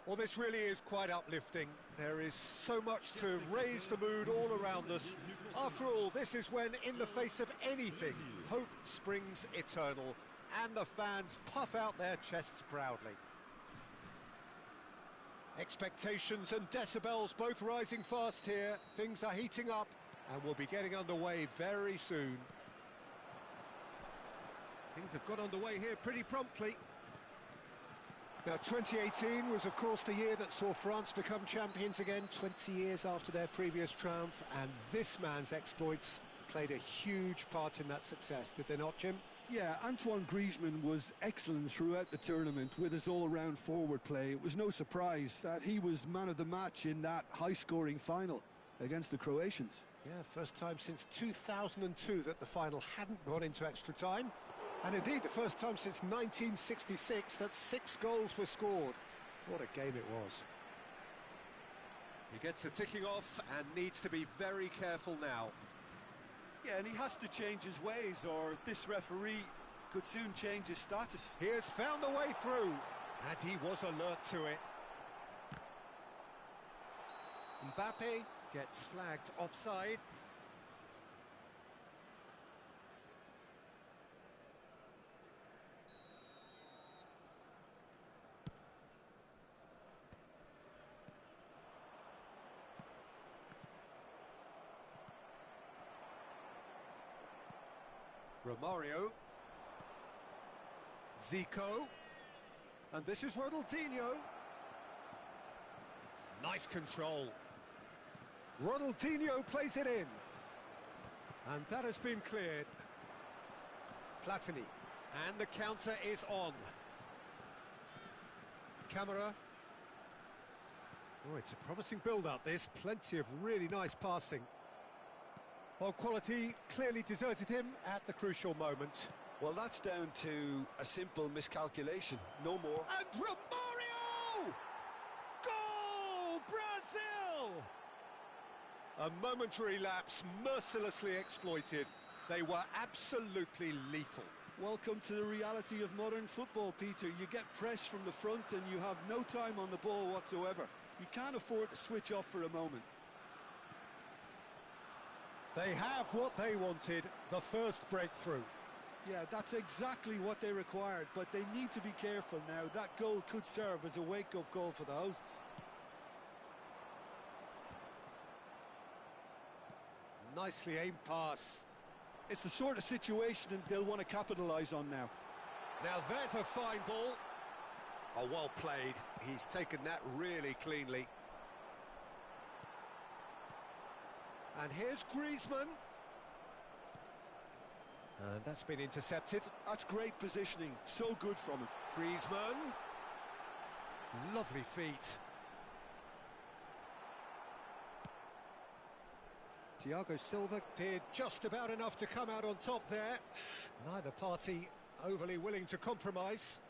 Well, this really is quite uplifting. There is so much to raise the mood all around us. After all, this is when, in the face of anything, hope springs eternal, and the fans puff out their chests proudly. Expectations and decibels both rising fast here. Things are heating up, and we'll be getting underway very soon. Things have got underway here pretty promptly. Now, 2018 was, of course, the year that saw France become champions again, 20 years after their previous triumph, and this man's exploits played a huge part in that success, did they not, Jim? Yeah, Antoine Griezmann was excellent throughout the tournament with his all-round forward play. It was no surprise that he was man of the match in that high-scoring final against the Croatians. Yeah, first time since 2002 that the final hadn't gone into extra time. And indeed, the first time since 1966 that 6 goals were scored. What a game it was. He gets a ticking off and needs to be very careful now. Yeah, and he has to change his ways, or this referee could soon change his status. He has found the way through, and he was alert to it. Mbappe gets flagged offside. Romario, Zico, and this is Ronaldinho. Nice control. Ronaldinho plays it in, and that has been cleared. Platini, and the counter is on. Camera. Oh, it's a promising build-up, this. Plenty of really nice passing. Well, quality clearly deserted him at the crucial moment. Well, that's down to a simple miscalculation, no more. And Romario! Goal! Brazil! A momentary lapse mercilessly exploited. They were absolutely lethal. Welcome to the reality of modern football, Peter. You get pressed from the front and you have no time on the ball whatsoever. You can't afford to switch off for a moment. They have what they wanted, the first breakthrough. Yeah, that's exactly what they required, but they need to be careful now. That goal could serve as a wake-up call for the hosts. Nicely aimed pass. It's the sort of situation they'll want to capitalise on now. Now there's a fine ball. Oh, well played. He's taken that really cleanly. And here's Griezmann. And that's been intercepted. That's great positioning. So good from him. Griezmann. Lovely feet. Thiago Silva did just about enough to come out on top there. Neither party overly willing to compromise.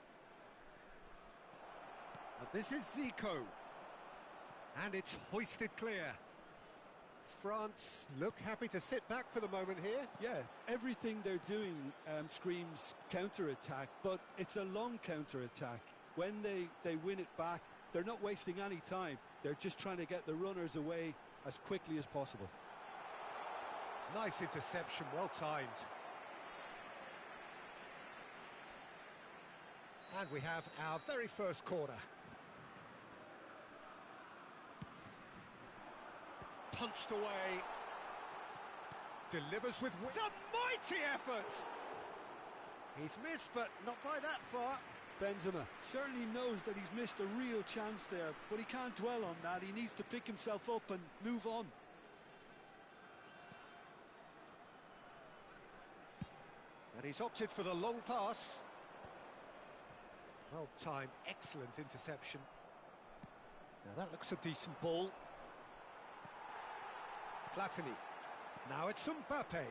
And this is Zico. And it's hoisted clear. France look happy to sit back for the moment here. Yeah, everything they're doing screams counter-attack, but it's a long counter-attack. When they win it back, they're not wasting any time. They're just trying to get the runners away as quickly as possible. Nice interception, well timed. And we have our very first corner. Punched away. Delivers with... It's a mighty effort! He's missed, but not by that far. Benzema certainly knows that he's missed a real chance there, but he can't dwell on that. He needs to pick himself up and move on. And he's opted for the long pass. Well timed, excellent interception. Now that looks a decent ball. Platini. Now it's Mbappe.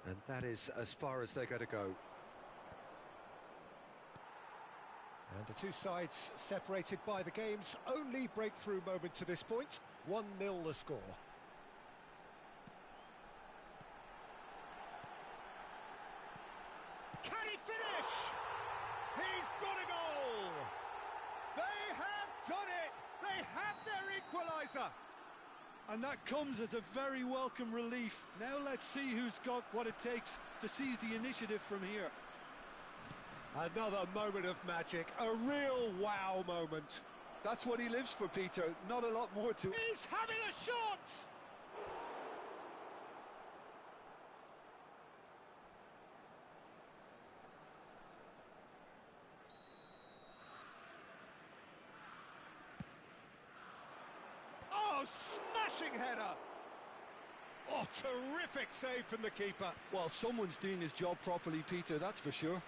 And that is as far as they're going to go. And the two sides separated by the game's only breakthrough moment to this point. 1-0 the score. Can he finish? He's got a goal! They have done it! They have their equaliser! And that comes as a very welcome relief. Now let's see who's got what it takes to seize the initiative from here. Another moment of magic, a real wow moment. That's what he lives for, Peter. Not a lot more to it. He's having a shot! Oh, smashing header! Oh, terrific save from the keeper. Well, someone's doing his job properly, Peter, that's for sure.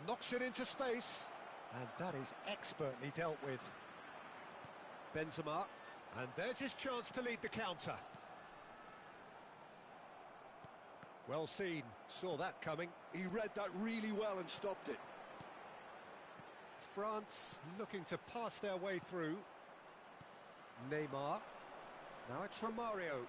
Knocks it into space, and that is expertly dealt with. Benzema, and there's his chance to lead the counter. Well seen, saw that coming. He read that really well and stopped it. France looking to pass their way through. Neymar, now it's Romario.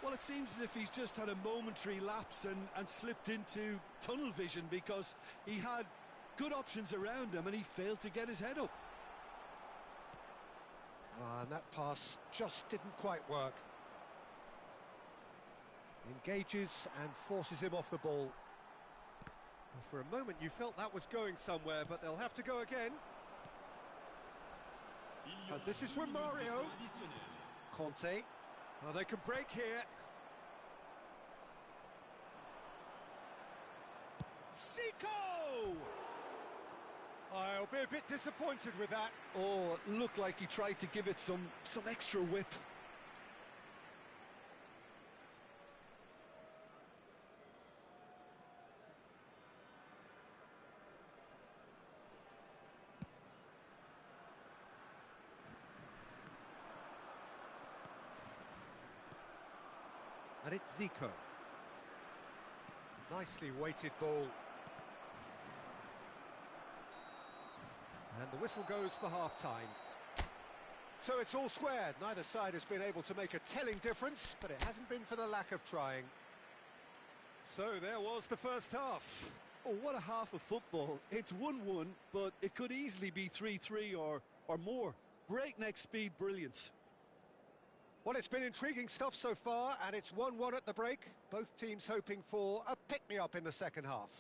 Well, it seems as if he's just had a momentary lapse and slipped into tunnel vision, because he had good options around him and he failed to get his head up. And that pass just didn't quite work. Engages and forces him off the ball. For a moment you felt that was going somewhere, but they'll have to go again. And this is Romario. Conte. Oh, they can break here. Zico! I'll be a bit disappointed with that. Oh, it looked like he tried to give it some extra whip. And it's Zico. Nicely weighted ball. And the whistle goes for half-time. So it's all squared. Neither side has been able to make a telling difference, but it hasn't been for the lack of trying. So there was the first half. Oh, what a half of football. It's 1-1, but it could easily be 3-3 or more. Breakneck speed brilliance. Well, it's been intriguing stuff so far, and it's 1-1 at the break. Both teams hoping for a pick-me-up in the second half.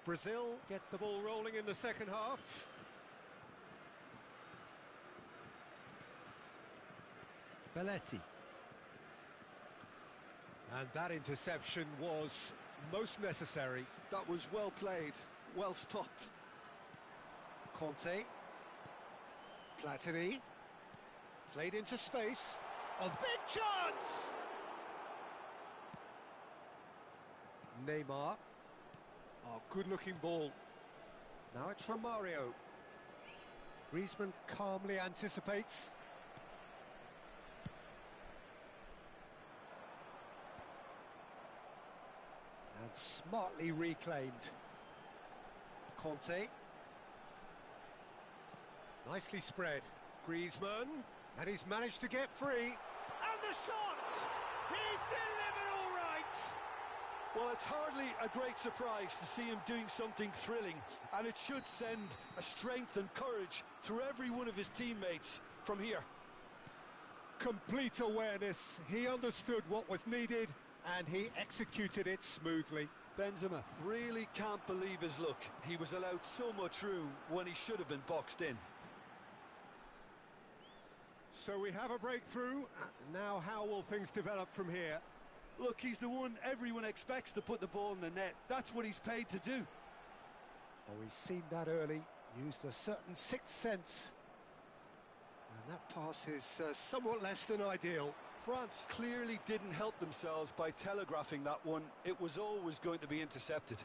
Brazil get the ball rolling in the second half. Belletti. And that interception was most necessary. That was well played, well stopped. Conte. Platini. Played into space. A big chance! Neymar. Oh, good-looking ball. Now it's from Mario. Griezmann calmly anticipates. And smartly reclaimed. Conte. Nicely spread. Griezmann. And he's managed to get free. And the shot! He's delivered all right! Well, it's hardly a great surprise to see him doing something thrilling, and it should send a strength and courage through every one of his teammates from here. Complete awareness. He understood what was needed, and he executed it smoothly. Benzema really can't believe his luck. He was allowed so much room when he should have been boxed in. So we have a breakthrough. Now how will things develop from here? Look, he's the one everyone expects to put the ball in the net. That's what he's paid to do. Oh, he's seen that early, used a certain sixth sense. And that pass is somewhat less than ideal. France clearly didn't help themselves by telegraphing that one. It was always going to be intercepted.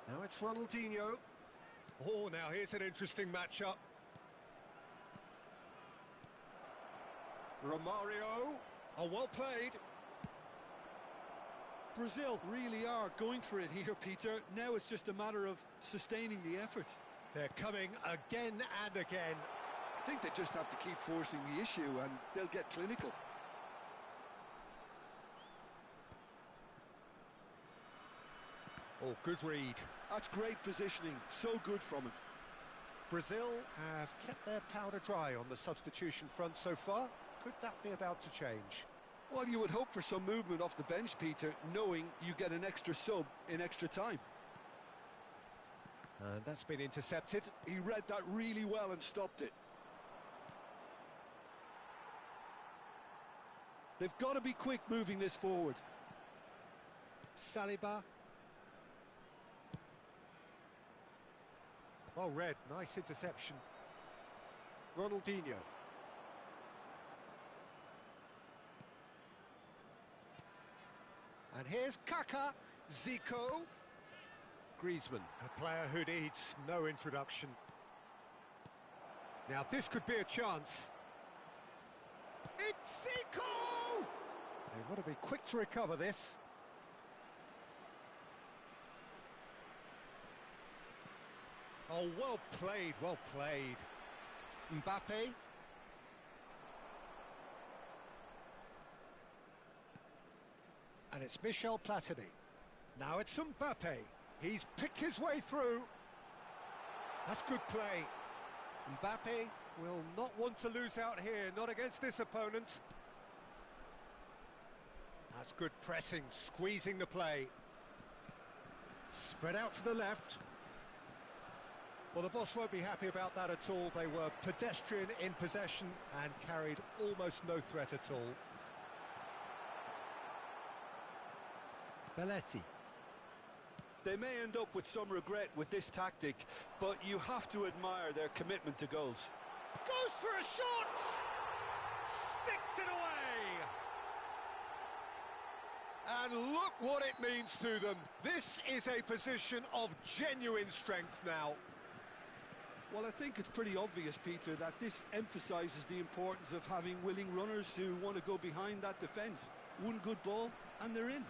Now it's Ronaldinho. Oh, now here's an interesting matchup. Romario. Oh, well played. Brazil really are going for it here, Peter. Now it's just a matter of sustaining the effort. They're coming again and again. I think they just have to keep forcing the issue and they'll get clinical. Oh, good read. That's great positioning. So good from him. Brazil have kept their powder dry on the substitution front so far. Could that be about to change? Well, you would hope for some movement off the bench, Peter, knowing you get an extra sub in extra time. And that's been intercepted. He read that really well and stopped it. They've got to be quick moving this forward. Saliba. Well read, nice interception. Ronaldinho. And here's Kaká, Zico. Griezmann, a player who needs no introduction. Now this could be a chance. It's Zico! They want to be quick to recover this. Oh, well played, well played. Mbappe. And it's Michel Platini. Now it's Mbappe. He's picked his way through. That's good play. Mbappe will not want to lose out here, not against this opponent. That's good pressing, squeezing the play. Spread out to the left. Well, the boss won't be happy about that at all. They were pedestrian in possession and carried almost no threat at all. Belletti. They may end up with some regret with this tactic, but you have to admire their commitment to goals. Goes for a shot! sticks it away! And look what it means to them. This is a position of genuine strength now. Well, I think it's pretty obvious, Peter, that this emphasises the importance of having willing runners who want to go behind that defence. One good ball, and they're in.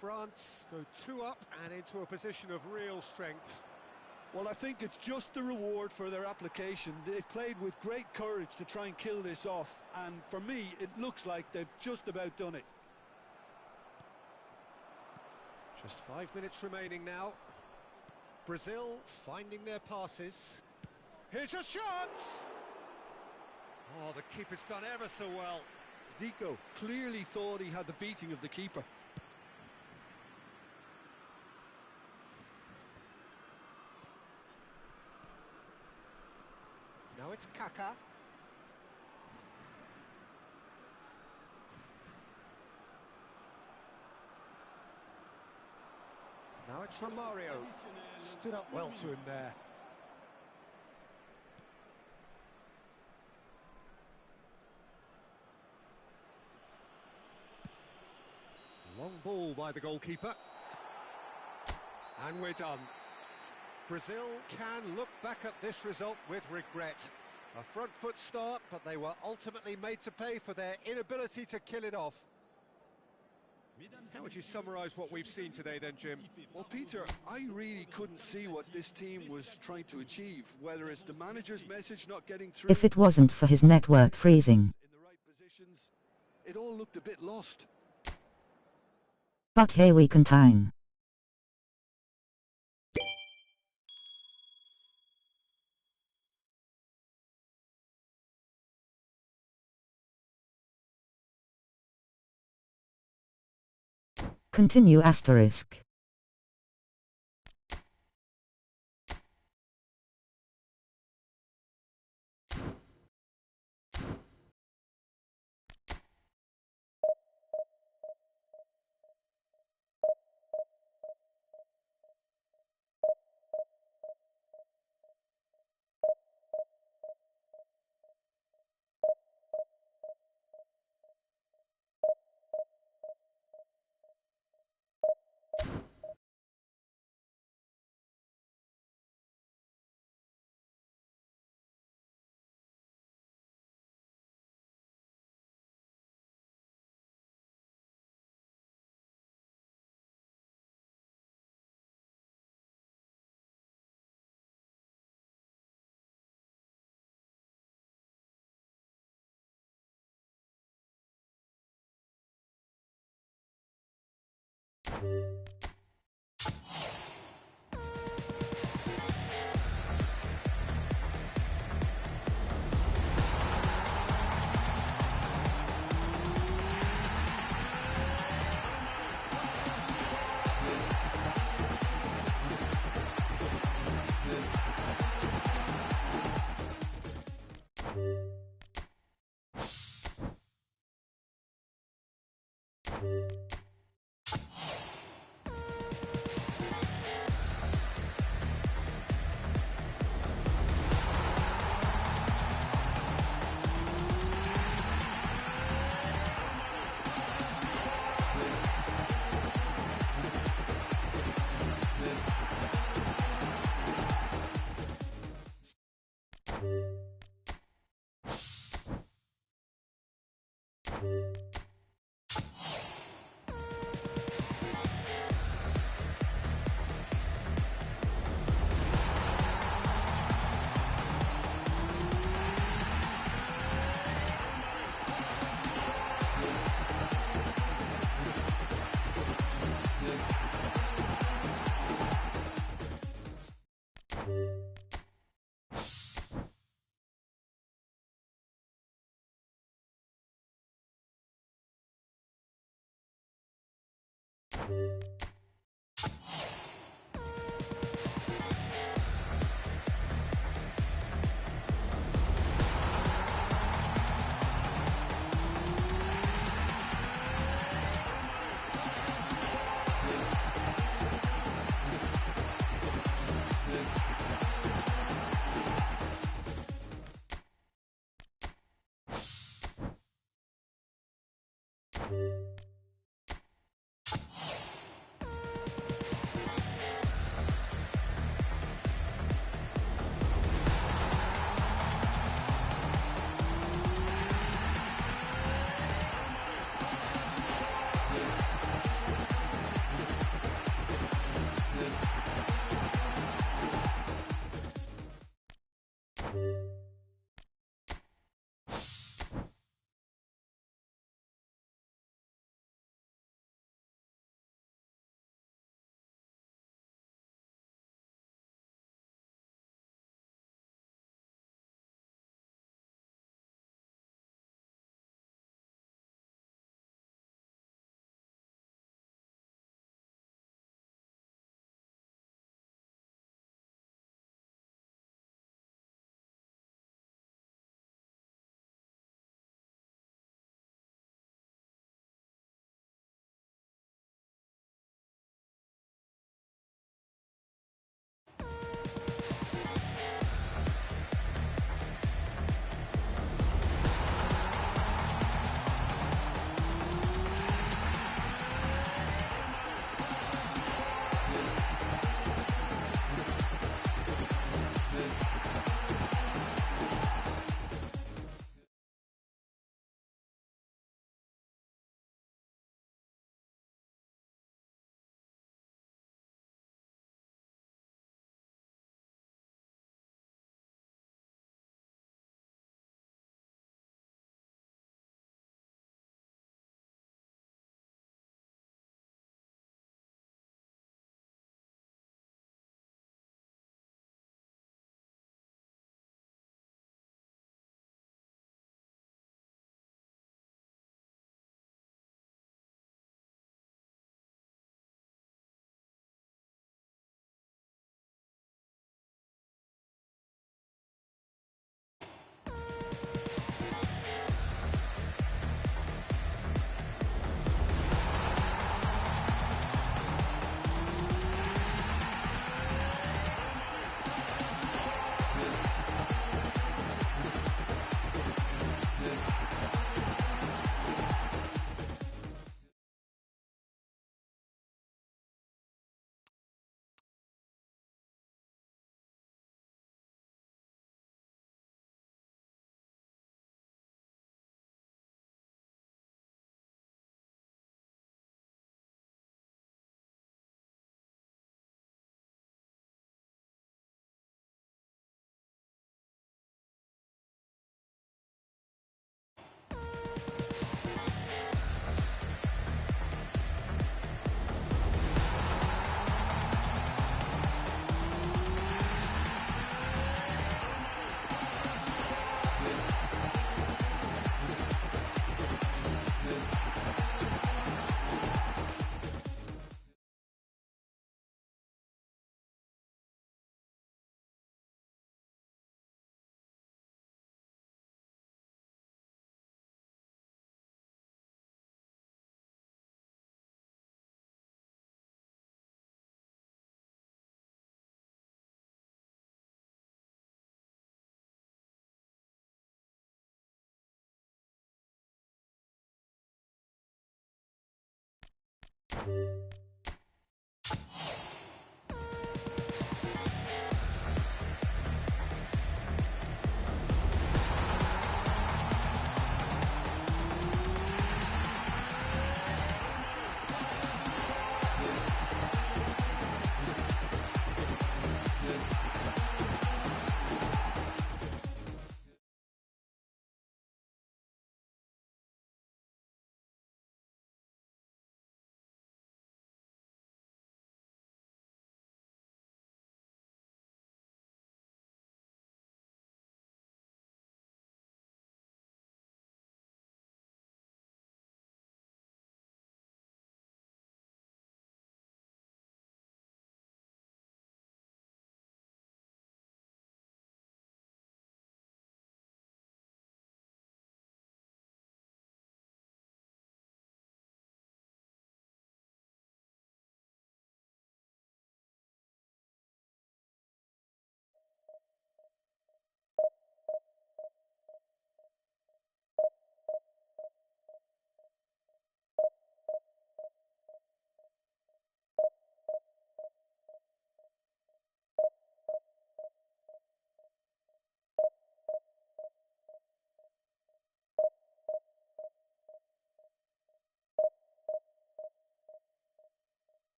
France go 2 up and into a position of real strength. Well, I think it's just the reward for their application. They've played with great courage to try and kill this off, and for me, it looks like they've just about done it. Just 5 minutes remaining now. Brazil finding their passes. Here's a shot! Oh, the keeper's done ever so well. Zico clearly thought he had the beating of the keeper. Now it's Kaká. Now it's Romario. Stood up well to him there. Long ball by the goalkeeper. And we're done. Brazil can look back at this result with regret. A front foot start, but they were ultimately made to pay for their inability to kill it off. How would you summarise what we've seen today then, Jim? Well, Peter, I really couldn't see what this team was trying to achieve, whether it's the manager's message not getting through. If it wasn't for his network freezing. In the right positions, it all looked a bit lost. But here we can time. Continue asterisk.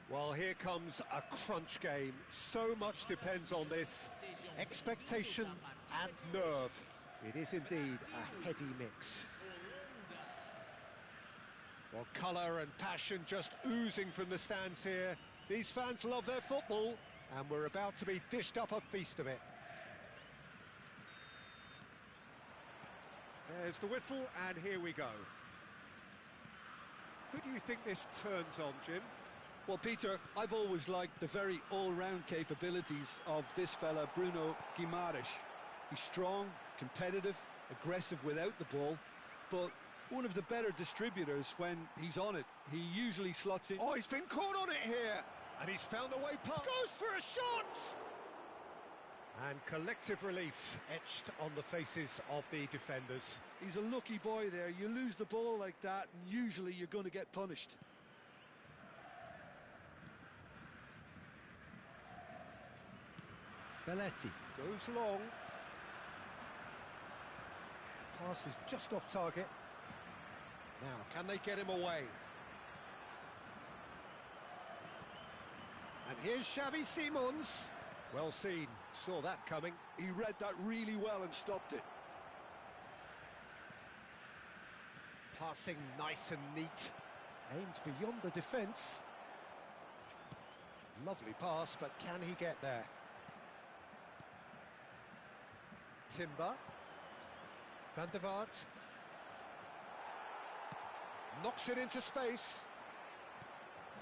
Well, here comes a crunch game. So much depends on this. Expectation and nerve. It is indeed a heady mix. Well, colour and passion just oozing from the stands here. These fans love their football, and we're about to be dished up a feast of it. There's the whistle, and here we go. Who do you think this turns on, Jim? Well, Peter, I've always liked the very all-round capabilities of this fella, Bruno Guimaraes. He's strong, competitive, aggressive without the ball, but one of the better distributors when he's on it. He usually slots in. Oh, he's been caught on it here, and he's found a way past. Goes for a shot! And collective relief etched on the faces of the defenders. He's a lucky boy there. You lose the ball like that, and usually you're going to get punished. Belletti goes long. Pass is just off target. Now, can they get him away? And here's Xavi Simons. Well seen, saw that coming. He read that really well and stopped it. Passing nice and neat. Aimed beyond the defence. Lovely pass, but can he get there? Timber. Van der Vaart. Knocks it into space.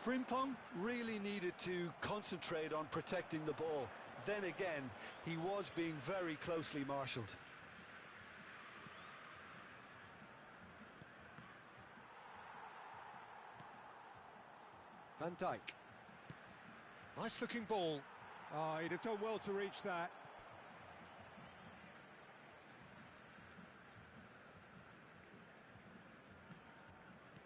Frimpong really needed to concentrate on protecting the ball. Then again, he was being very closely marshalled. Van Dijk. Nice looking ball. Oh, he'd have done well to reach that.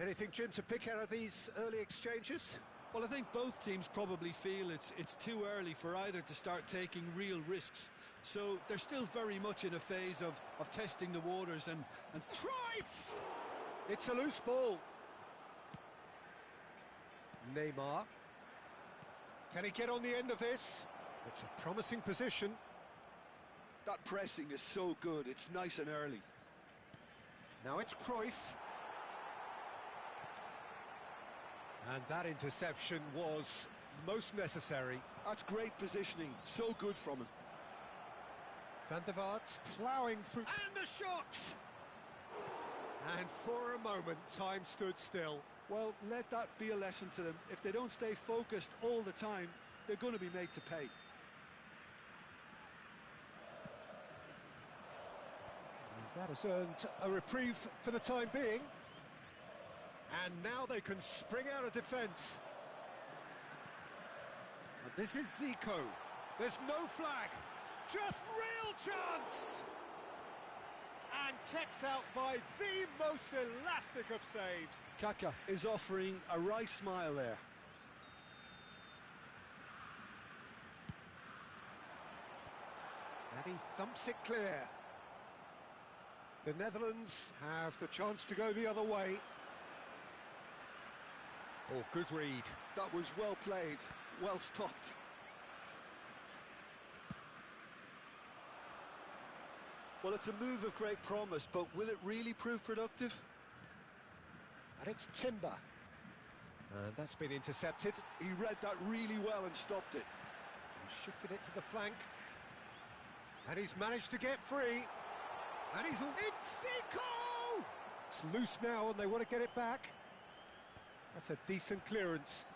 Anything, Jim, to pick out of these early exchanges? Well, I think both teams probably feel it's too early for either to start taking real risks. So they're still very much in a phase of testing the waters and Strife! It's a loose ball. Neymar. Can he get on the end of this? It's a promising position. that pressing is so good. It's nice and early. Now it's Cruyff. And that interception was most necessary. That's great positioning, so good from him. Van der Vaart ploughing through, and a shot! And for a moment, time stood still. Well, let that be a lesson to them. If they don't stay focused all the time, they're going to be made to pay. That has earned a reprieve for the time being. And now they can spring out of defence. And this is Zico. There's no flag. Just real chance! And kept out by the most elastic of saves. Kaka is offering a wry smile there. And he thumps it clear. The Netherlands have the chance to go the other way. Oh, good read. That was well played, well stopped. Well, it's a move of great promise, but will it really prove productive? And it's Timber. And that's been intercepted. He read that really well and stopped it. He shifted it to the flank. And he's managed to get free. And he's... It's Zico! It's loose now and they want to get it back. That's a decent clearance.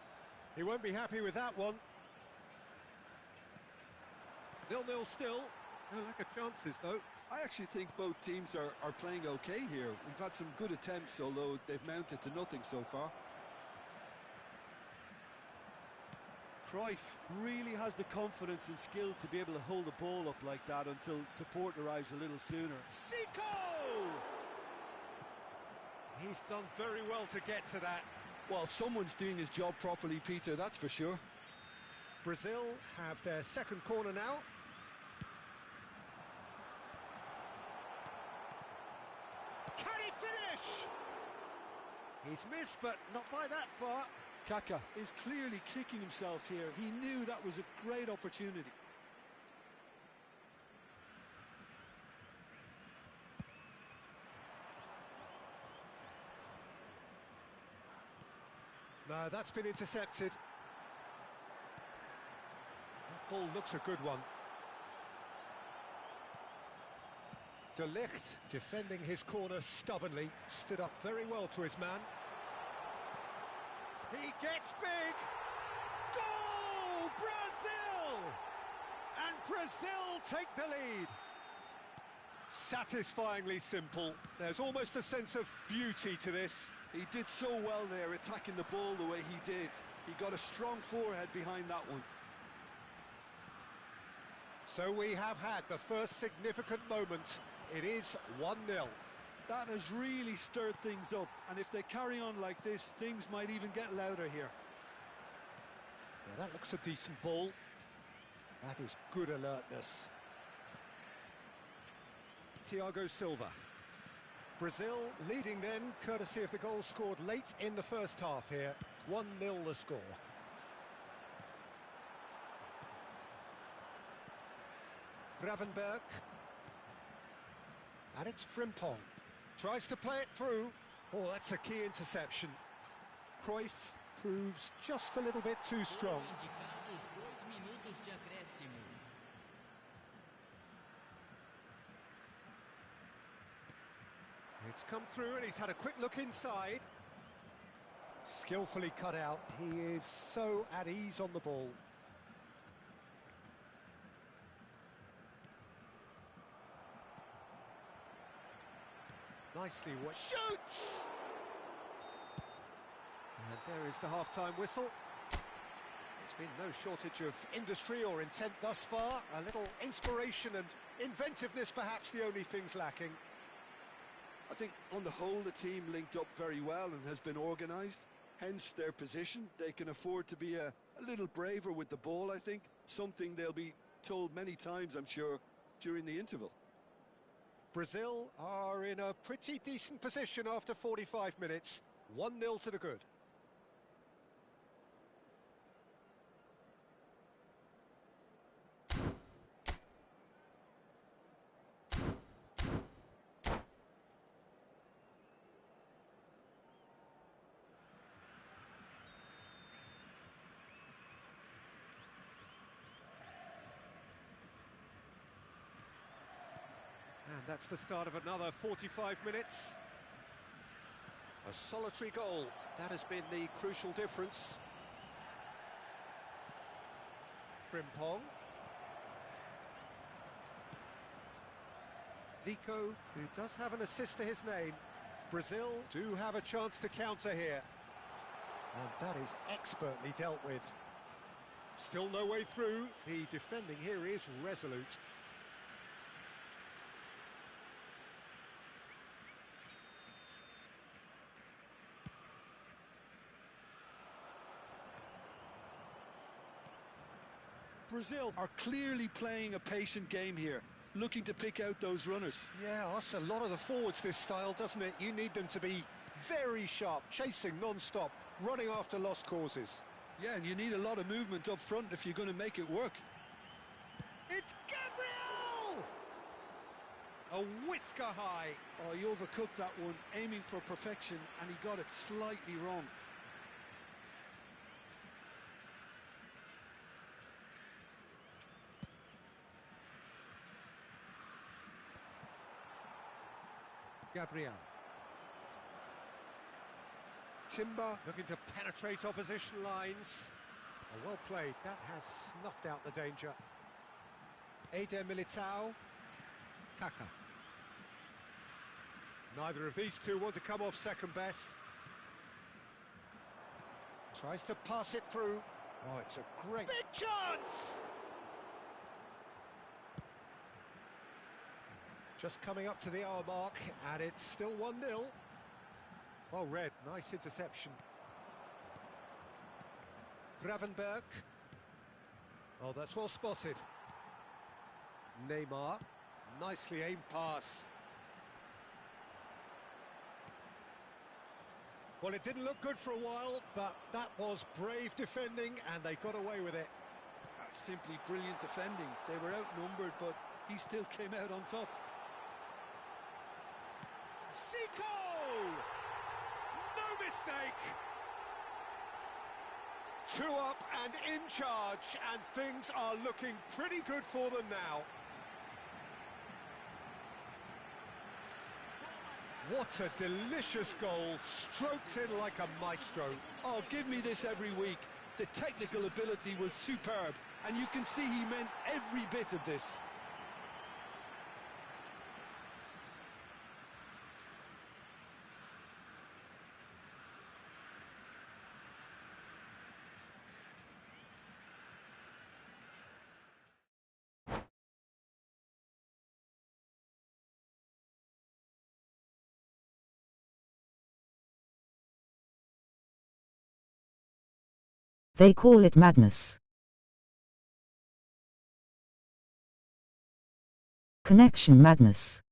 He won't be happy with that one. 0-0 still. No lack of chances, though. I actually think both teams are playing okay here. We've had some good attempts, although they've mounted to nothing so far. Cruyff really has the confidence and skill to be able to hold the ball up like that until support arrives a little sooner. Zico! He's done very well to get to that. Well, someone's doing his job properly, Peter, that's for sure. Brazil have their second corner now. Can he finish? He's missed, but not by that far. Kaka is clearly kicking himself here. He knew that was a great opportunity. No, that's been intercepted. That ball looks a good one. De Ligt, defending his corner stubbornly, stood up very well to his man. He gets big! Goal! Brazil! And Brazil take the lead. Satisfyingly simple. There's almost a sense of beauty to this. He did so well there, attacking the ball the way he did. He got a strong forehead behind that one. So we have had the first significant moment. It is 1-0. That has really stirred things up, and if they carry on like this, things might even get louder here. Yeah, that looks a decent ball. That is good alertness. Thiago Silva. Brazil leading then, courtesy of the goal scored late in the first half here. 1-0 the score. Gravenberg. And it's Frimpong. Tries to play it through. Oh, that's a key interception. Cruyff proves just a little bit too strong. It's come through and he's had a quick look inside. Skillfully cut out. He is so at ease on the ball. Nicely what shoots! And there is the half-time whistle. There's been no shortage of industry or intent thus far. A little inspiration and inventiveness perhaps the only things lacking. I think on the whole the team linked up very well and has been organised. Hence their position. They can afford to be a little braver with the ball, I think. Something they'll be told many times, I'm sure, during the interval. Brazil are in a pretty decent position after 45 minutes. 1-0 to the good. And that's the start of another 45 minutes. A solitary goal, that has been the crucial difference. Frimpong. Zico, who does have an assist to his name. Brazil do have a chance to counter here. And that is expertly dealt with. Still no way through. The defending here is resolute. Brazil are clearly playing a patient game here, looking to pick out those runners. Yeah, that's a lot of the forwards, this style, doesn't it? You need them to be very sharp, chasing non-stop, running after lost causes. Yeah, and you need a lot of movement up front if you're going to make it work. It's Gabriel! A whisker high. Oh, he overcooked that one, aiming for perfection, and he got it slightly wrong. Gabriel. Timber looking to penetrate opposition lines. Oh, well played. That has snuffed out the danger. Eder Militao. Kaka. Neither of these two want to come off second best. Tries to pass it through. Oh, it's a great... Big chance! Just coming up to the hour mark, and it's still 1-0. Well read, nice interception. Gravenberg. Oh, that's well spotted. Neymar. Nicely aimed pass. Well, it didn't look good for a while, but that was brave defending, and they got away with it. That's simply brilliant defending. They were outnumbered, but he still came out on top. Zico! No mistake! 2 up and in charge, and things are looking pretty good for them now. What a delicious goal, stroked in like a maestro. Oh, give me this every week. The technical ability was superb, and you can see he meant every bit of this. They call it madness. Connection madness.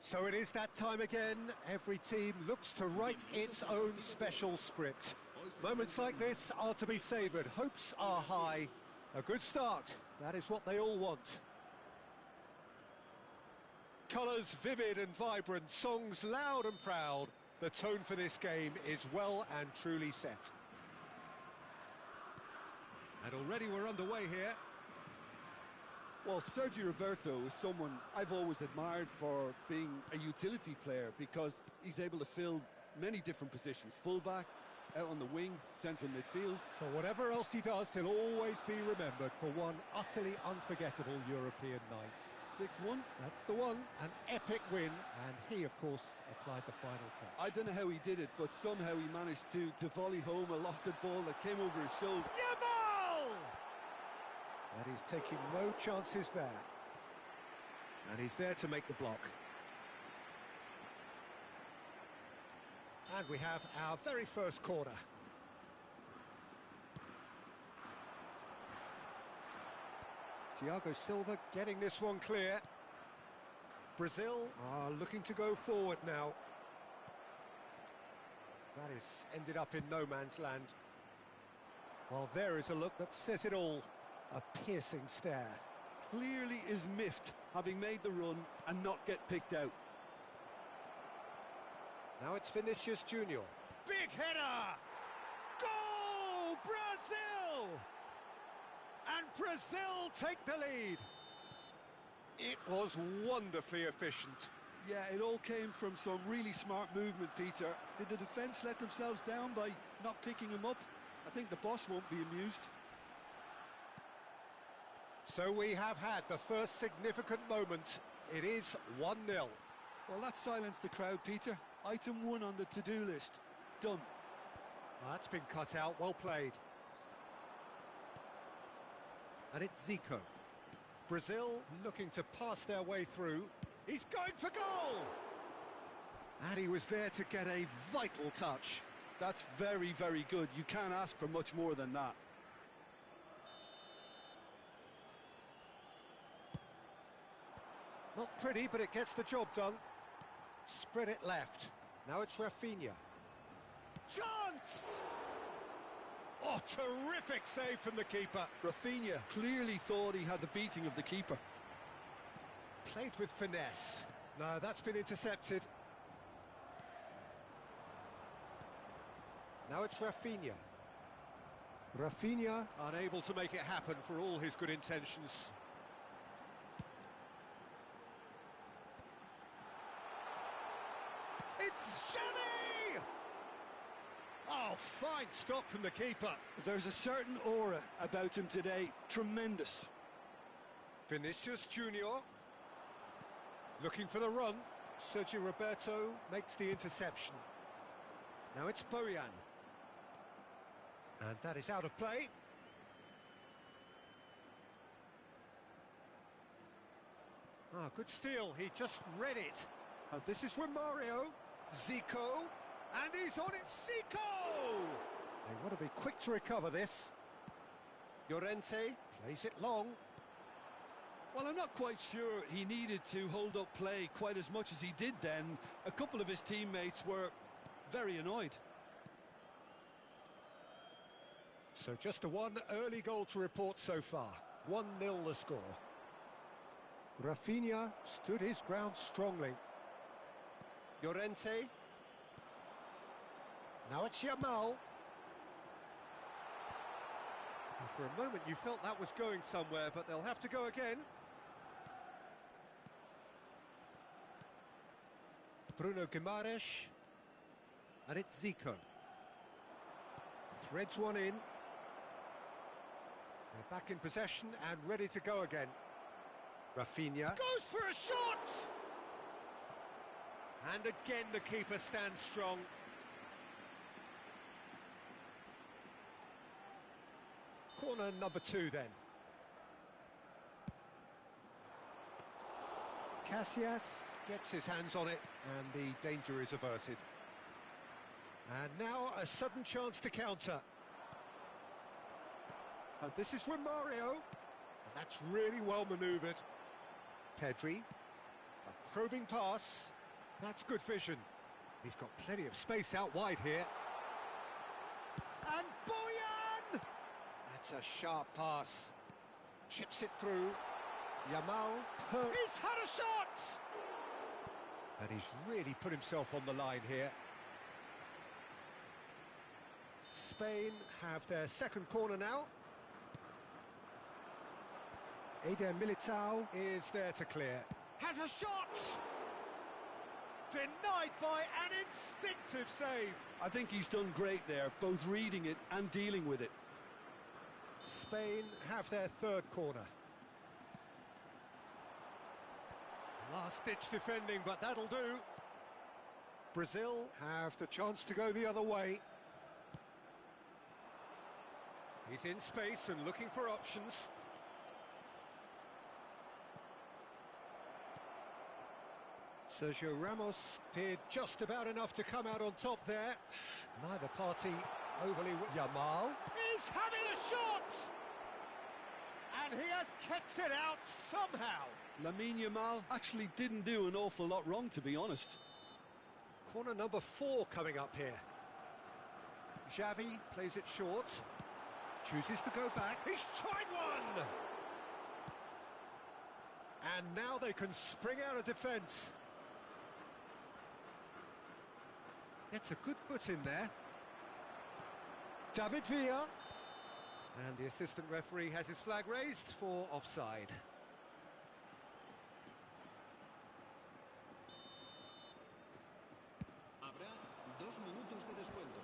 So it is that time again. Every team looks to write its own special script. Moments like this are to be savoured. Hopes are high. A good start. That is what they all want. Colours vivid and vibrant, songs loud and proud. The tone for this game is well and truly set. And already we're underway here. Well, Sergio Roberto is someone I've always admired for being a utility player because he's able to fill many different positions. Fullback, out on the wing, central midfield. But whatever else he does, he'll always be remembered for one utterly unforgettable European night. 6-1. That's the one, an epic win, and he, of course, applied the final touch. I don't know how he did it, but somehow he managed to volley home a lofted ball that came over his shoulder. Yamal! And he's taking no chances there. And he's there to make the block. And we have our very first corner. Thiago Silva getting this one clear. Brazil are looking to go forward now. That is ended up in no man's land. Well, there is a look that says it all. A piercing stare. Clearly is miffed, having made the run and not get picked out. Now it's Vinicius Junior. Big header! Goal! Brazil! And Brazil take the lead. It was wonderfully efficient. Yeah, it all came from some really smart movement, Peter. Did the defence let themselves down by not picking him up? I think the boss won't be amused. So we have had the first significant moment. It is 1-0. Well, that silenced the crowd, Peter. Item 1 on the to-do list. Done. That's been cut out. Well played. And it's Zico. Brazil looking to pass their way through. He's going for goal! And he was there to get a vital touch. That's very, very good. You can't ask for much more than that. Not pretty, but it gets the job done. Spread it left. Now it's Rafinha. Chance! Oh, terrific save from the keeper. Rafinha clearly thought he had the beating of the keeper. Played with finesse. No, that's been intercepted. Now it's Rafinha. Rafinha unable to make it happen for all his good intentions. It's Xavi! Oh, fine stop from the keeper. There's a certain aura about him today. Tremendous. Vinicius Junior. Looking for the run. Sergio Roberto makes the interception. Now it's Bojan. And that is out of play. Ah, good steal. He just read it. And this is Romario. Zico. And he's on it. Zico! They want to be quick to recover this. Llorente plays it long. Well, I'm not quite sure he needed to hold up play quite as much as he did then. A couple of his teammates were very annoyed. So just a one early goal to report so far. 1-0 the score. Rafinha stood his ground strongly. Llorente. Now it's Yamal. And for a moment you felt that was going somewhere, but they'll have to go again. Bruno Guimaraes. And it's Zico. Threads one in. They're back in possession and ready to go again. Rafinha goes for a shot! And again the keeper stands strong. Corner number 2 then. Casillas gets his hands on it and the danger is averted. And now a sudden chance to counter. And this is Romario. And that's really well manoeuvred. Pedri. A probing pass. That's good vision. He's got plenty of space out wide here. And Boyan! That's a sharp pass. Chips it through. Yamal. He's had a shot! And he's really put himself on the line here. Spain have their second corner now. Eder Militao is there to clear. Has a shot! Denied by an instinctive save. I think he's done great there, both reading it and dealing with it. Spain have their third corner. Last-ditch defending, but that'll do. Brazil have the chance to go the other way. He's in space and looking for options. Sergio Ramos did just about enough to come out on top there. Neither party overly... Yamal is having a shot! And he has kept it out somehow. Lamine Yamal actually didn't do an awful lot wrong, to be honest. Corner number 4 coming up here. Xavi plays it short. Chooses to go back. He's tried one! And now they can spring out of defence. It's a good foot in there. David Villa. And the assistant referee has his flag raised for offside. Habrá 2 minutos de descuento.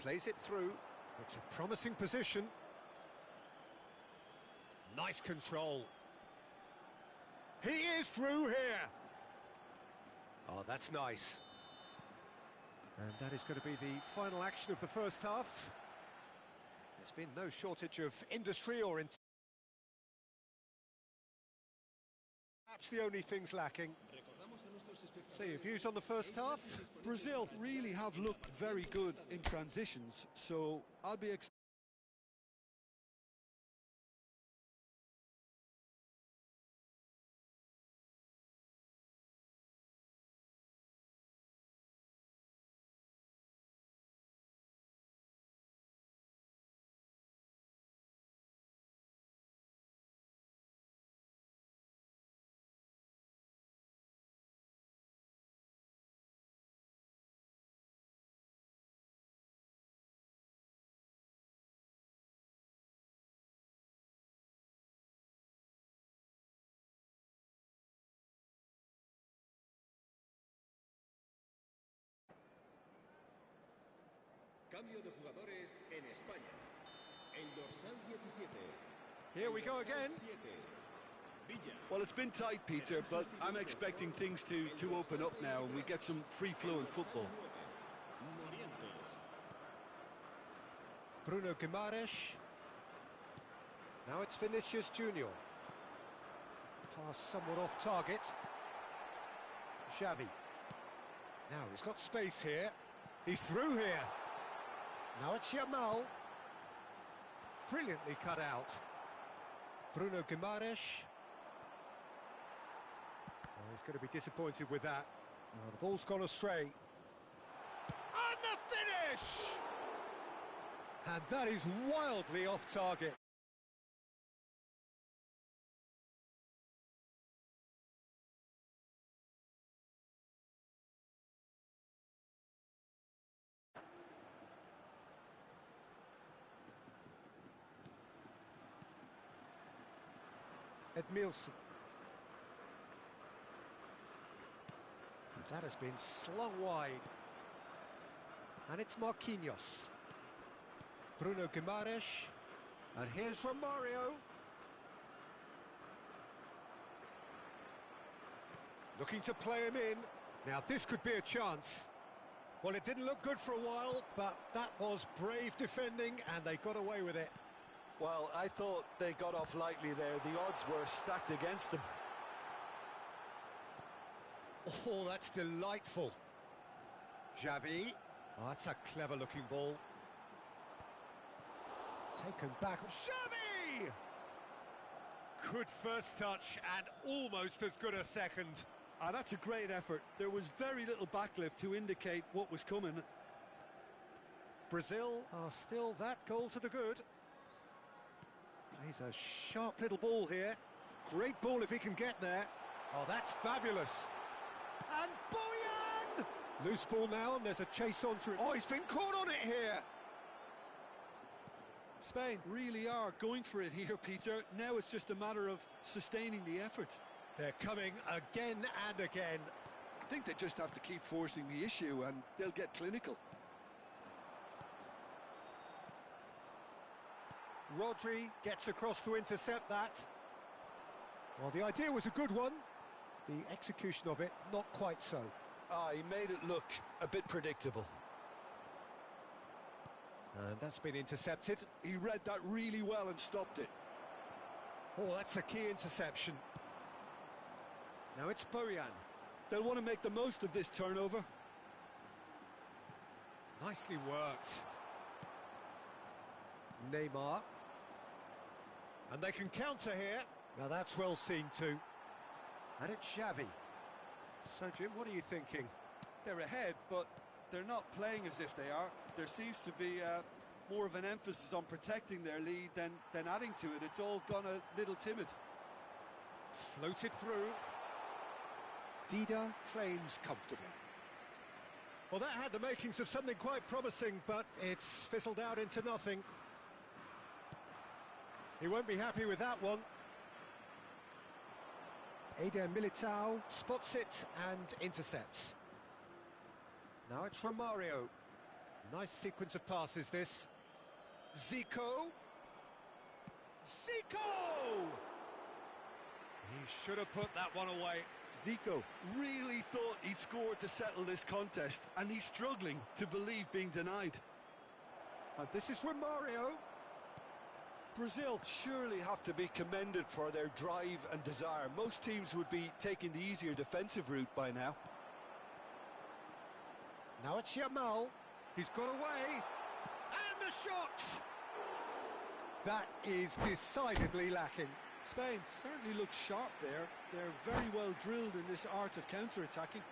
Plays it through. It's a promising position. Nice control. He is through here. Oh, that's nice. And that is going to be the final action of the first half. There's been no shortage of industry or... Perhaps the only things lacking. So your views on the first half? Brazil really have looked very good in transitions, so I'll be Cambio de jugadores en España. El dorsal 17. Here we go again. Villa. Well, it's been tight, Peter, but I'm expecting things to open up now and we get some free-flowing football. Morientes. Bruno Guimaraes. Now it's Vinicius Junior. Pass somewhat off target. Xavi. Now he's got space here. He's through here. Now it's Yamal. Brilliantly cut out. Bruno Guimaraes. Oh, he's going to be disappointed with that. Oh, the ball's gone astray. And the finish! And that is wildly off target. Edmilson. That has been slung wide. And it's Marquinhos. Bruno Guimaraes. And here's Romario. Looking to play him in. Now this could be a chance. Well, it didn't look good for a while, but that was brave defending and they got away with it. Well, I thought they got off lightly there. The odds were stacked against them. Oh, that's delightful. Xavi. Oh, that's a clever-looking ball. Taken back. Xavi! Good first touch and almost as good a second. That's a great effort. There was very little backlift to indicate what was coming. Brazil are still that goal to the good. He's a sharp little ball here. Great ball if he can get there. Oh, that's fabulous. And Boyan! Loose ball now, and there's a chase on through. Oh, he's been caught on it here. Spain really are going for it here, Peter. Now it's just a matter of sustaining the effort. They're coming again and again. I think they just have to keep forcing the issue and they'll get clinical. Rodri gets across to intercept that. Well, the idea was a good one. The execution of it, not quite so. He made it look a bit predictable. And that's been intercepted. He read that really well and stopped it. Oh, that's a key interception. Now it's Boyan. They'll want to make the most of this turnover. Nicely worked. Neymar. And they can counter here. Now that's well seen too. And it's Xavi. So Jim, what are you thinking? They're ahead, but they're not playing as if they are. There seems to be more of an emphasis on protecting their lead than adding to it. It's all gone a little timid. Floated through. Dida claims comfortably. Well, that had the makings of something quite promising, but it's fizzled out into nothing. He won't be happy with that one. Eder Militao spots it and intercepts. Now it's Romario. Nice sequence of passes, this. Zico. Zico! He should have put that one away. Zico really thought he'd scored to settle this contest, and he's struggling to believe being denied. And this is Romario. Brazil surely have to be commended for their drive and desire. Most teams would be taking the easier defensive route by now. Now it's Yamal. He's got away. And the shot! That is decidedly lacking. Spain certainly looks sharp there. They're very well drilled in this art of counter-attacking.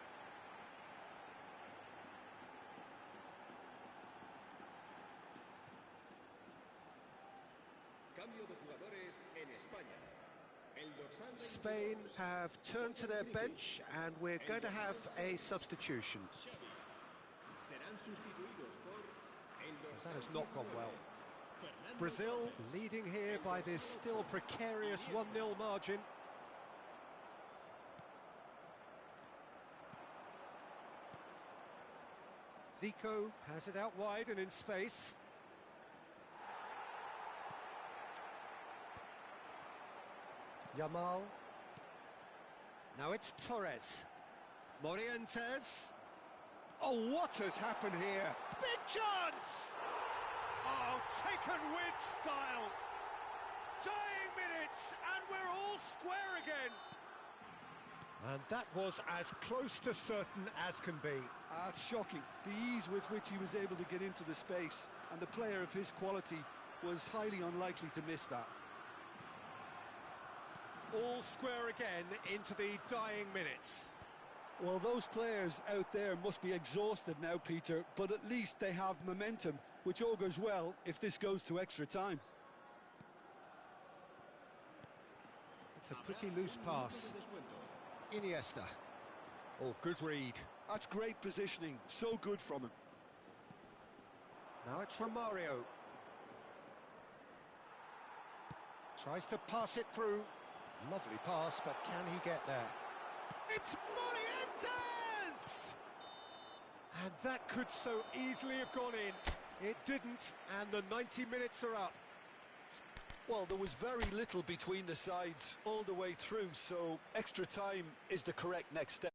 Cambio de jugadores en España. El dorsal 22, Spain have turned to their bench and we're going to have a substitution. Xavi. Serán sustituidos por el dorsal That has not gone 19, well. Fernando Brazil Torres. leading here by this still precarious 1-0 margin. Zico has it out wide and in space. Yamal. Now it's Torres. Morientes. Oh, what has happened here? Big chance! Oh, taken with style. Dying minutes, and we're all square again. And that was as close to certain as can be. It's shocking, the ease with which he was able to get into the space, and a player of his quality was highly unlikely to miss that. All square again into the dying minutes. Well, those players out there must be exhausted now, Peter, but at least they have momentum, which augurs well if this goes to extra time. It's a pretty loose pass. Iniesta. Oh, good read. That's great positioning, so good from him. Now it's Romario. Tries to pass it through. Lovely pass, but can he get there? It's Morientes! And that could so easily have gone in. It didn't, and the 90 minutes are up. Well, there was very little between the sides all the way through, so extra time is the correct next step.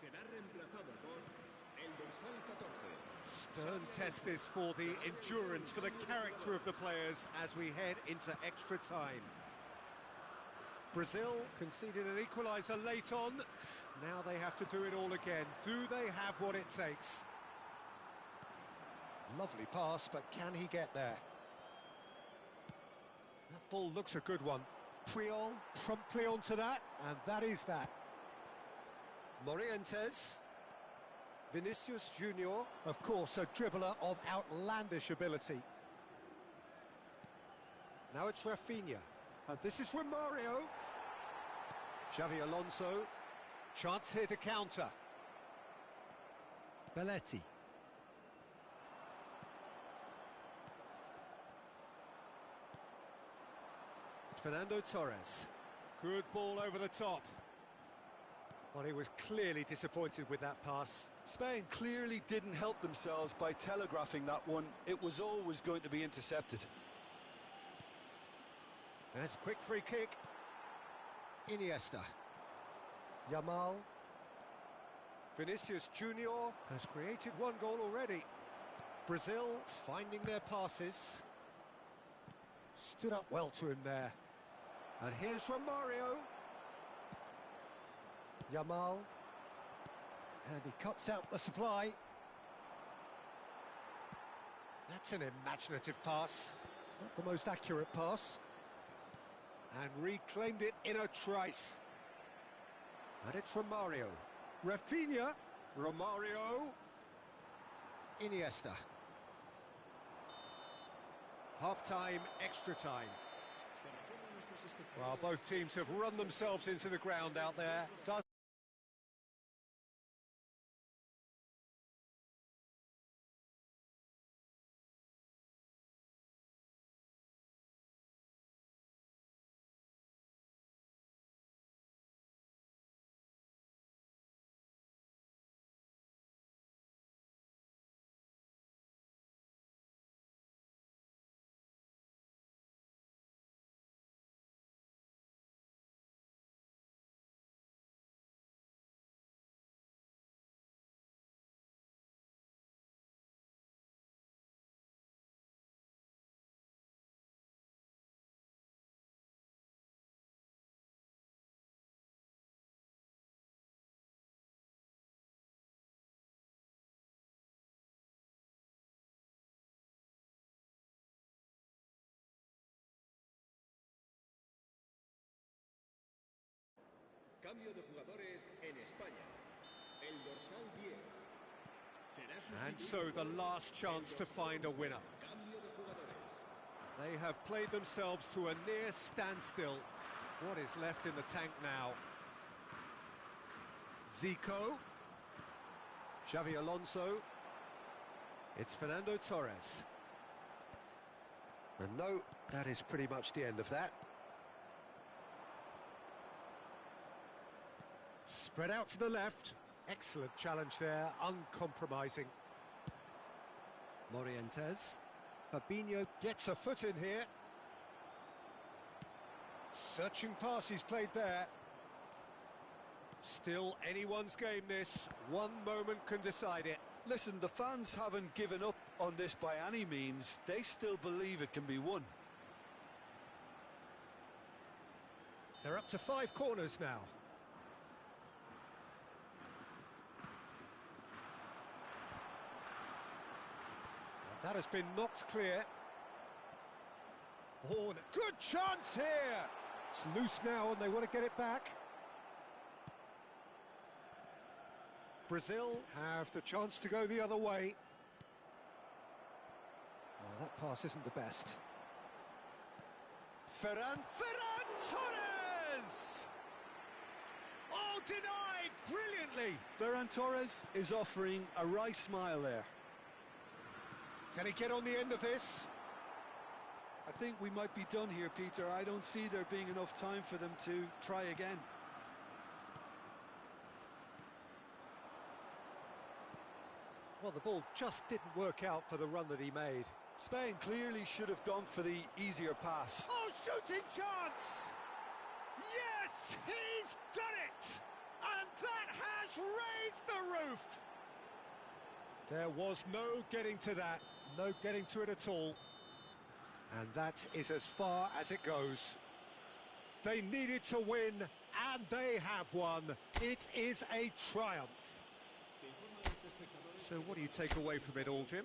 será reemplazado por el dorsal 14. Stern test this for the endurance, for the character of the players as we head into extra time. Brazil conceded an equaliser late on. Now they have to do it all again. Do they have what it takes? Lovely pass, but can he get there? That ball looks a good one. Puyol promptly onto that, and that is that. Morientes. Vinicius Junior, of course, a dribbler of outlandish ability. Now it's Rafinha. And this is Romario. Xavi Alonso. Chance here to counter. Belletti. Fernando Torres. Good ball over the top. Well, he was clearly disappointed with that pass. Spain clearly didn't help themselves by telegraphing that one. It was always going to be intercepted. There's a quick free kick. Iniesta. Yamal. Vinicius Junior has created one goal already. Brazil finding their passes. Stood up well to him there. And here's Romario. Yamal. And he cuts out the supply. That's an imaginative pass. Not the most accurate pass. And reclaimed it in a trice. And it's Romario. Rafinha. Romario. Iniesta. Half-time, extra time. Well, both teams have run themselves into the ground out there. Cambio de jugadores en España. El dorsal 10 será And so the last chance to find a winner. Cambio de jugadores. They have played themselves to a near standstill. What is left in the tank now? Zico. Xavi Alonso. It's Fernando Torres. And no, that is pretty much the end of that. Spread out to the left. Excellent challenge there, uncompromising. Morientes. Fabinho gets a foot in here. Searching pass he's played there. Still anyone's game this. One moment can decide it. Listen, the fans haven't given up on this by any means. They still believe it can be won. They're up to 5 corners now. That has been knocked clear. Oh, good chance here! It's loose now and they want to get it back. Brazil have the chance to go the other way. Oh, that pass isn't the best. Ferran Torres! Oh, denied brilliantly! Ferran Torres is offering a wry smile there. Can he get on the end of this? I think we might be done here, Peter. I don't see there being enough time for them to try again. Well, the ball just didn't work out for the run that he made. Spain clearly should have gone for the easier pass. Oh, shooting chance! Yes, he's done it! And that has raised There was no getting to that, no getting to it at all. And that is as far as it goes. They needed to win, and they have won. It is a triumph. So what do you take away from it all, Jim?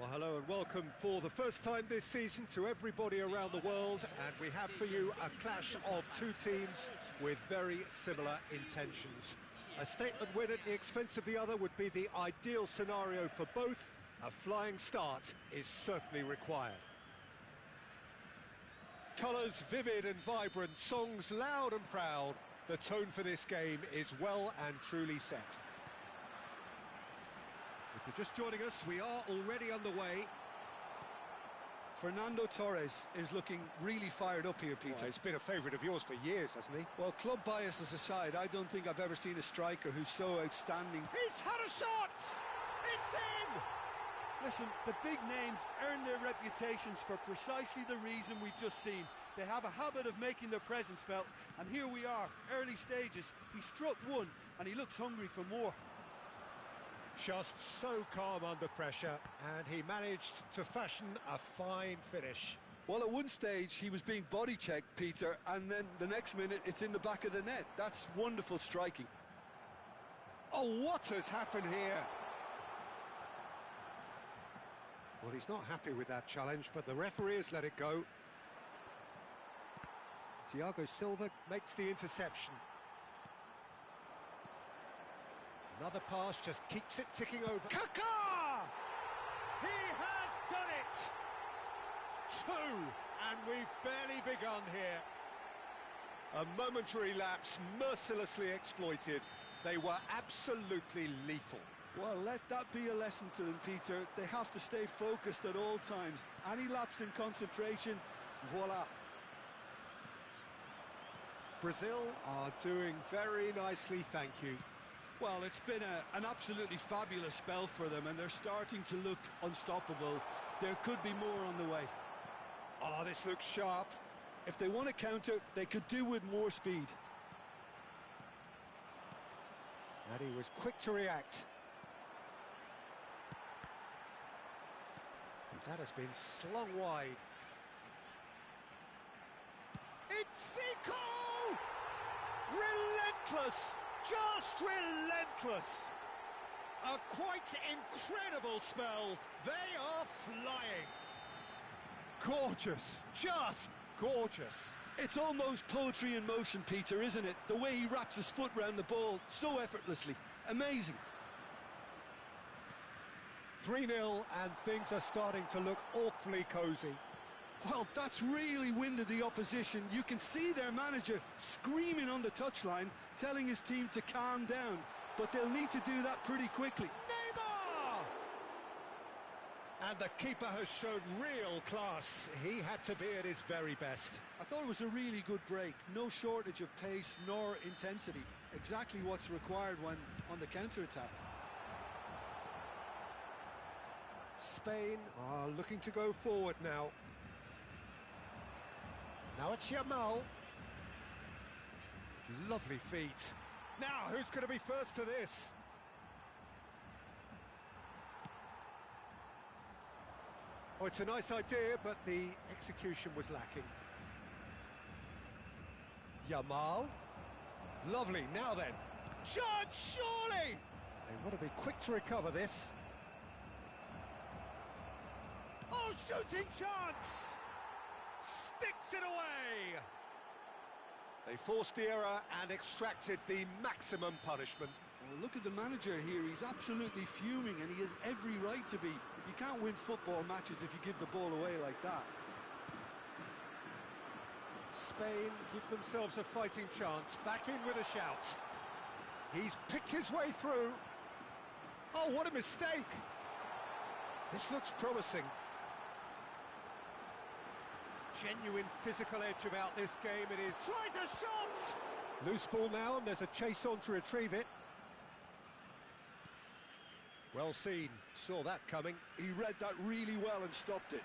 Well, hello and welcome for the first time this season to everybody around the world, and we have for you a clash of two teams with very similar intentions. A statement win at the expense of the other would be the ideal scenario for both. A flying start is certainly required. Colours vivid and vibrant, songs loud and proud. The tone for this game is well and truly set. If you're just joining us, we are already underway. Fernando Torres is looking really fired up here, Peter. Well, he's been a favourite of yours for years, hasn't he? Well, club biases aside, I don't think I've ever seen a striker who's so outstanding. He's had a shot! It's in! Listen, the big names earn their reputations for precisely the reason we've just seen. They have a habit of making their presence felt, and here we are, early stages. He struck one, and he looks hungry for more. Just so calm under pressure, and he managed to fashion a fine finish. Well, at one stage, he was being body-checked, Peter, and then the next minute, it's in the back of the net. That's wonderful striking. Oh, what has happened here? Well, he's not happy with that challenge, but the referee has let it go. Thiago Silva makes the interception. Another pass just keeps it ticking over. Kaká! He has done it! 2, and we've barely begun here. A momentary lapse, mercilessly exploited. They were absolutely lethal. Well, let that be a lesson to them, Peter. They have to stay focused at all times. Any lapse in concentration, voila. Brazil are doing very nicely, thank you. Well, it's been an absolutely fabulous spell for them, and they're starting to look unstoppable. There could be more on the way. Oh, this looks sharp. If they want to counter, they could do with more speed. And he was quick to react. That has been slung wide. It's Zico! Relentless! Just relentless! A quite incredible spell. They are flying. Gorgeous, just gorgeous. It's almost poetry in motion, Peter, isn't it? The way he wraps his foot round the ball so effortlessly. Amazing. 3-0, and things are starting to look awfully cosy. Well, that's really winded the opposition. You can see their manager screaming on the touchline, telling his team to calm down. But they'll need to do that pretty quickly. Neymar! And the keeper has shown real class. He had to be at his very best. I thought it was a really good break. No shortage of pace nor intensity. Exactly what's required when on the counter-attack. Spain are looking to go forward now. Now it's Yamal. Lovely feet. Now, who's going to be first to this? Oh, it's a nice idea, but the execution was lacking. Yamal. Lovely. Now then. Chance, surely! They want to be quick to recover this. Oh, shooting chance! Sticks it away! They forced the error and extracted the maximum punishment. Well, look at the manager here. He's absolutely fuming, and he has every right to be. You can't win football matches if you give the ball away like that. Spain give themselves a fighting chance. Back in with a shout. He's picked his way through. Oh, what a mistake! This looks promising. Genuine physical edge about this game. It is. Tries a shot! Loose ball now, and there's a chase on to retrieve it. Well seen. Saw that coming. He read that really well and stopped it.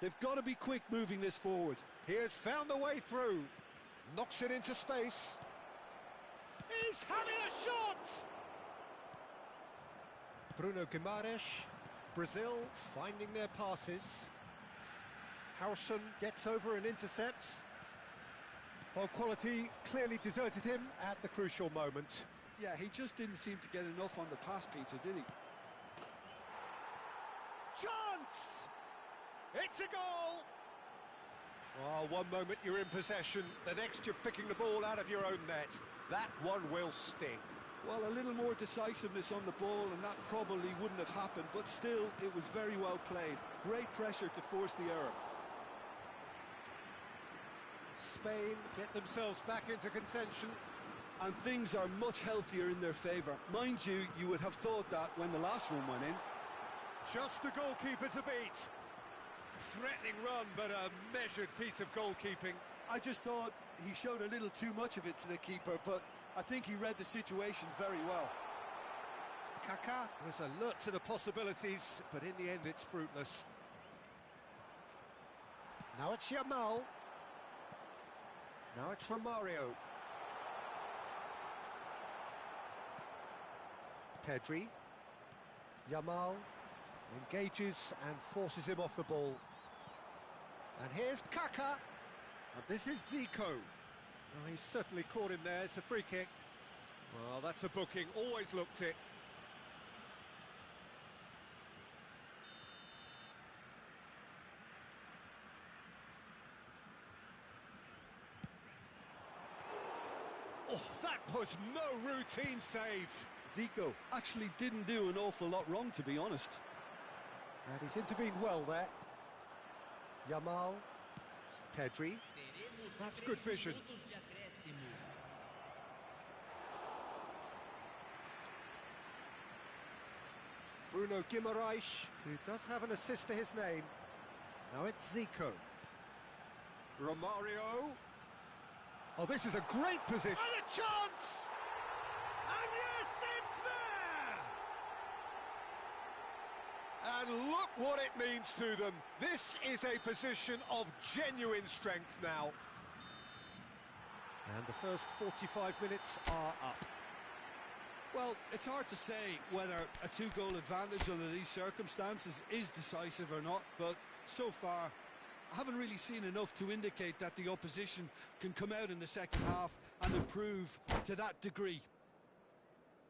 They've got to be quick moving this forward. He has found the way through. Knocks it into space. He's having a shot! Bruno Guimaraes. Brazil finding their passes. Howson gets over and intercepts. Well, quality clearly deserted him at the crucial moment. Yeah, he just didn't seem to get enough on the pass, Peter, did he? Chance! It's a goal! Oh, one moment you're in possession, the next you're picking the ball out of your own net. That one will sting. Well, a little more decisiveness on the ball, and that probably wouldn't have happened, but still, it was very well played. Great pressure to force the error. Spain get themselves back into contention. And things are much healthier in their favour. Mind you, you would have thought that when the last one went in. Just the goalkeeper to beat. Threatening run, but a measured piece of goalkeeping. I just thought he showed a little too much of it to the keeper, but I think he read the situation very well. Kaká was alert to the possibilities, but in the end it's fruitless. Now it's Yamal. Now it's Romario. Pedri. Yamal engages and forces him off the ball. And here's Kaká. And this is Zico. Oh, he's certainly caught him there. It's a free kick. Well, that's a booking. Always looked it. Oh, that was no routine save. Zico actually didn't do an awful lot wrong, to be honest. And he's intervened well there. Yamal. Pedri. That's good vision. Bruno Guimaraes, who does have an assist to his name. Now it's Zico. Romario. Oh, this is a great position. And a chance! And yes, it's there! And look what it means to them. This is a position of genuine strength now. And the first 45 minutes are up. Well, it's hard to say whether a two-goal advantage under these circumstances is decisive or not, but so far I haven't really seen enough to indicate that the opposition can come out in the second half and improve to that degree.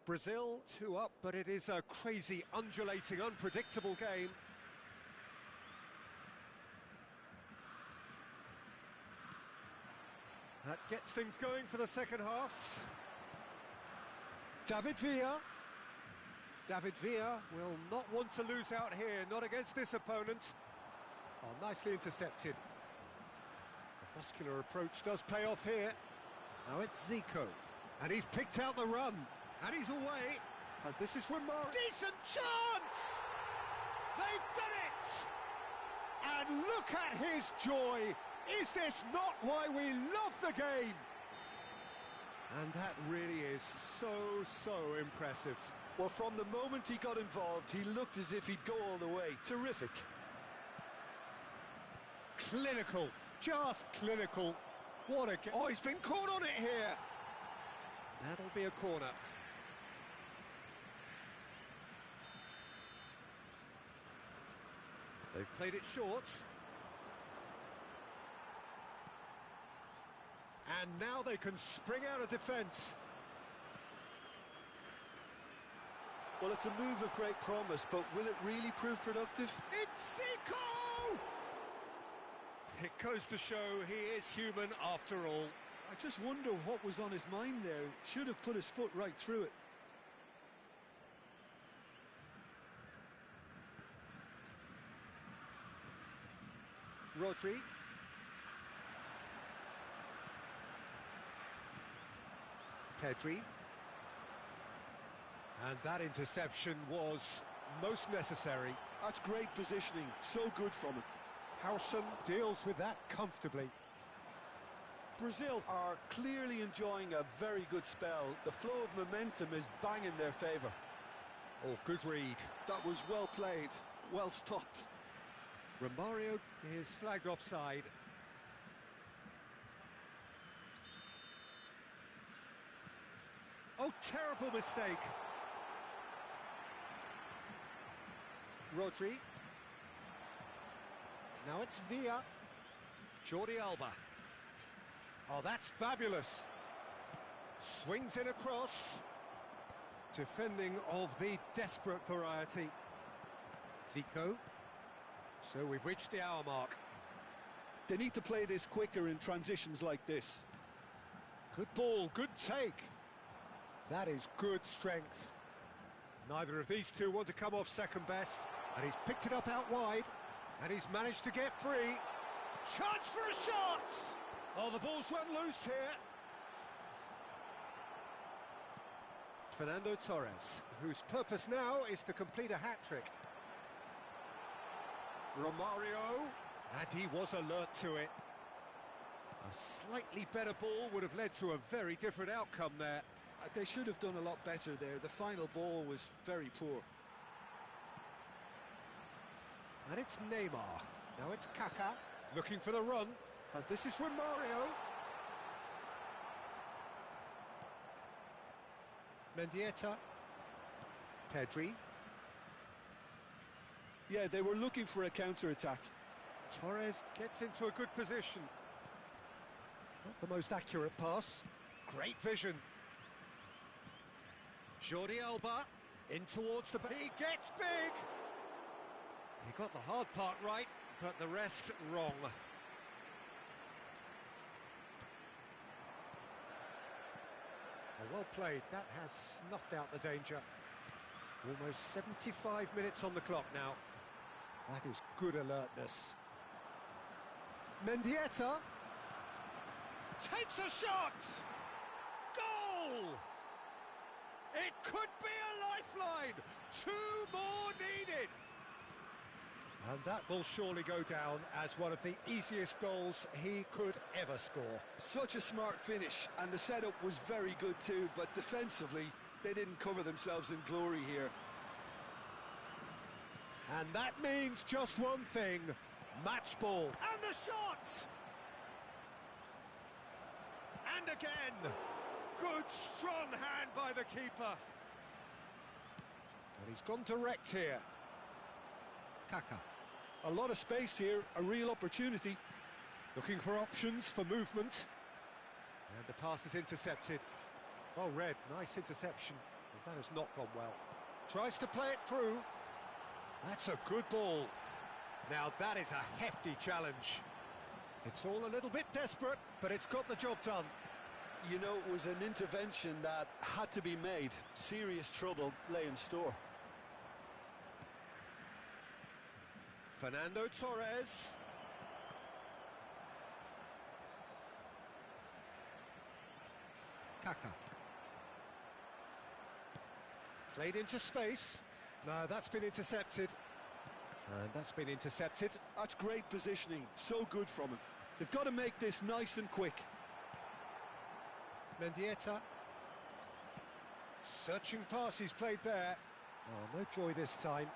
Brazil 2 up, but it is a crazy, undulating, unpredictable game. That gets things going for the second half. David Villa. David Villa will not want to lose out here, not against this opponent. Oh, nicely intercepted. The muscular approach does pay off here. Now it's Zico. And he's picked out the run. And he's away. And this is Romario. Decent chance! They've done it! And look at his joy. Is this not why we love the game? And that really is so impressive. Well, from the moment he got involved, he looked as if he'd go all the way. Terrific. Clinical, just clinical. What a game. Oh, he's been caught on it here. That'll be a corner. They've played it short. And now they can spring out of defence. Well, it's a move of great promise, but will it really prove productive? It's Zico! It goes to show he is human after all. I just wonder what was on his mind there. Should have put his foot right through it. Rodri. Pedri. And that interception was most necessary. That's great positioning, so good from him. Howson deals with that comfortably. Brazil are clearly enjoying a very good spell. The flow of momentum is bang in their favour. Oh, good read. That was well played, well stopped. Romario is flagged offside. Oh, terrible mistake. Rodri. Now it's Villa. Jordi Alba. Oh, that's fabulous. Swings in across. Defending of the desperate variety. Zico. So we've reached the hour mark. They need to play this quicker in transitions like this. Good ball, good take. That is good strength. Neither of these two want to come off second best. And he's picked it up out wide. And he's managed to get free. Chance for a shot! Oh, the ball's run loose here. Fernando Torres, whose purpose now is to complete a hat-trick. Romario, and he was alert to it. A slightly better ball would have led to a very different outcome there. They should have done a lot better there. The final ball was very poor. And it's Neymar. Now it's Kaká, looking for the run. And this is Romario. Mendieta. Pedri. Yeah, they were looking for a counter-attack. Torres gets into a good position. Not the most accurate pass. Great vision. Jordi Alba in towards the... He gets big! He got the hard part right, but the rest wrong. Well played. That has snuffed out the danger. Almost 75 minutes on the clock now. That is good alertness. Mendieta takes a shot! Goal! It could be a lifeline! 2 more needed! And that will surely go down as one of the easiest goals he could ever score. Such a smart finish, and the setup was very good too, but defensively, they didn't cover themselves in glory here. And that means just one thing, match ball. And the shot! And again, good strong hand by the keeper. And he's gone direct here. Kaká. A lot of space here, a real opportunity. Looking for options for movement. And the pass is intercepted. Well read, nice interception. But that has not gone well. Tries to play it through. That's a good ball. Now that is a hefty challenge. It's all a little bit desperate, but it's got the job done. You know, it was an intervention that had to be made. Serious trouble lay in store. Fernando Torres. Kaká. Played into space. No, that's been intercepted. And that's been intercepted. That's great positioning. So good from him. They've got to make this nice and quick. Mendieta. Searching pass he's played there. Oh, no joy this time.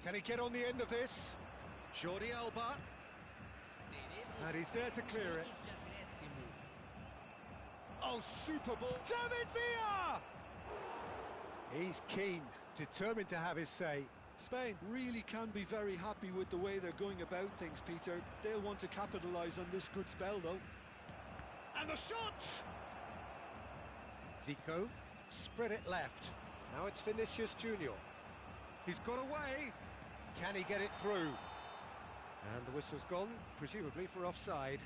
Can he get on the end of this? Jordi Alba. And he's there to clear it. Oh, super ball. David Villa! He's keen, determined to have his say. Spain really can be very happy with the way they're going about things, Peter. They'll want to capitalise on this good spell, though. And the shot! Zico spread it left. Now it's Vinicius Junior. He's got away. Can he get it through? And the whistle's gone, presumably for offside.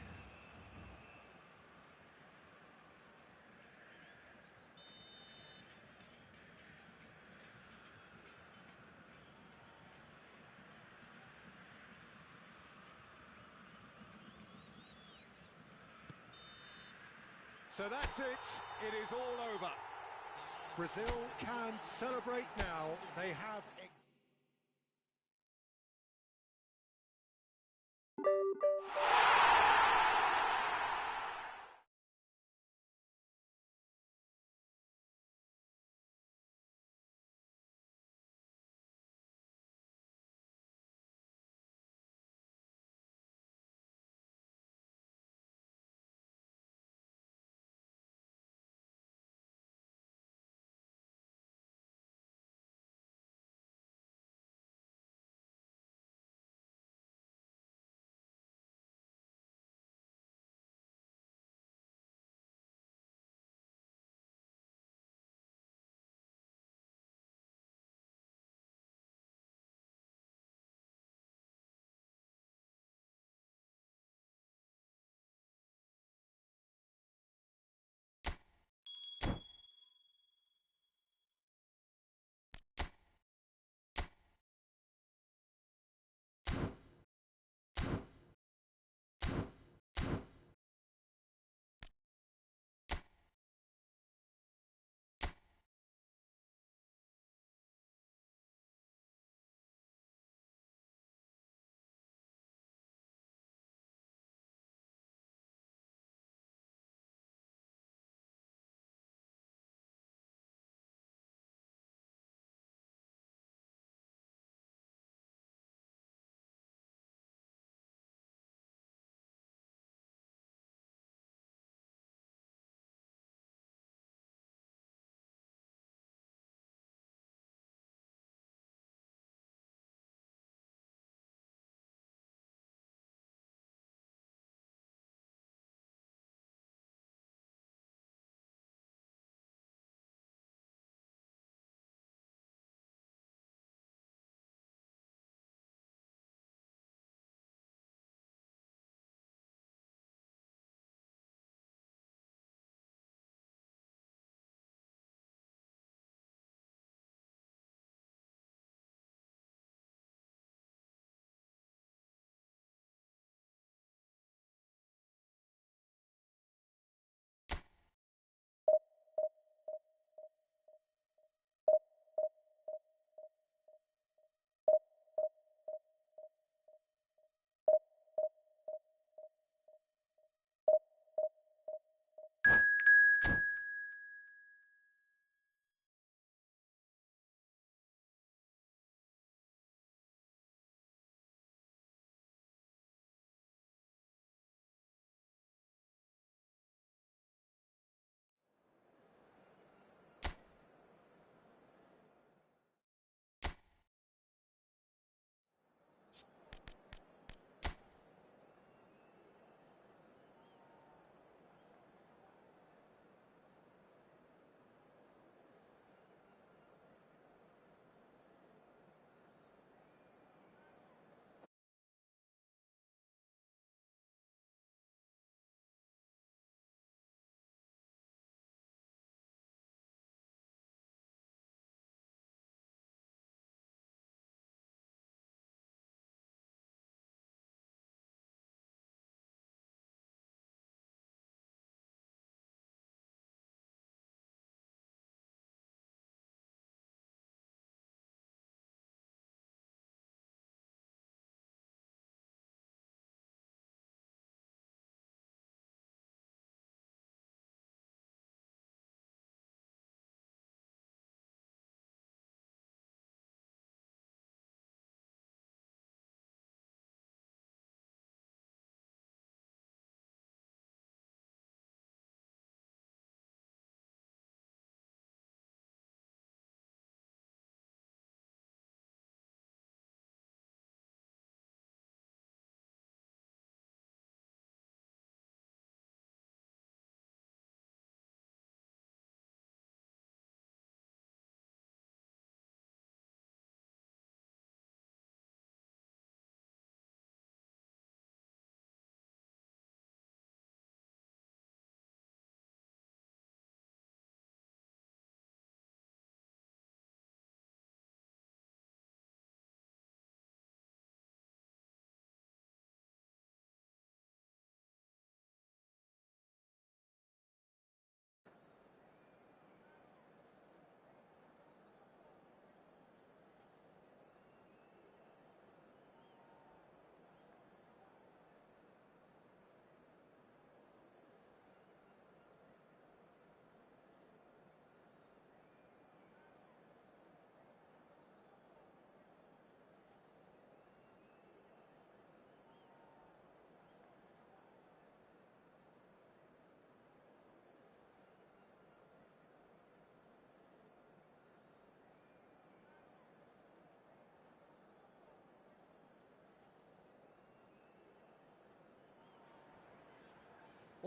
So that's it. It is all over. Brazil can celebrate now. They have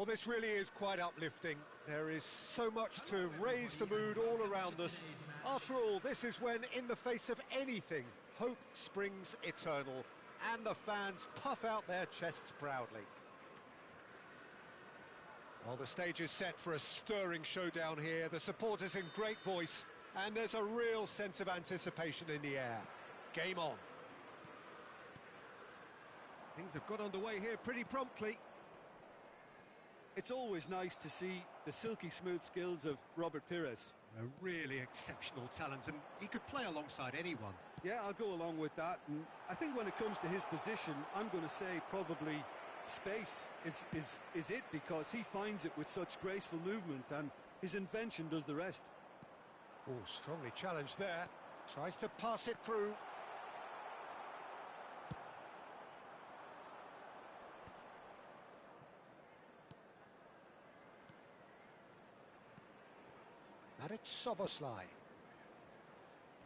Well, this really is quite uplifting. There is so much to raise the mood all around us. After all, this is when, in the face of anything, hope springs eternal, and the fans puff out their chests proudly. Well, the stage is set for a stirring showdown here. The supporters in great voice, and there's a real sense of anticipation in the air. Game on. Things have got underway here pretty promptly. It's always nice to see the silky smooth skills of Robert Pires. A really exceptional talent, and he could play alongside anyone. Yeah, I'll go along with that. And I think when it comes to his position, I'm going to say probably space is it, because he finds it with such graceful movement, and his invention does the rest. Oh, strongly challenged there. Tries to pass it through. And it's Soboslai.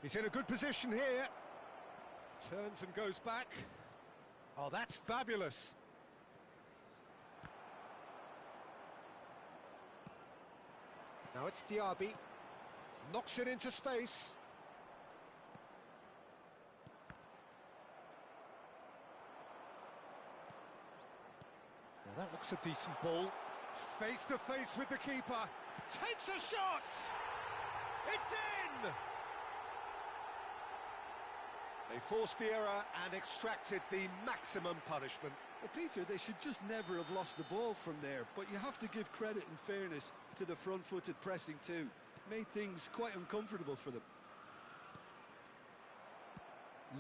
He's in a good position here. Turns and goes back. Oh, that's fabulous. Now it's Diaby. Knocks it into space. Now that looks a decent ball. Face to face with the keeper. Takes a shot! It's in! They forced the error and extracted the maximum punishment. Well, Peter, they should just never have lost the ball from there, but you have to give credit and fairness to the front-footed pressing too. Made things quite uncomfortable for them.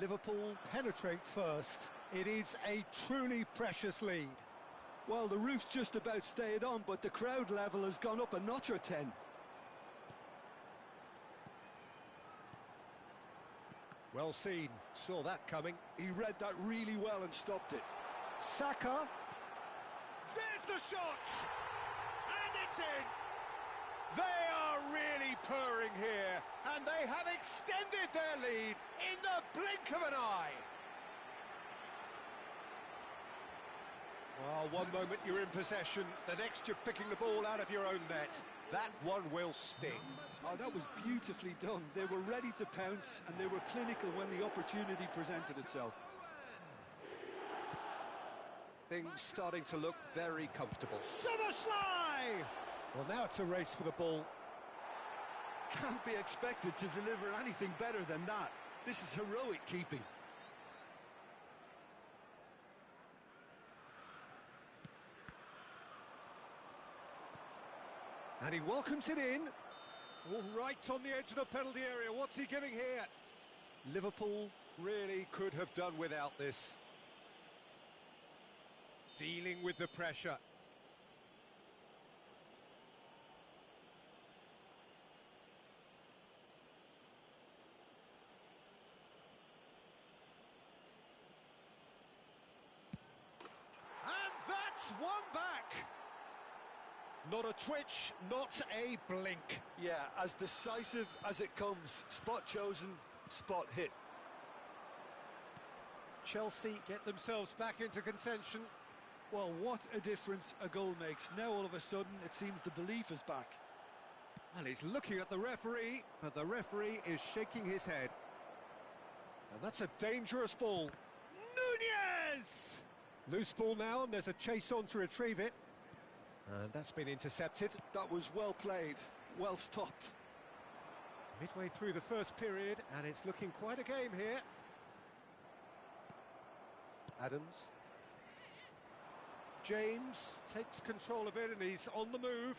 Liverpool penetrate first. It is a truly precious lead. Well, the roof's just about stayed on, but the crowd level has gone up a notch or 10. Well seen, saw that coming. He read that really well and stopped it. Saka. There's the shot! And it's in! They are really purring here, and they have extended their lead in the blink of an eye. Well, one moment you're in possession, the next you're picking the ball out of your own net. That one will sting. Oh, that was beautifully done. They were ready to pounce, and they were clinical when the opportunity presented itself. Things starting to look very comfortable. Soboslai! Well, now it's a race for the ball. Can't be expected to deliver anything better than that. This is heroic keeping. And he welcomes it in. All right on the edge of the penalty area. What's he giving here? Liverpool really could have done without this. Dealing with the pressure. And that's one back. Not a twitch, not a blink. Yeah, as decisive as it comes. Spot chosen, spot hit. Chelsea get themselves back into contention. Well, what a difference a goal makes. Now all of a sudden it seems the belief is back. Well, he's looking at the referee, but the referee is shaking his head. And that's a dangerous ball. Nunez! Loose ball now, and there's a chase on to retrieve it. And that's been intercepted. That was well played, well stopped. Midway through the first period, and it's looking quite a game here. Adams. James takes control of it, and he's on the move.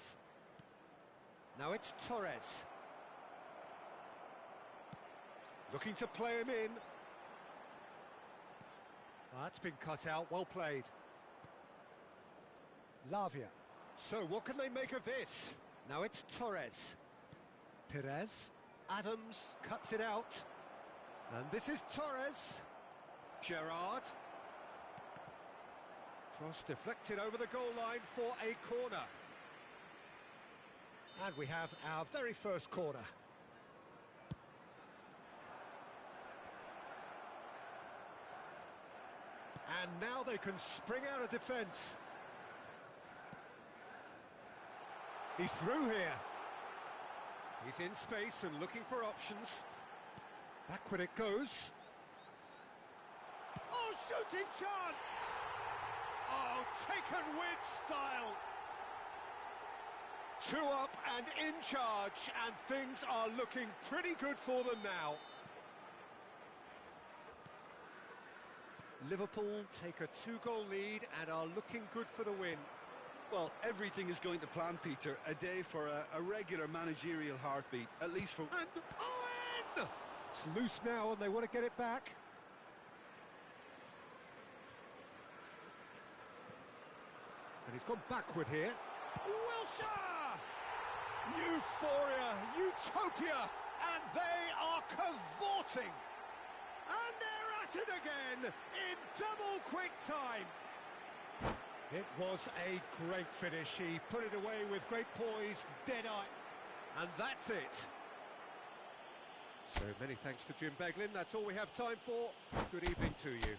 Now it's Torres. Looking to play him in. That's been cut out, well played. Lavia. So what can they make of this? Now it's Torres. Perez. Adams cuts it out. And this is Torres. Gerrard. Cross deflected over the goal line for a corner. And we have our very first corner. And now they can spring out of defence. He's through here. He's in space and looking for options. Backward it goes. Oh, shooting chance! Oh, taken with style. 2 up and in charge, and things are looking pretty good for them now. Liverpool take a 2-goal lead and are looking good for the win. Well, everything is going to plan, Peter. A day for a regular managerial heartbeat, at least for... And Owen! It's loose now and they want to get it back. And he's gone backward here. Wilshere! Euphoria, utopia, and they are cavorting. And they're at it again in double quick time. It was a great finish. He put it away with great poise, dead-eye. And that's it. So many thanks to Jim Beglin. That's all we have time for. Good evening to you.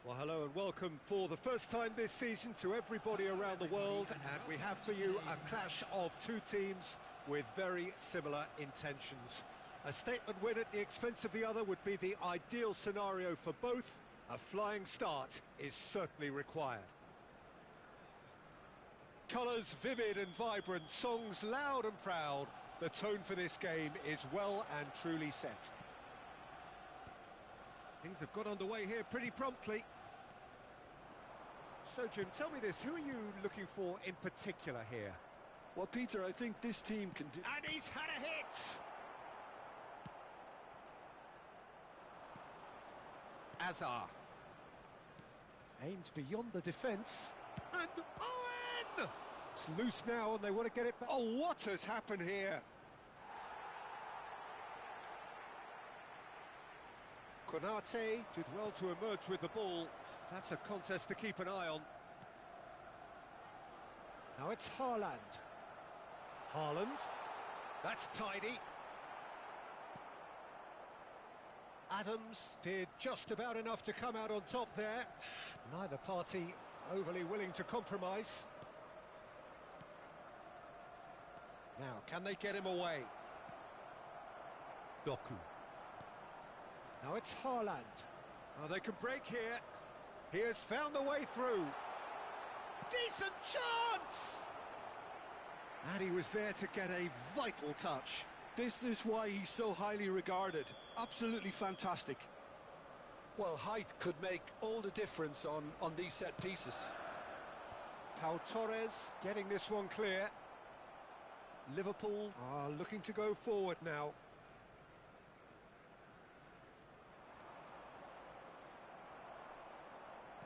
Well, hello and welcome for the first time this season to everybody around the world, and we have for you a clash of two teams with very similar intentions. A statement win at the expense of the other would be the ideal scenario for both. A flying start is certainly required. Colours vivid and vibrant, songs loud and proud. The tone for this game is well and truly set. Things have got underway here pretty promptly. So, Jim, tell me this, who are you looking for in particular here? Well, Peter, I think this team can do... And he's had a hit! Azar. Aimed beyond the defence. And Owen! It's loose now and they want to get it back. Oh, what has happened here? Konate did well to emerge with the ball. That's a contest to keep an eye on. Now it's Haaland. Haaland. That's tidy. Adams did just about enough to come out on top there. Neither party overly willing to compromise. Now, can they get him away? Doku. Now it's Haaland. Oh, they can break here. He has found the way through. Decent chance! And he was there to get a vital touch. This is why he's so highly regarded. Absolutely fantastic. Well, height could make all the difference on these set pieces. Pau Torres getting this one clear. Liverpool are looking to go forward now.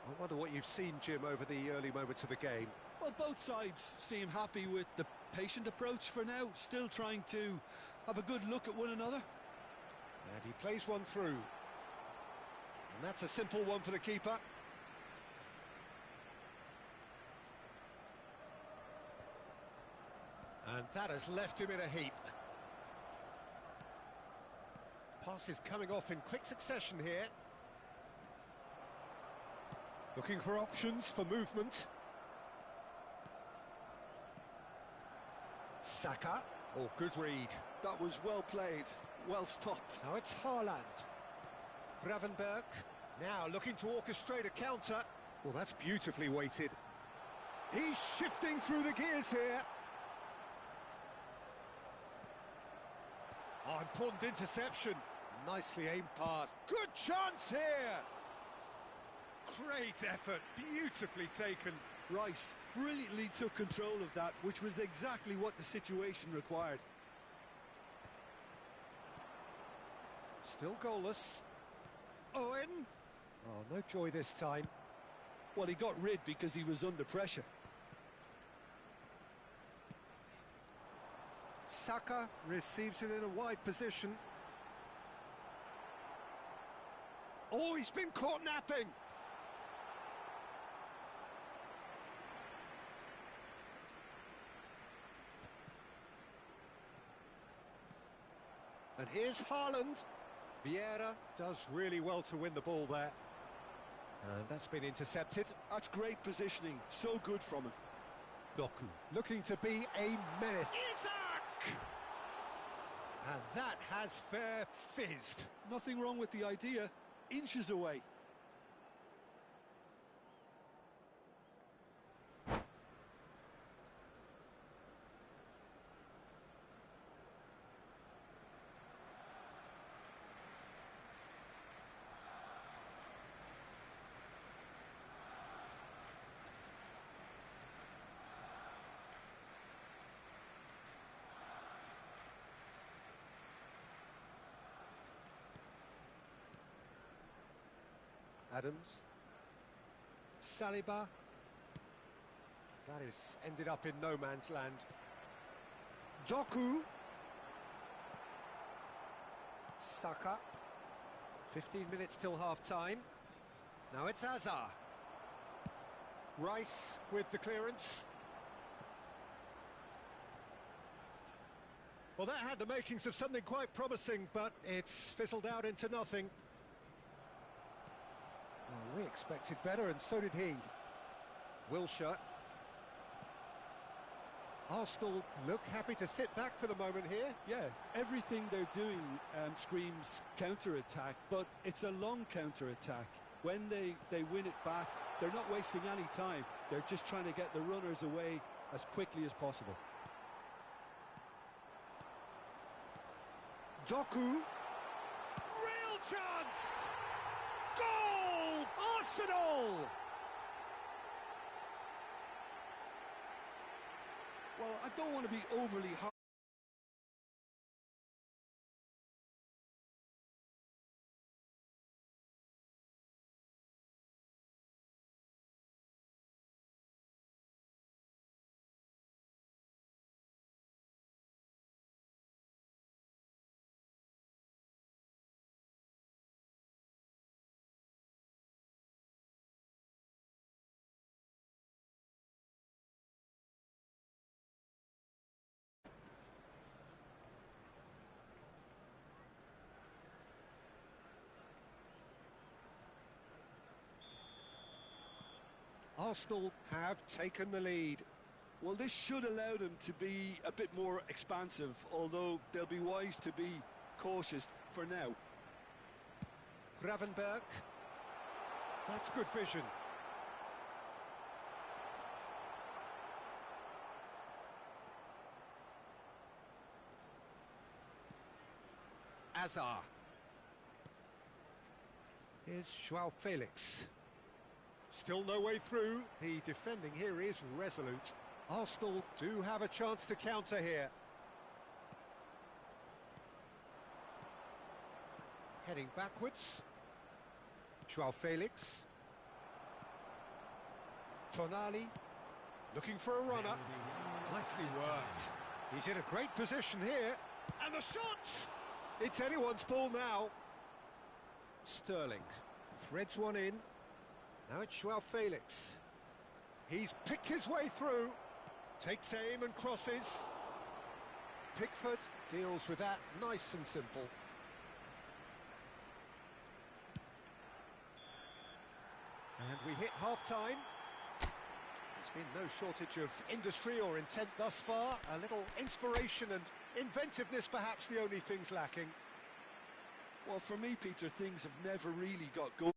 I wonder what you've seen, Jim, over the early moments of the game. Well, both sides seem happy with the patient approach for now, still trying to have a good look at one another. And he plays one through. And that's a simple one for the keeper. And that has left him in a heap. Pass is coming off in quick succession here. Looking for options for movement. Saka. Oh, good read. That was well played, well stopped. Now it's Haaland. Gravenberg. Now looking to orchestrate a counter. Well, that's beautifully weighted. He's shifting through the gears here. Oh, important interception. Nicely aimed pass. Good chance here. Great effort, beautifully taken. Rice brilliantly took control of that, which was exactly what the situation required. Still goalless. Owen. Oh, no joy this time. Well, he got rid because he was under pressure. Saka receives it in a wide position. Oh, he's been caught napping. And here's Haaland. Vieira does really well to win the ball there. And that's been intercepted. That's great positioning, so good from him. Doku looking to be a menace. Isaac! And that has fair fizzed. Nothing wrong with the idea, inches away. Adams. Saliba. That is ended up in no man's land. Doku. Saka. 15 minutes till half-time. Now it's Azar. Rice with the clearance. Well, that had the makings of something quite promising, but it's fizzled out into nothing. Well, we expected better, and so did he. Wilshere. Arsenal look happy to sit back for the moment here. Yeah, everything they're doing screams counter-attack, but it's a long counter-attack. When they win it back, they're not wasting any time. They're just trying to get the runners away as quickly as possible. Doku. Real chance! Goal! Arsenal! Well, I don't want to be overly hard. Arsenal have taken the lead. Well, this should allow them to be a bit more expansive, although they'll be wise to be cautious for now. Gravenberg. That's good vision. Azar. Here's Joao Felix. Still no way through. The defending here is resolute. Arsenal do have a chance to counter here. Heading backwards. Joao Felix. Tonali. Looking for a runner. Nicely worked. He's in a great position here. And the shot! It's anyone's ball now. Sterling threads one in. Now it's Joao Felix. He's picked his way through. Takes aim and crosses. Pickford deals with that nice and simple. And we hit half-time. There's been no shortage of industry or intent thus far. A little inspiration and inventiveness, perhaps the only things lacking. Well, for me, Peter, things have never really got going.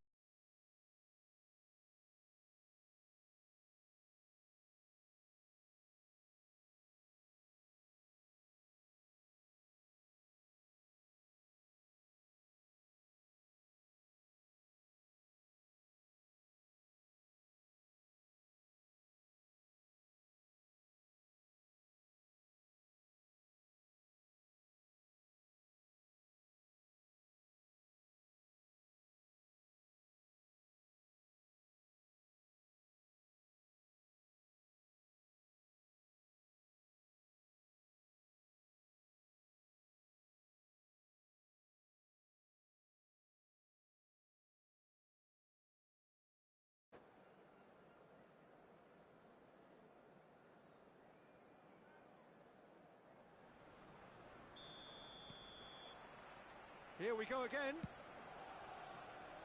Here we go again.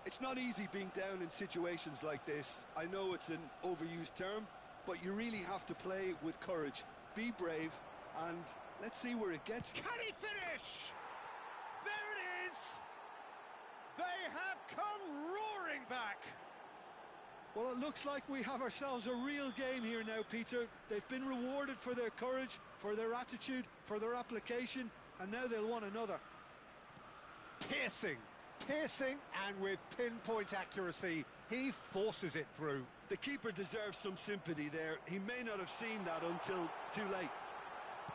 It's not easy being down in situations like this. I know it's an overused term, but you really have to play with courage. Be brave, and let's see where it gets. Can he finish? There it is! They have come roaring back. Well, it looks like we have ourselves a real game here now, Peter. They've been rewarded for their courage, for their attitude, for their application, and now they'll want another. Piercing, and with pinpoint accuracy, he forces it through. The keeper deserves some sympathy there. He may not have seen that until too late.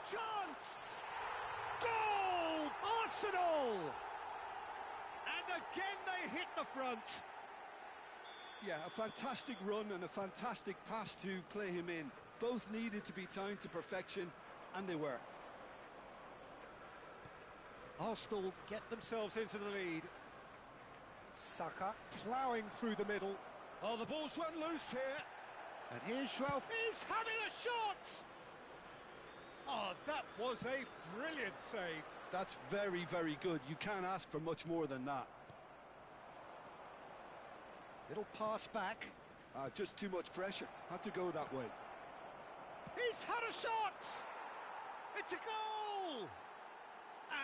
Chance! Goal! Arsenal! And again they hit the front. Yeah, a fantastic run and a fantastic pass to play him in. Both needed to be timed to perfection, and they were. Arsenal get themselves into the lead. Saka ploughing through the middle. Oh, the ball's run loose here. And here's Joao. He's having a shot! Oh, that was a brilliant save. That's very, very good. You can't ask for much more than that. Little pass back. Just too much pressure. Had to go that way. He's had a shot! It's a goal!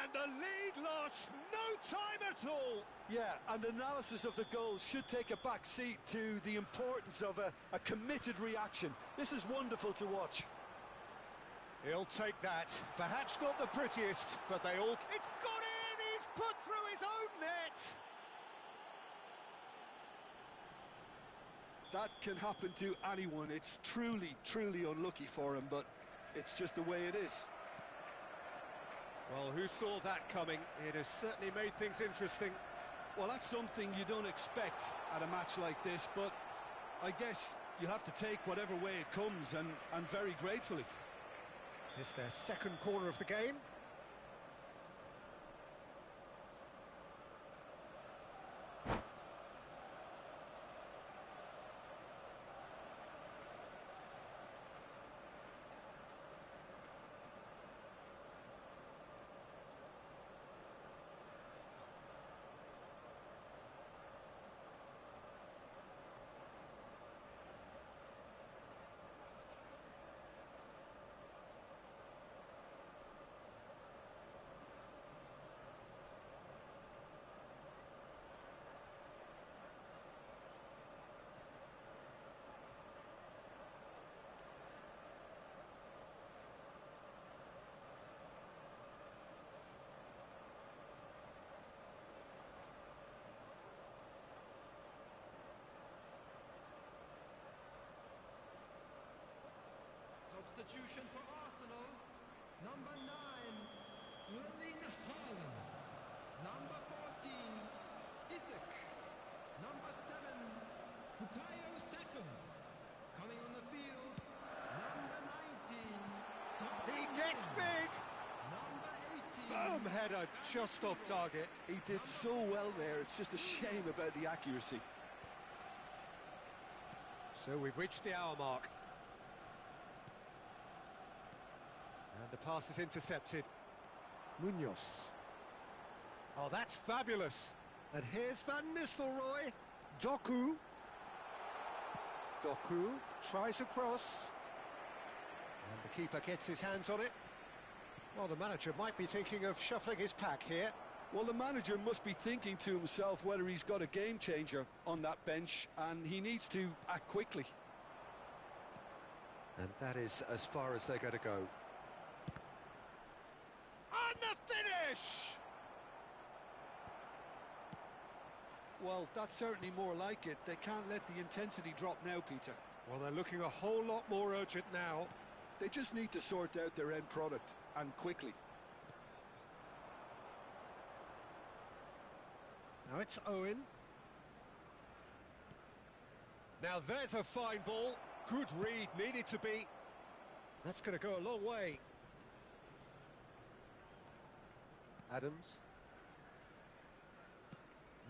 And the lead lost no time at all. Yeah, and analysis of the goal should take a back seat to the importance of a committed reaction. This is wonderful to watch. He'll take that. Perhaps not the prettiest, but they all... It's gone in! He's put through his own net! That can happen to anyone. It's truly, truly unlucky for him, but it's just the way it is. Well, who saw that coming? It has certainly made things interesting. Well, that's something you don't expect at a match like this, but I guess you have to take whatever way it comes, and very gratefully. It's their second corner of the game. Substitution for Arsenal. Number 9, Erling Haaland. Number 14, Isak. Number 7, Bukayo Saka. Coming on the field, number 19. He gets big! Number 18. Firm header, just off target. He did so well there, it's just a shame about the accuracy. So we've reached the hour mark. And the pass is intercepted. Munoz. Oh, that's fabulous. And here's Van Nistelrooy. Doku. Doku tries a cross. And the keeper gets his hands on it. Well, the manager might be thinking of shuffling his pack here. Well, the manager must be thinking to himself whether he's got a game changer on that bench, and he needs to act quickly. And that is as far as they're going to go. And the finish! Well, that's certainly more like it. They can't let the intensity drop now, Peter. Well, they're looking a whole lot more urgent now. They just need to sort out their end product, and quickly. Now it's Owen. Now there's a fine ball. Good read, needed to be. That's going to go a long way. Adams.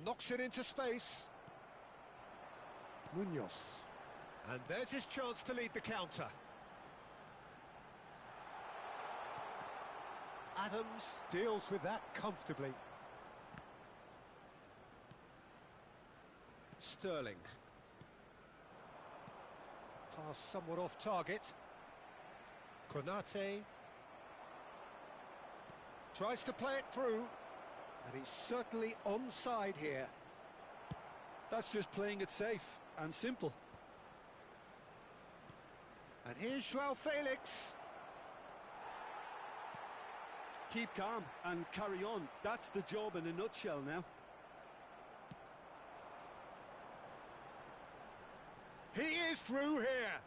Knocks it into space. Munoz. And there's his chance to lead the counter. Adams deals with that comfortably. Sterling. Pass somewhat off target. Konate. Tries to play it through. And he's certainly onside here. That's just playing it safe and simple. And here's João Felix. Keep calm and carry on. That's the job in a nutshell now. He is through here.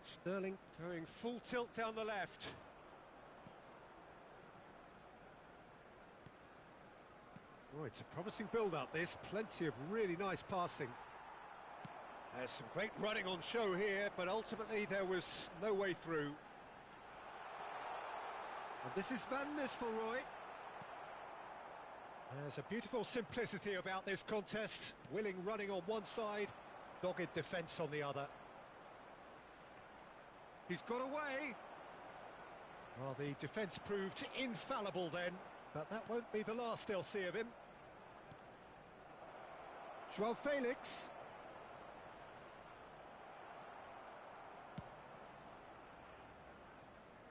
Sterling going full tilt down the left. Oh, it's a promising build-up, this. Plenty of really nice passing. There's some great running on show here, but ultimately there was no way through. And this is Van Nistelrooy. There's a beautiful simplicity about this contest. Willing running on one side, dogged defence on the other. He's got away. Well, the defence proved infallible then, but that won't be the last they'll see of him. Joao Felix.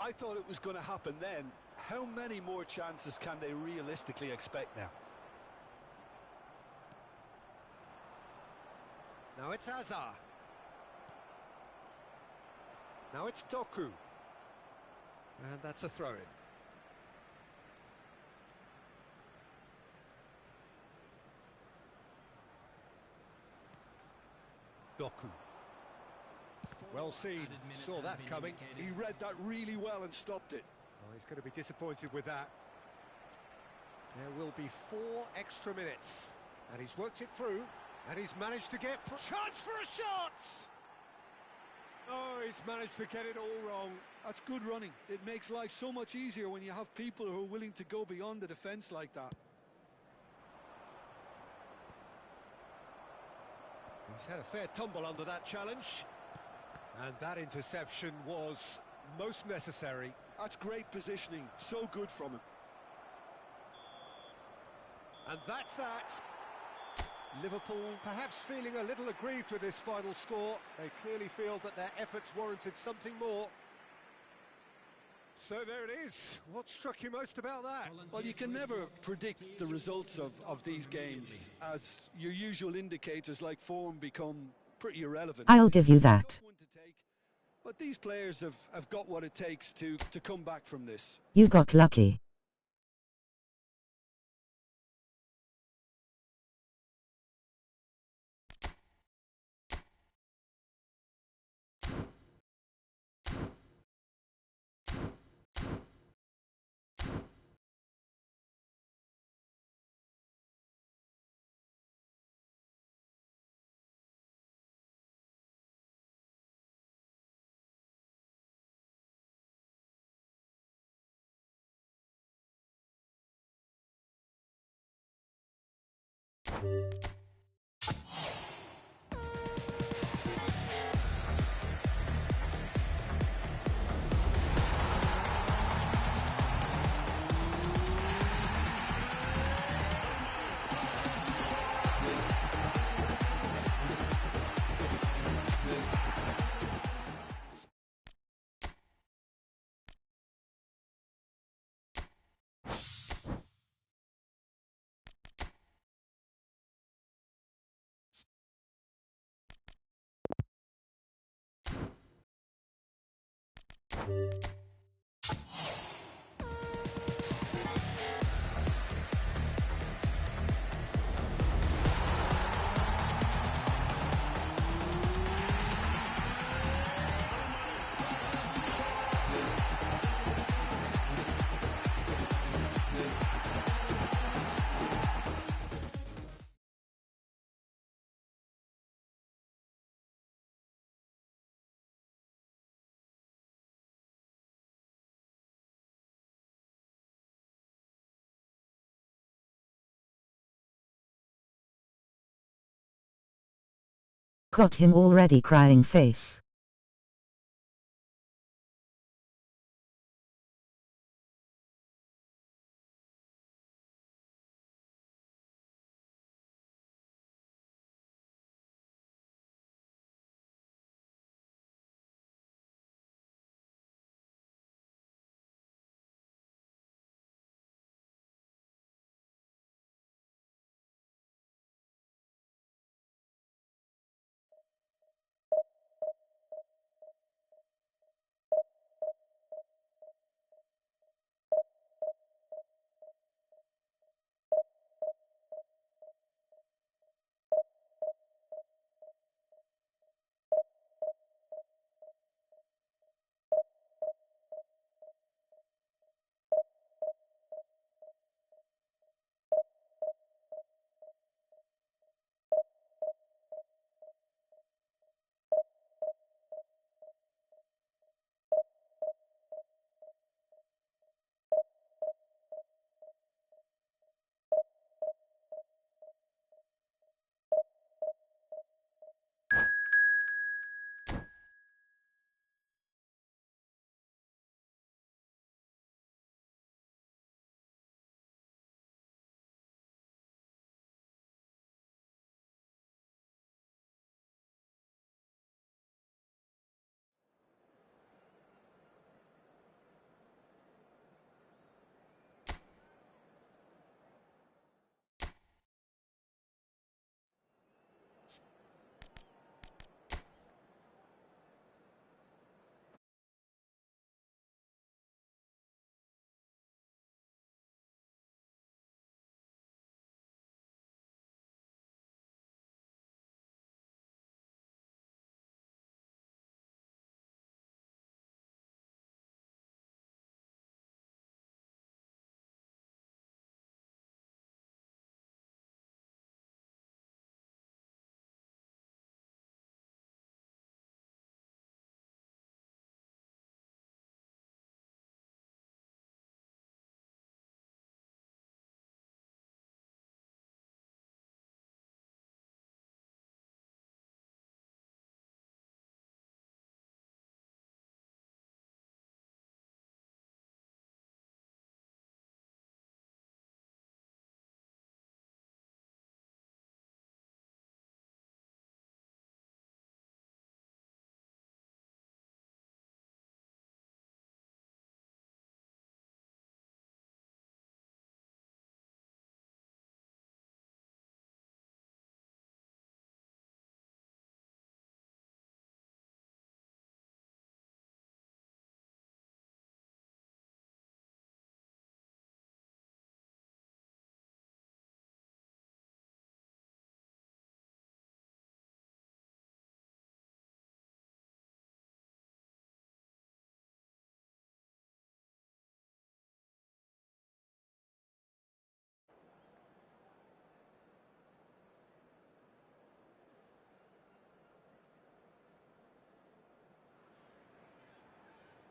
I thought it was going to happen then. How many more chances can they realistically expect now? Now it's Hazard. Now it's Doku. And that's a throw-in. Doku. Well seen, saw that coming. He read that really well and stopped it. Oh, he's going to be disappointed with that. There will be 4 extra minutes. And he's worked it through. And he's managed to get... Chance for a shot! Oh, he's managed to get it all wrong. That's good running. It makes life so much easier when you have people who are willing to go beyond the defence like that. He's had a fair tumble under that challenge. And that interception was most necessary. That's great positioning. So good from him. And that's that. Liverpool perhaps feeling a little aggrieved with this final score. They clearly feel that their efforts warranted something more. So there it is. What struck you most about that? Well, you can never predict the results of these games, as your usual indicators like form become pretty irrelevant. I'll give you that. But these players have got what it takes to come back from this. You got lucky. Got him already crying face.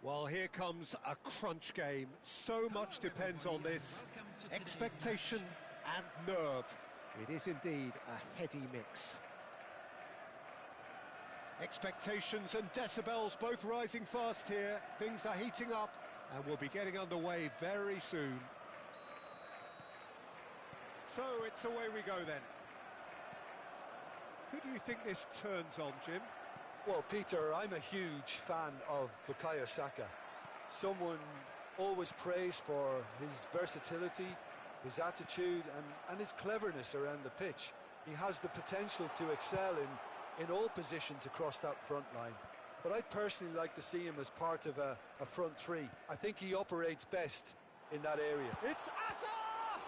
Well, here comes a crunch game. So much depends on this. Expectation and nerve. It is indeed a heady mix. Expectations and decibels both rising fast here. Things are heating up and we'll be getting underway very soon. So it's away we go then. Who do you think this turns on, Jim? Well, Peter, I'm a huge fan of Bukayo Saka. Someone always praised for his versatility, his attitude and his cleverness around the pitch. He has the potential to excel in all positions across that front line. But I'd personally like to see him as part of a front three. I think he operates best in that area. It's Asa!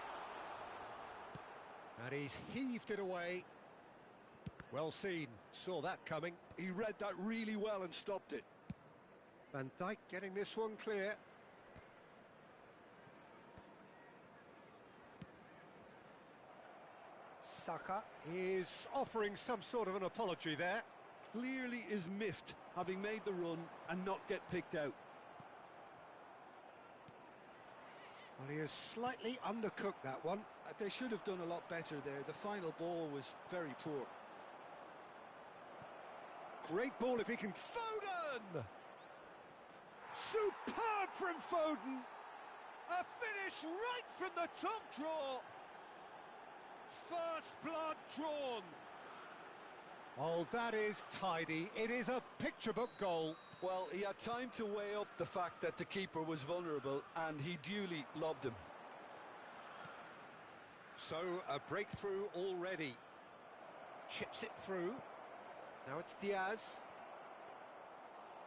And he's heaved it away. Well seen, saw that coming. He read that really well and stopped it. Van Dijk getting this one clear. Saka is offering some sort of an apology there. Clearly is miffed, having made the run and not get picked out. Well, he has slightly undercooked that one. They should have done a lot better there. The final ball was very poor. Great ball if he can... Foden! Superb from Foden! A finish right from the top draw! First blood drawn! Oh, that is tidy. It is a picture book goal. Well, he had time to weigh up the fact that the keeper was vulnerable and he duly lobbed him. So, a breakthrough already. Chips it through. Now it's Diaz.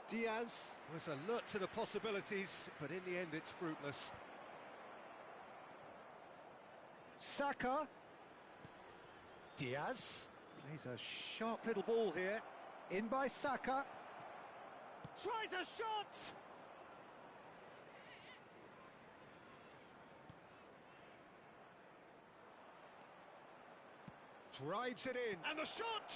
Diaz was alert to the possibilities, but in the end it's fruitless. Saka. Diaz plays a sharp little ball here. In by Saka. Tries a shot! Drives it in. And the shot!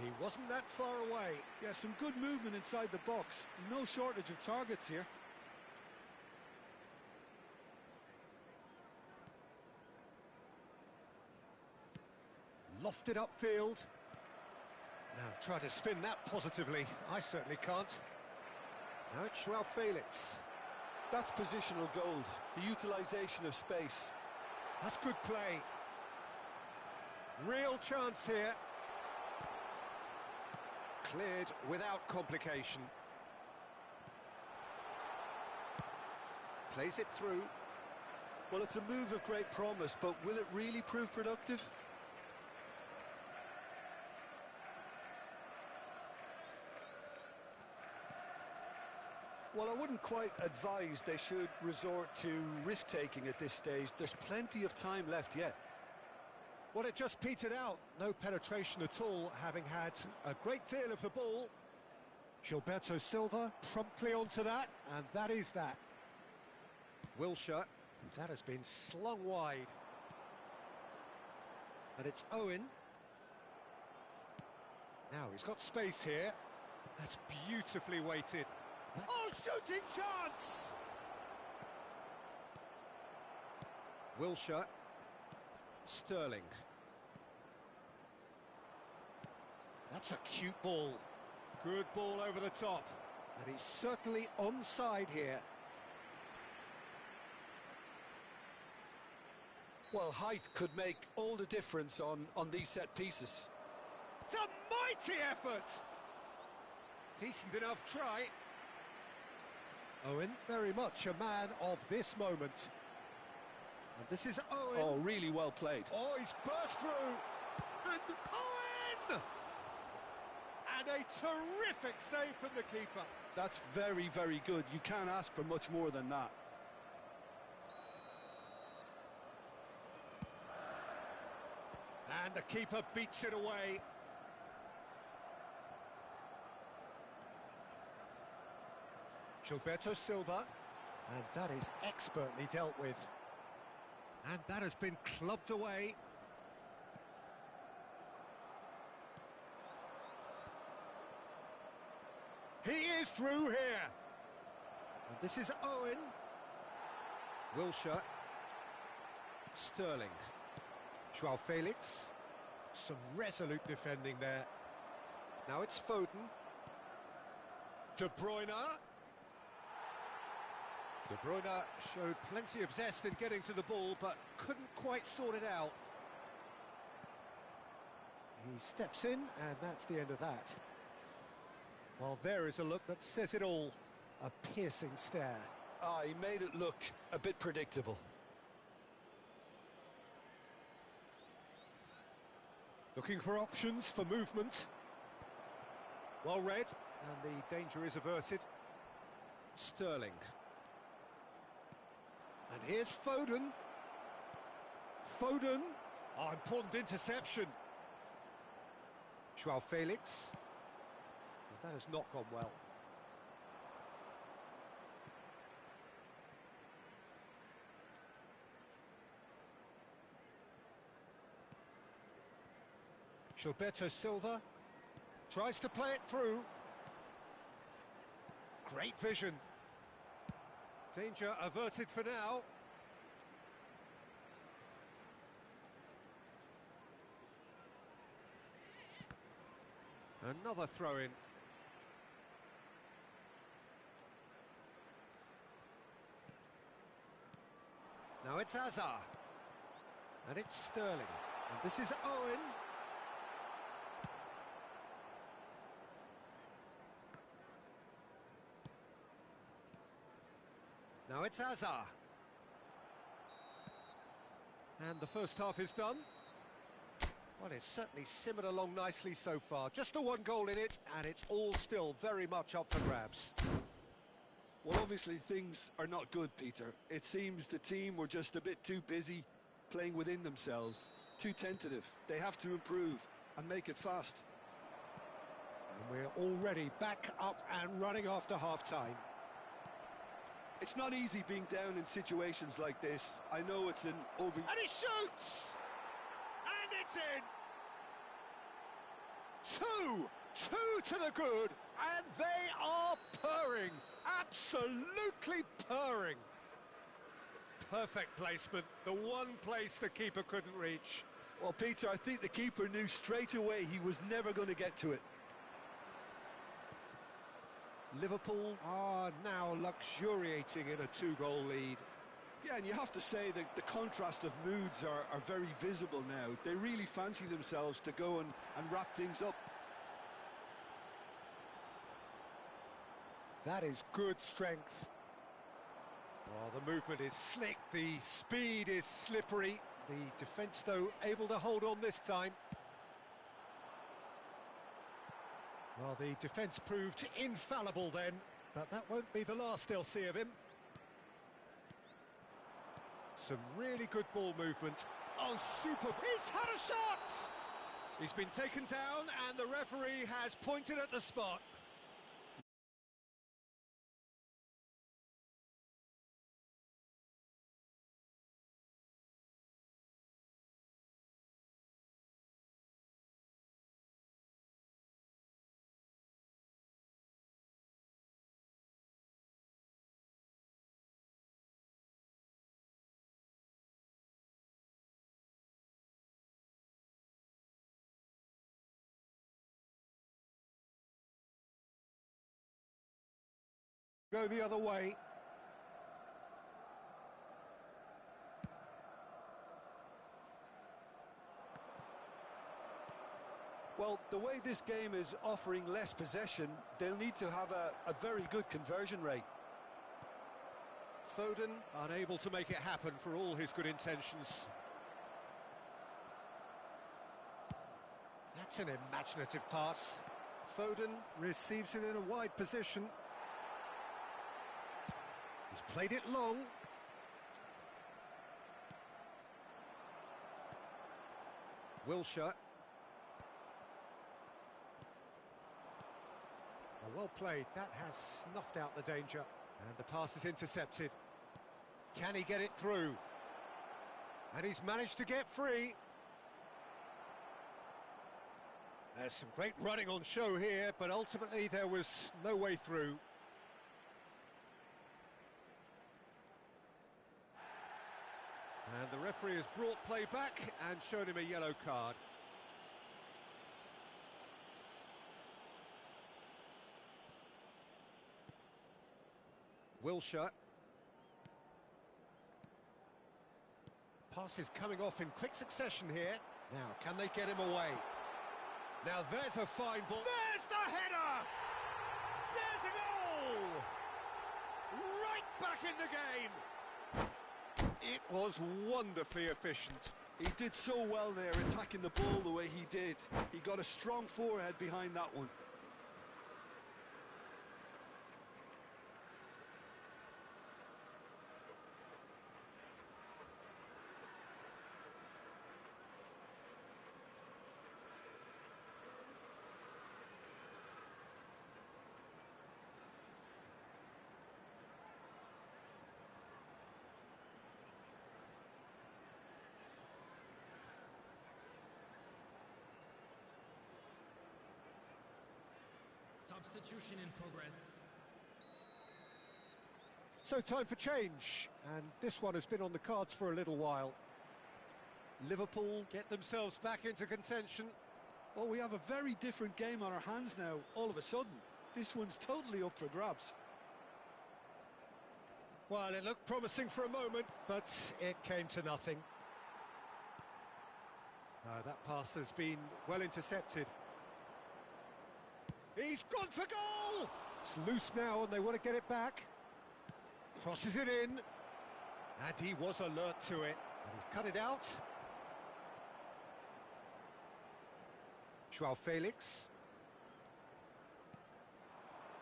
He wasn't that far away. Yeah, some good movement inside the box. No shortage of targets here. Lofted upfield. Now try to spin that positively. I certainly can't. Now it's Joao Felix. That's positional gold. The utilisation of space. That's good play. Real chance here. Cleared without complication. Plays it through. Well, it's a move of great promise, but will it really prove productive? Well, I wouldn't quite advise they should resort to risk-taking at this stage. There's plenty of time left yet. Well, it just petered out. No penetration at all, having had a great deal of the ball. Gilberto Silva promptly onto that, and that is that. Wilshere, that has been slung wide. And it's Owen. Now he's got space here. That's beautifully weighted. Oh, shooting chance! Wilshere. Sterling. That's a cute ball. Good ball over the top. And he's certainly onside here. Well, height could make all the difference on these set pieces. It's a mighty effort! Decent enough try. Owen, very much a man of this moment. And this is Owen. Oh, really well played. Oh, he's burst through. And Owen! And a terrific save from the keeper. That's very, very good. You can't ask for much more than that. And the keeper beats it away. Gilberto Silva. And that is expertly dealt with. And that has been clubbed away. He is through here. And this is Owen. Wilshere. Sterling. Joao Felix. Some resolute defending there. Now it's Foden. De Bruyne. De Bruyne showed plenty of zest in getting to the ball, but couldn't quite sort it out. He steps in, and that's the end of that. Well, there is a look that says it all. A piercing stare. Ah, he made it look a bit predictable. Looking for options for movement. Well read, and the danger is averted. Sterling. And here's Foden. Foden. Oh, important interception. Joao Felix. Well, that has not gone well. Gilberto Silva tries to play it through. Great vision. Danger averted for now. Another throw-in. Now it's Hazard. And it's Sterling. And this is Owen. Now it's Hazard. And the first half is done. Well, it's certainly simmered along nicely so far. Just the one goal in it, and it's all still very much up for grabs. Well, obviously things are not good, Peter. It seems the team were just a bit too busy playing within themselves, too tentative. They have to improve and make it fast. And we're already back up and running after half-time. It's not easy being down in situations like this. I know it's an over... And he shoots! And it's in! Two to the good, and they are purring. Absolutely purring. Perfect placement, the one place the keeper couldn't reach. Well, Peter, I think the keeper knew straight away he was never going to get to it. Liverpool are now luxuriating in a two-goal lead. Yeah, and you have to say that the contrast of moods are very visible now. They really fancy themselves to go and wrap things up. That is good strength. Oh, the movement is slick, the speed is slippery. The defence, though, able to hold on this time. Well, the defence proved infallible then, but that won't be the last they'll see of him. Some really good ball movement. Oh, super! He's had a shot! He's been taken down, and the referee has pointed at the spot. Go the other way. Well, the way this game is offering less possession, they'll need to have a very good conversion rate. Foden unable to make it happen for all his good intentions. That's an imaginative pass. Foden receives it in a wide position. He's played it long. Wilshere. Well played. That has snuffed out the danger. And the pass is intercepted. Can he get it through? And he's managed to get free. There's some great running on show here, but ultimately there was no way through. And the referee has brought play back and shown him a yellow card. Wilshere. Passes coming off in quick succession here. Now, can they get him away? Now there's a fine ball. There's the header! There's a goal! Right back in the game! It was wonderfully efficient. He did so well there, attacking the ball the way he did. He got a strong forehead behind that one. Substitution in progress. So time for change, and this one has been on the cards for a little while. Liverpool get themselves back into contention. Well, we have a very different game on our hands now, all of a sudden. This one's totally up for grabs. Well, it looked promising for a moment, but it came to nothing. That pass has been well intercepted. He's gone for goal! It's loose now and they want to get it back. Crosses it in. And he was alert to it. And he's cut it out. Joao Felix.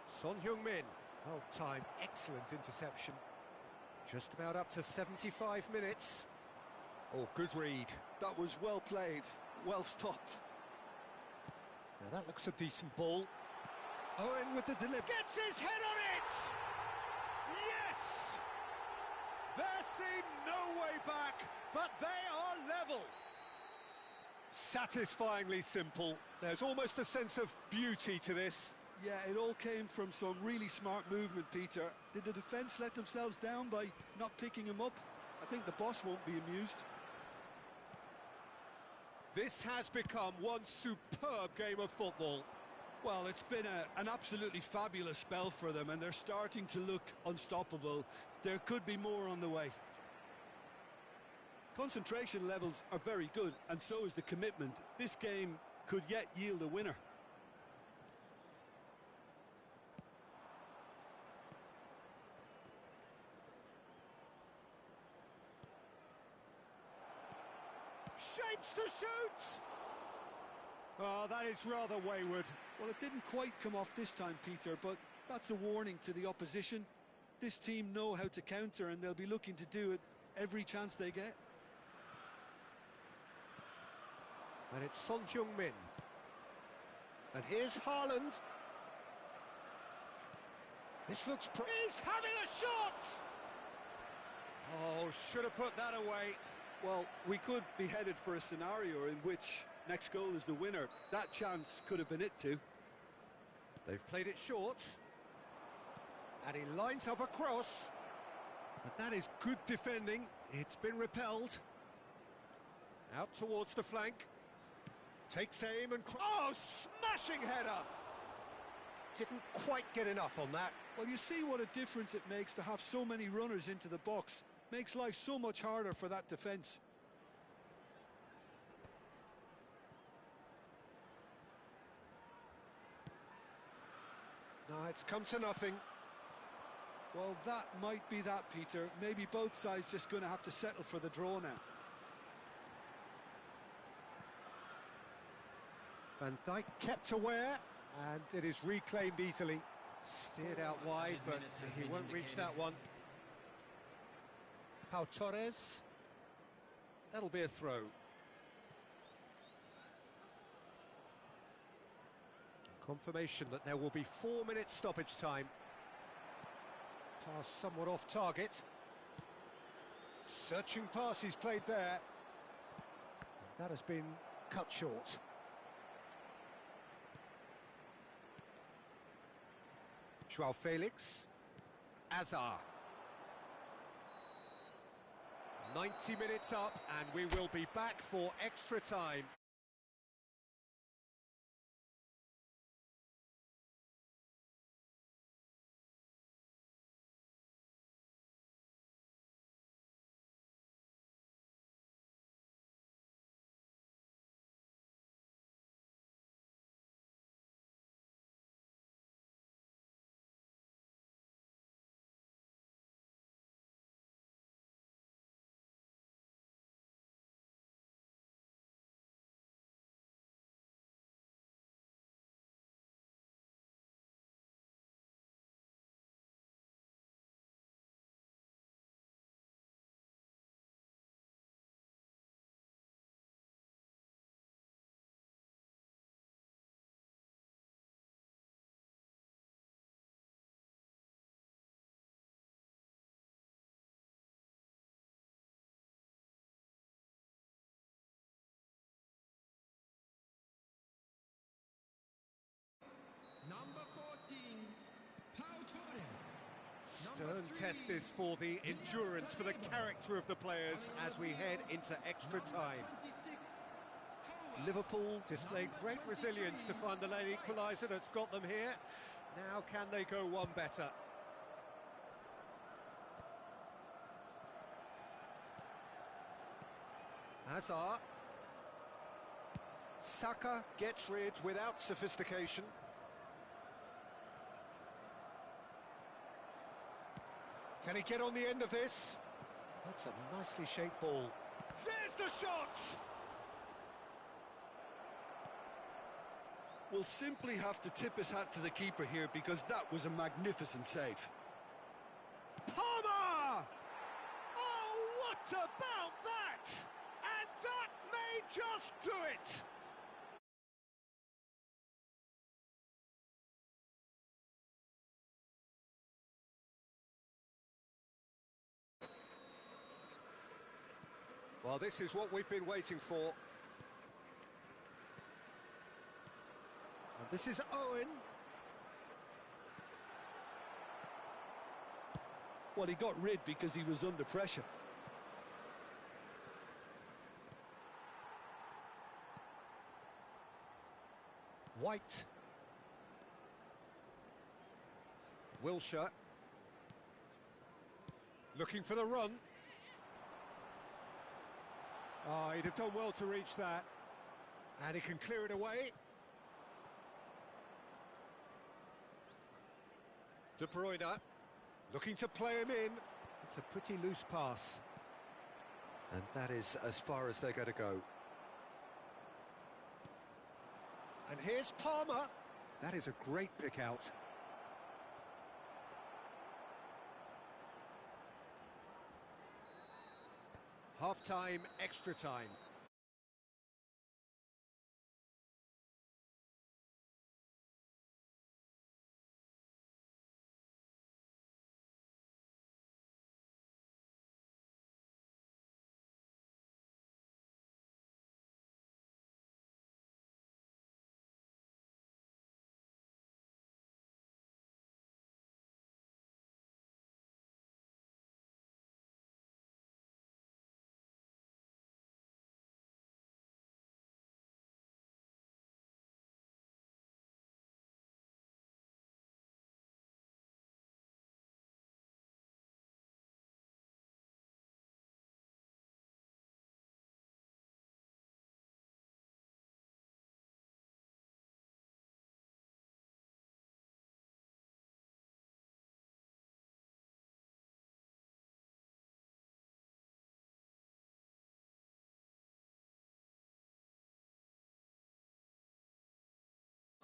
Son Heung-min. Well timed, excellent interception. Just about up to 75 minutes. Oh, good read. That was well played, well stopped. Now that looks a decent ball. Owen with the delivery. Gets his head on it! Yes! There seemed no way back, but they are level. Satisfyingly simple. There's almost a sense of beauty to this. Yeah, it all came from some really smart movement, Peter. Did the defence let themselves down by not picking him up? I think the boss won't be amused. This has become one superb game of football. Well, it's been an absolutely fabulous spell for them, and they're starting to look unstoppable. There could be more on the way. Concentration levels are very good, and so is the commitment. This game could yet yield a winner. Shapes to shoot! Oh, that is rather wayward. Well, it didn't quite come off this time, Peter, but that's a warning to the opposition. This team know how to counter, and they'll be looking to do it every chance they get. And it's Son Heung-min. And here's Haaland. This looks... He's having a shot! Oh, should have put that away. Well, we could be headed for a scenario in which next goal is the winner. That chance could have been it too. They've played it short. And he lines up a cross. But that is good defending. It's been repelled. Out towards the flank. Takes aim and... Oh, smashing header! Didn't quite get enough on that. Well, you see what a difference it makes to have so many runners into the box. Makes life so much harder for that defence. No, it's come to nothing. Well, that might be that, Peter. Maybe both sides just going to have to settle for the draw now. Van Dijk kept aware, and it is reclaimed easily. Steered out wide, but he won't reach that one. Pau Torres. That'll be a throw. Confirmation that there will be 4 minutes stoppage time. Pass somewhat off target. Searching pass he's played there. That has been cut short. Joao Felix. Azar. 90 minutes up, and we will be back for extra time. Number 14, Pau Torres. Stern test this for the endurance, for the character of the players as we head into extra time. Liverpool displayed great resilience to find the late equaliser that's got them here. Now can they go one better? Hazard. Saka gets rid without sophistication. Can he get on the end of this? That's a nicely shaped ball. There's the shot! We'll simply have to tip his hat to the keeper here because that was a magnificent save. Palmer! Oh, what about that? And that may just do it! Well, this is what we've been waiting for. And this is Owen. Well, he got rid because he was under pressure. White. Wilshere. Looking for the run. Oh, he'd have done well to reach that. And he can clear it away. De Bruyne, looking to play him in. It's a pretty loose pass. And that is as far as they're going to go. And here's Palmer. That is a great pick out. Half-time, extra time.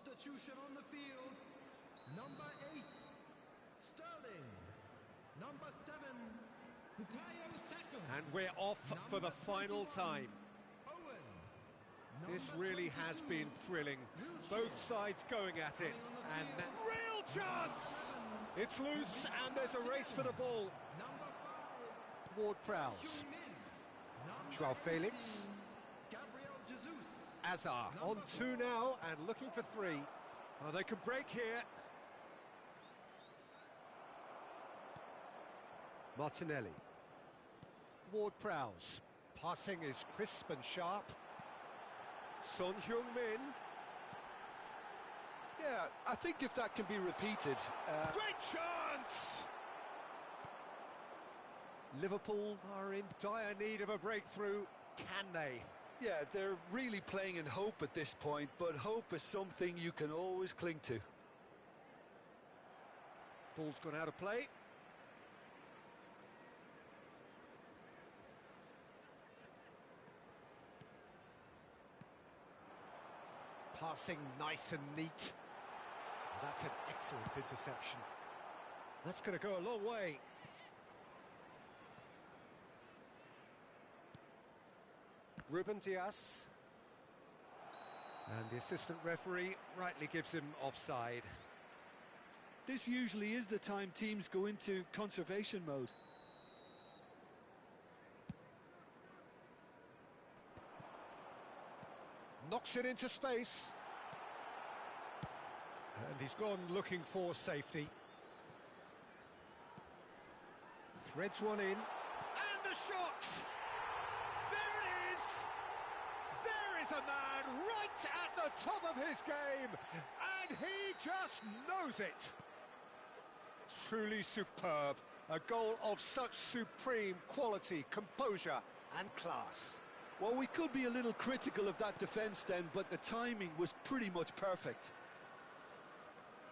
Substitution on the field. Number 8, Sterling. Number 7, Bukayo Saka. And we're off for the final time. Owen. This Number really has 22, been thrilling. Both sides going at it. And real chance! It's loose and there's a race for the ball. Number 5, Ward-Prowse. Min. Joao Felix. Gabriel Jesus. Azar on 2 now and looking for 3. Oh, they can break here. Martinelli. Ward-Prowse. Passing is crisp and sharp. Son Heung-min. Yeah, I think if that can be repeated... Great chance! Liverpool are in dire need of a breakthrough. Can they? Yeah, they're really playing in hope at this point, but hope is something you can always cling to. Ball's gone out of play. Passing nice and neat. That's an excellent interception. That's going to go a long way. Ruben Dias. And the assistant referee rightly gives him offside. This usually is the time teams go into conservation mode. Knocks it into space. And he's gone looking for safety. Threads one in. And the shot! There it is! There is a man right at the top of his game! And he just knows it! Truly superb. A goal of such supreme quality, composure and class. Well, we could be a little critical of that defence then, but the timing was pretty much perfect.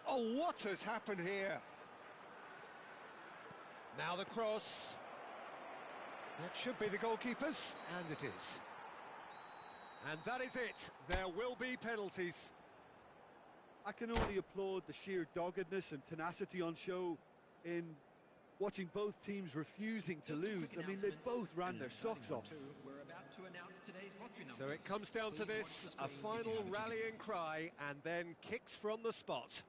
Oh, what has happened here? Now the cross. That should be the goalkeeper's, and it is. And that is it. There will be penalties. I can only applaud the sheer doggedness and tenacity on show in watching both teams refusing to lose. I mean, they both ran their socks off. So it comes down to this, a final rallying cry, and then kicks from the spot.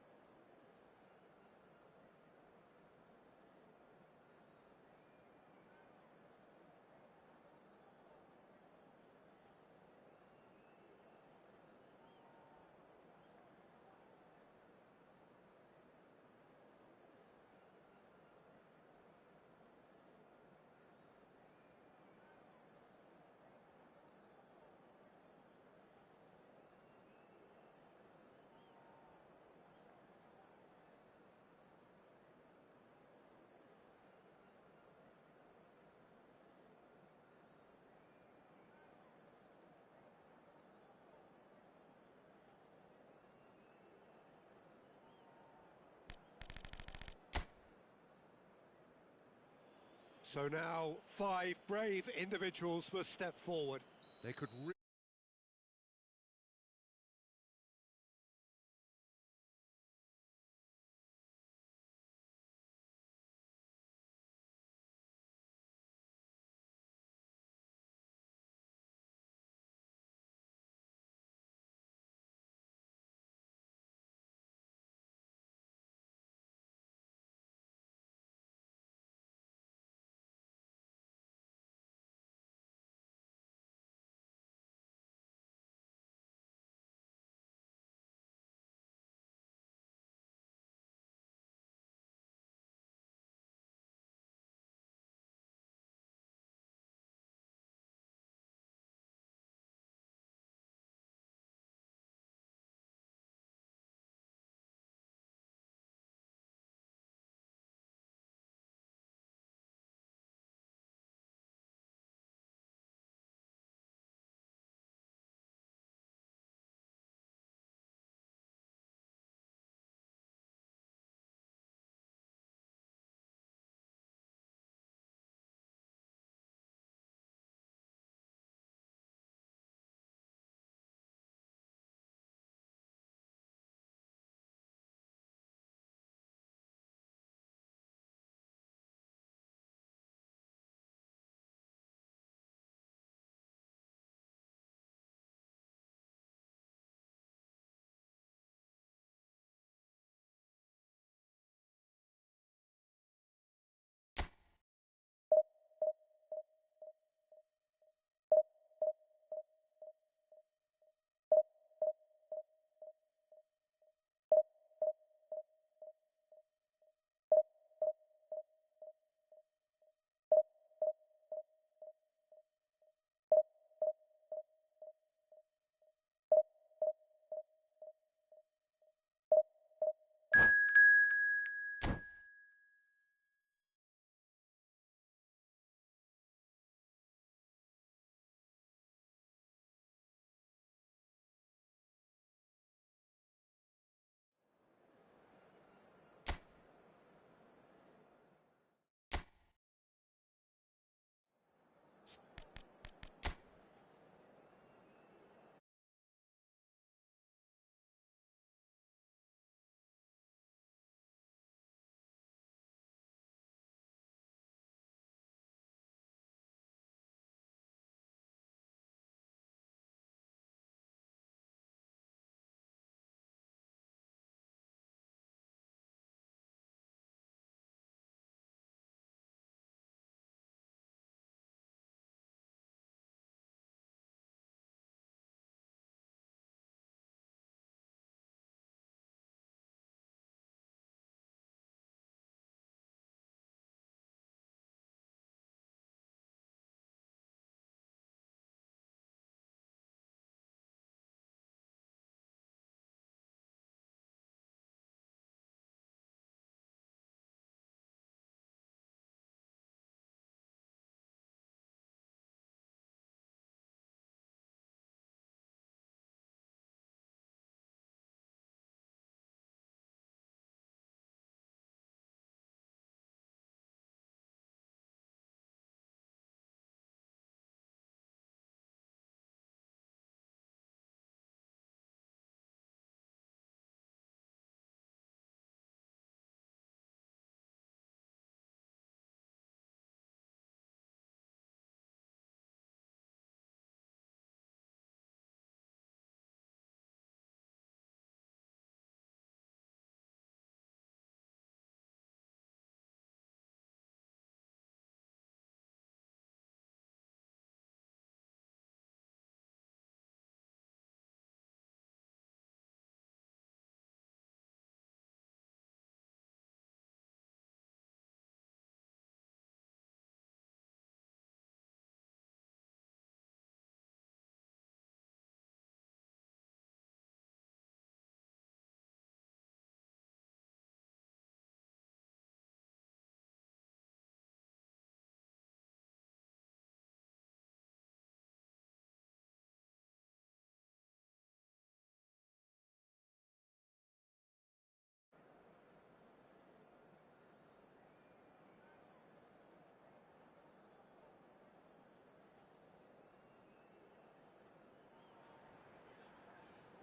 So now 5 brave individuals must step forward. They could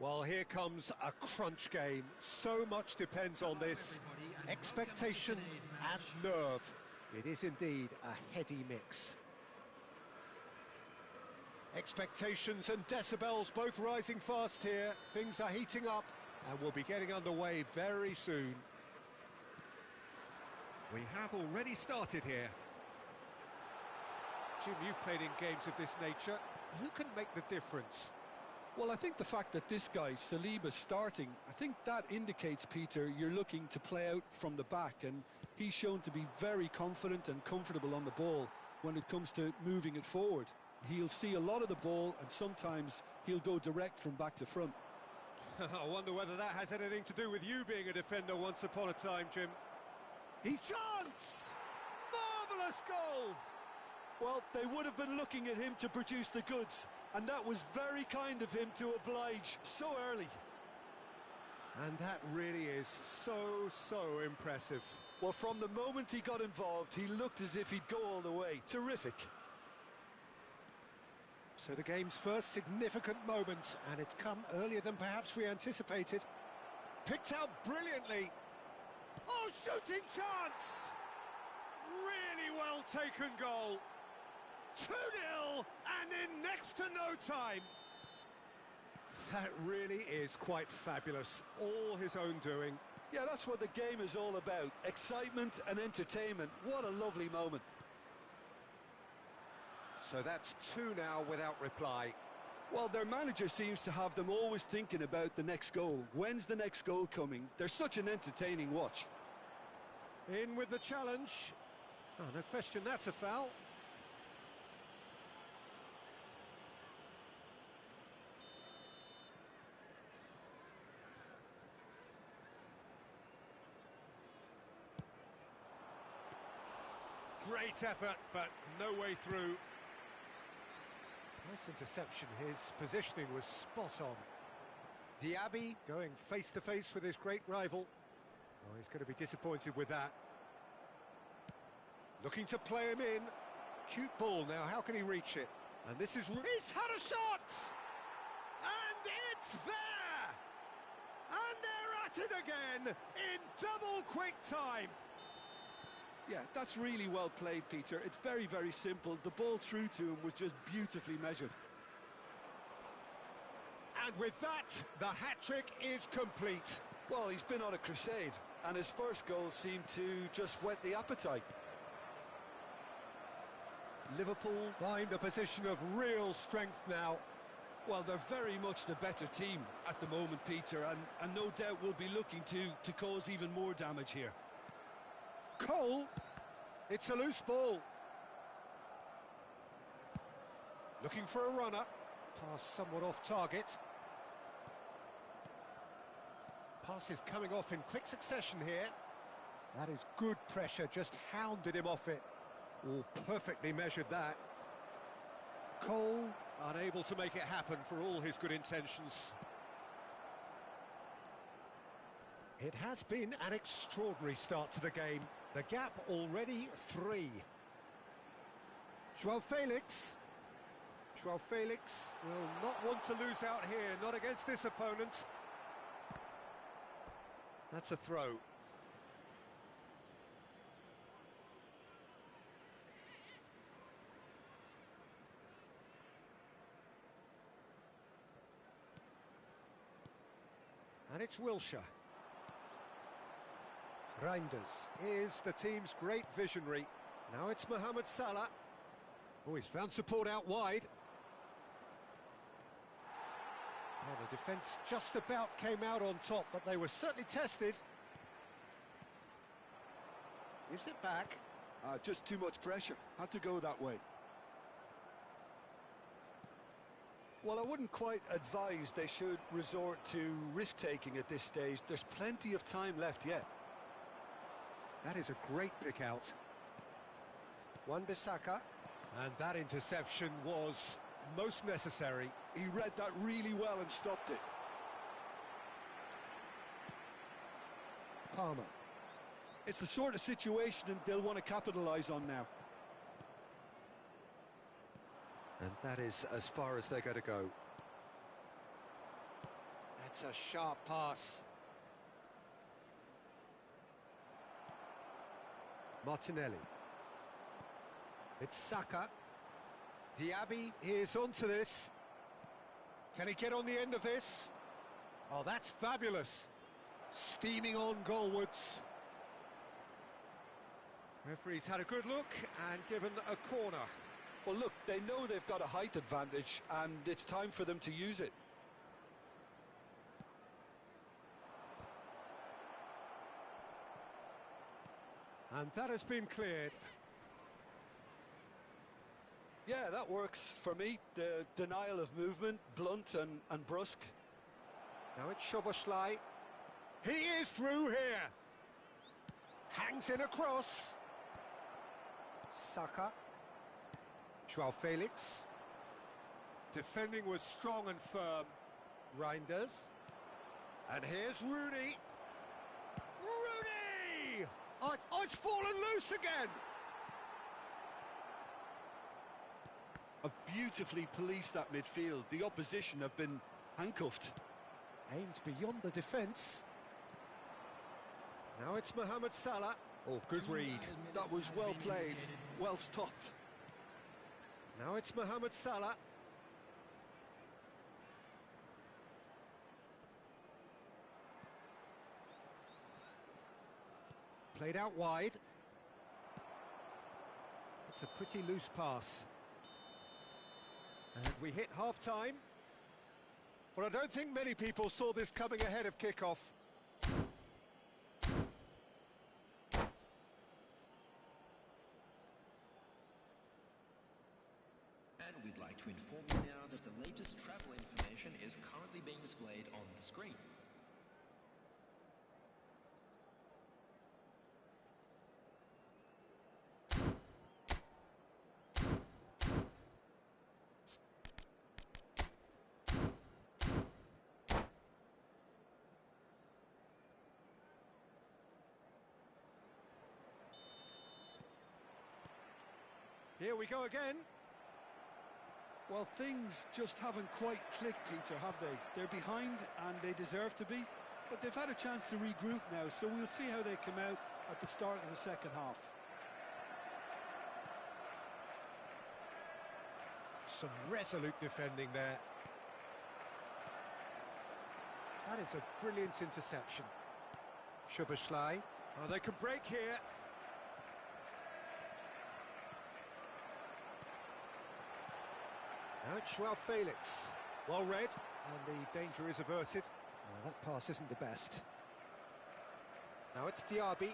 Well, here comes a crunch game. So much depends on this. Expectation and nerve. It is indeed a heady mix. Expectations and decibels both rising fast here. Things are heating up and we'll be getting underway very soon. We have already started here. Jim, you've played in games of this nature. Who can make the difference? Well, I think the fact that this guy, Saliba's starting, I think that indicates, Peter, you're looking to play out from the back, and he's shown to be very confident and comfortable on the ball when it comes to moving it forward. He'll see a lot of the ball, and sometimes he'll go direct from back to front. I wonder whether that has anything to do with you being a defender once upon a time, Jim. He's chance! Marvellous goal! Well, they would have been looking at him to produce the goods, and that was very kind of him to oblige so early. And that really is so impressive. Well, from the moment he got involved, he looked as if he'd go all the way. Terrific. So the game's first significant moment, and it's come earlier than perhaps we anticipated. Picked out brilliantly. Oh, shooting chance! Really well taken goal. 2-0 and in next to no time. That really is quite fabulous. All his own doing. Yeah, that's what the game is all about. Excitement and entertainment. What a lovely moment. So that's 2 now without reply. Well, their manager seems to have them always thinking about the next goal. When's the next goal coming? They're such an entertaining watch. In with the challenge. Oh, no question, that's a foul. Great effort, but no way through. Nice interception. His positioning was spot on. Diaby going face to face with his great rival. Oh, he's going to be disappointed with that. Looking to play him in. Cute ball now, how can he reach it? And this is... He's had a shot! And it's there! And they're at it again in double quick time. Yeah, that's really well played, Peter. It's very simple. The ball through to him was just beautifully measured. And with that, the hat-trick is complete. Well, he's been on a crusade, and his first goal seemed to just whet the appetite. Liverpool find a position of real strength now. Well, they're very much the better team at the moment, Peter, and no doubt will be looking to cause even more damage here. Cole, it's a loose ball. Looking for a runner. Pass somewhat off target. Pass is coming off in quick succession here. That is good pressure, just hounded him off it. Oh, perfectly measured that. Cole, unable to make it happen for all his good intentions. It has been an extraordinary start to the game. The gap already 3. Joao Felix. Joao Felix will not want to lose out here, not against this opponent. That's a throw. And it's Wilshere. Reinders is the team's great visionary. Now it's Mohamed Salah. Oh, he's found support out wide. Well, the defence just about came out on top, but they were certainly tested. Gives it back. Just too much pressure. Had to go that way. Well, I wouldn't quite advise they should resort to risk-taking at this stage. There's plenty of time left yet. That is a great pick out. Wan-Bissaka. And that interception was most necessary. He read that really well and stopped it. Palmer. It's the sort of situation that they'll want to capitalise on now. And that is as far as they're going to go. That's a sharp pass. Martinelli. It's Saka. Diaby is onto this. Can he get on the end of this? Oh, that's fabulous. Steaming on goalwards. Referee's had a good look and given a corner. Well, look, they know they've got a height advantage, and it's time for them to use it. And that has been cleared. Yeah, that works for me. The denial of movement, blunt and brusque. Now it's Szoboszlai. He is through here. Hangs in a cross. Saka. Joao Felix. Defending was strong and firm. Reinders. And here's Rooney. Rooney! Oh, it's fallen loose again. Have beautifully policed that midfield. The opposition have been handcuffed. Aimed beyond the defence. Now it's Mohamed Salah. Oh, good read. That was well played, well stopped. Now it's Mohamed Salah. Played out wide. It's a pretty loose pass. And we hit half-time. But I don't think many people saw this coming ahead of kickoff. And we'd like to inform you now that the latest travel information is currently being displayed on the screen. Here we go again. Well, things just haven't quite clicked, Peter, have they? They're behind and they deserve to be, but they've had a chance to regroup now, so we'll see how they come out at the start of the second half. Some resolute defending there. That is a brilliant interception. Szoboszlai. Oh, they can break here. Now it's Joao Felix. Well read, and the danger is averted. That pass isn't the best. Now it's Diaby.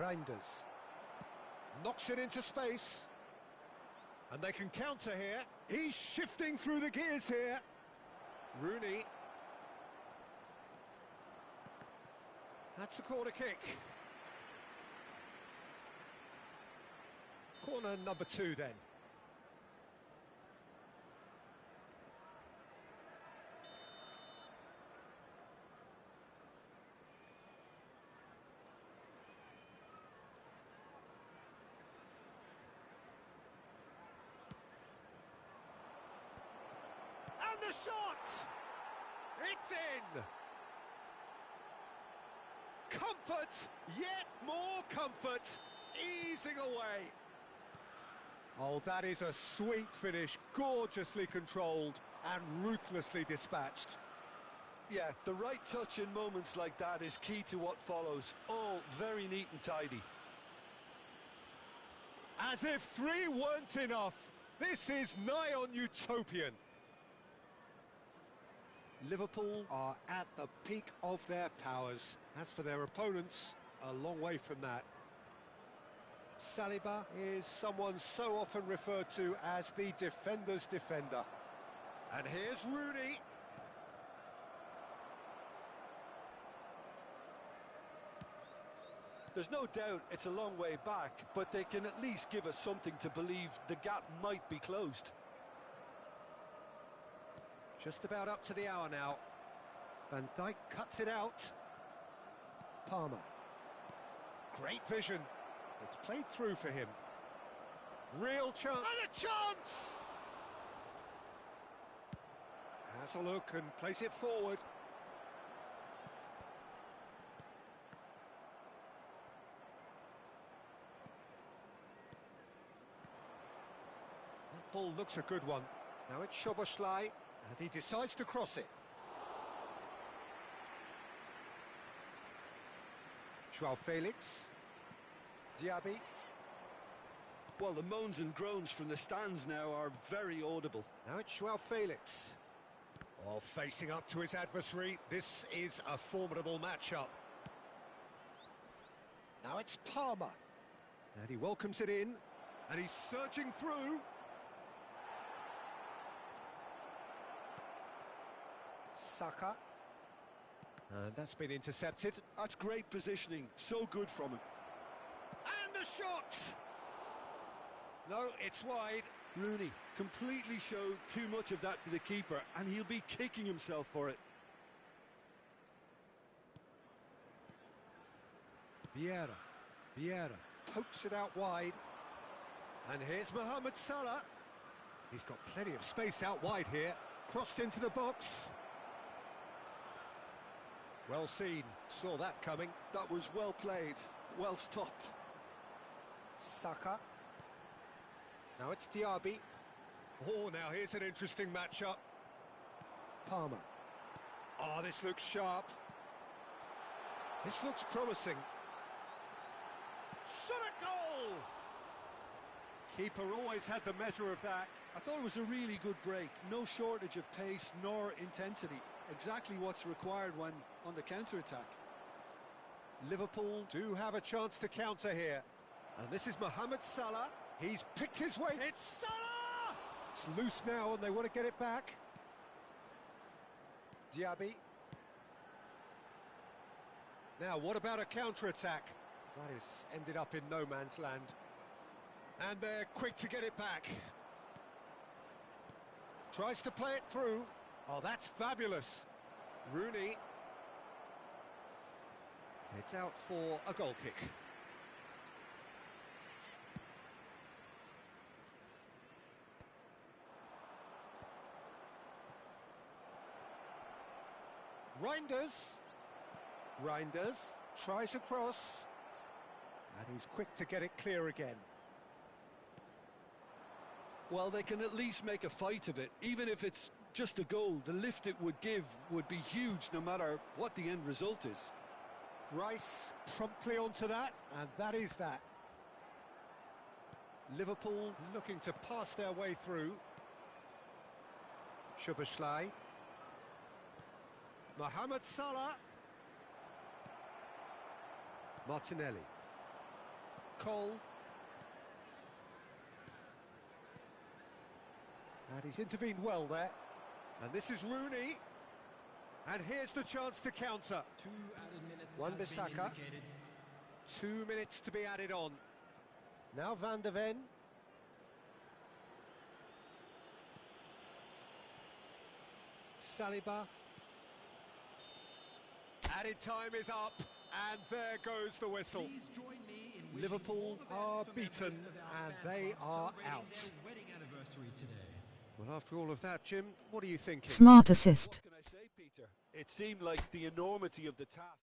Reinders. Knocks it into space. And they can counter here. He's shifting through the gears here. Rooney. That's a corner kick. Corner number 2 then. And the shot! It's in! Comfort, yet more comfort, easing away. Oh, that is a sweet finish, gorgeously controlled and ruthlessly dispatched. Yeah, the right touch in moments like that is key to what follows. All very neat and tidy. As if 3 weren't enough, this is nigh on utopian. Liverpool are at the peak of their powers. As for their opponents, a long way from that. Saliba is someone so often referred to as the defender's defender. And here's Rooney. There's no doubt it's a long way back, but they can at least give us something to believe the gap might be closed. Just about up to the hour now. Van Dijk cuts it out. Palmer. Great vision. It's played through for him. Real chance. And a chance! Has a look and plays it forward. That ball looks a good one. Now it's Szoboszlai, and he decides to cross it. João Felix. Diaby. Well, the moans and groans from the stands now are very audible. Now it's João Felix. Oh, facing up to his adversary. This is a formidable matchup. Now it's Palmer. And he welcomes it in. And he's surging through. Saka. And that's been intercepted. That's great positioning, so good from him. And the shot! No, it's wide. Rooney completely showed too much of that to the keeper, and he'll be kicking himself for it. Vieira pokes it out wide. And here's Mohamed Salah. He's got plenty of space out wide here. Crossed into the box. Well seen, saw that coming. That was well played, well stopped. Saka. Now it's Diaby. Oh, now here's an interesting matchup. Palmer. Oh, this looks sharp. This looks promising. Shot a goal! Keeper always had the measure of that. I thought it was a really good break. No shortage of pace nor intensity. Exactly what's required when on the counter-attack. Liverpool do have a chance to counter here. And this is Mohamed Salah. He's picked his way. It's Salah! It's loose now and they want to get it back. Diaby. Now, what about a counter-attack? That has ended up in no man's land. And they're quick to get it back. Tries to play it through. Oh, that's fabulous. Rooney. It's out for a goal kick. Reinders tries a cross. And he's quick to get it clear again. Well, they can at least make a fight of it. Even if it's just a goal, the lift it would give would be huge no matter what the end result is. Rice promptly onto that, and that is that. Liverpool looking to pass their way through. Szoboszlai. Mohamed Salah. Martinelli. Cole. And he's intervened well there. And this is Rooney. And here's the chance to counter. 2 added minutes Wan-Bissaka. have been indicated. 2 minutes to be added on. Now Van de Ven. Saliba. Added time is up, and there goes the whistle. Please join me in wishing Liverpool all the best are for beaten, members of our and fan they club are celebrating out. their wedding anniversary today. Well, after all of that, Jim, what are you thinking? Smart assist. What can I say, Peter? It seemed like the enormity of the task.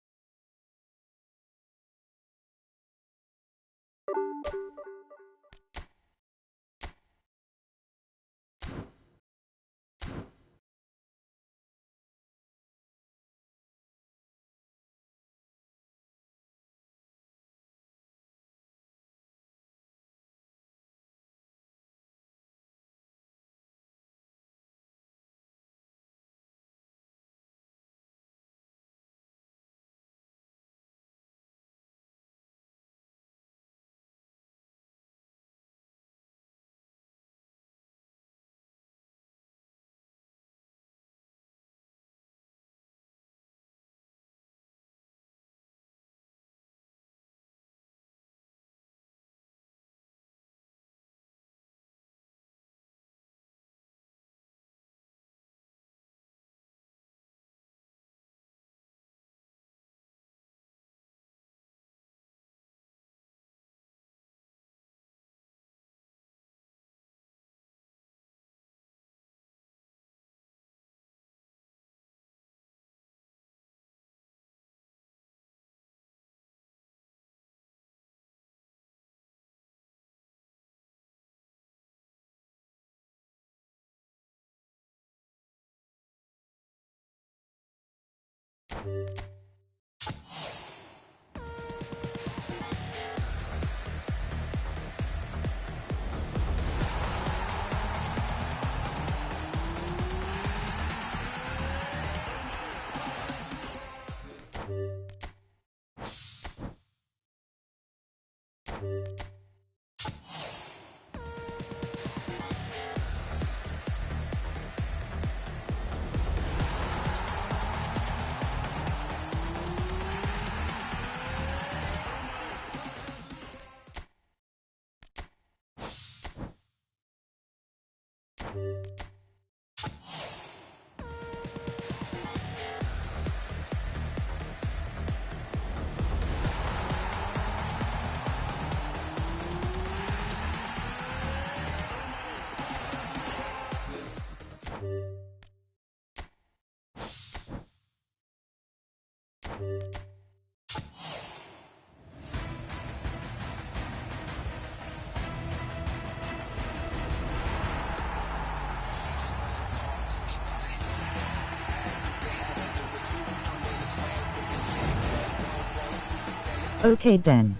Okay then.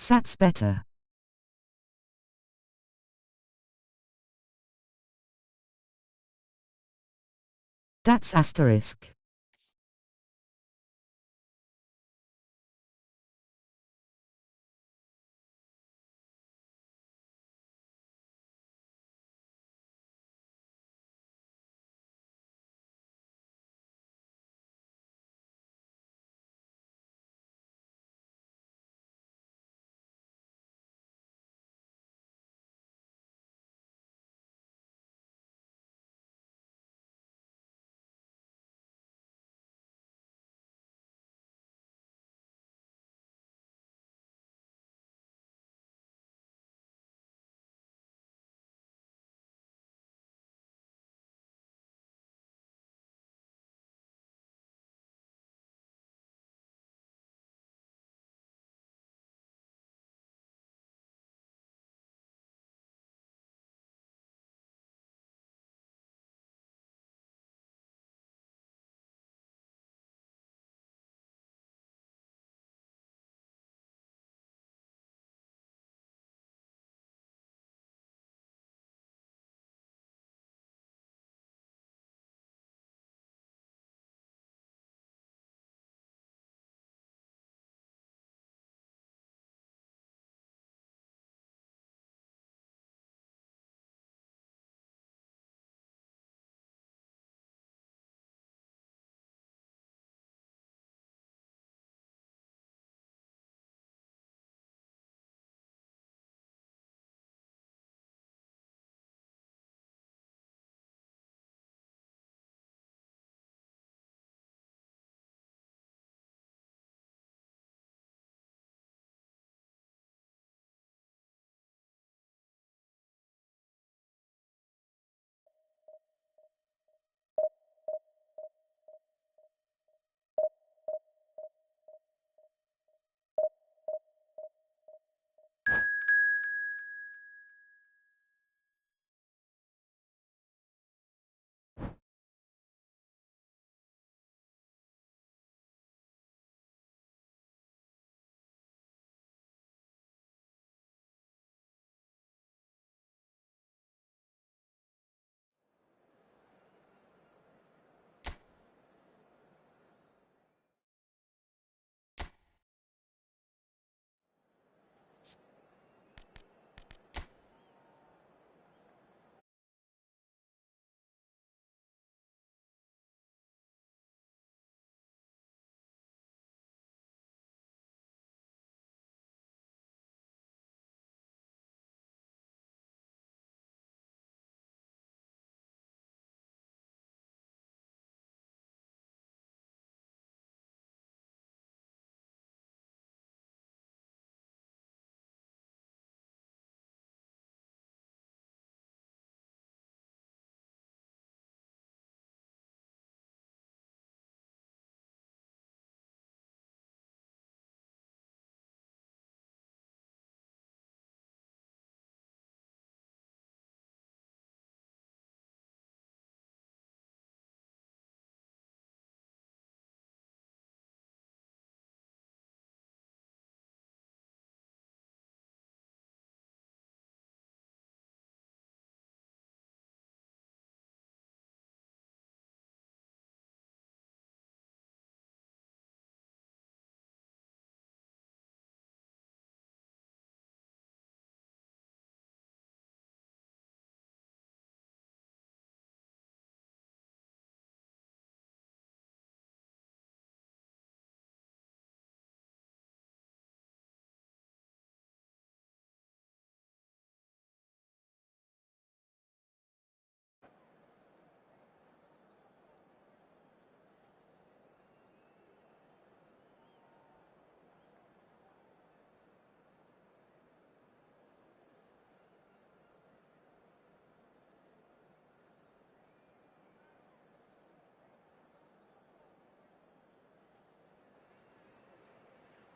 That's better. That's asterisk.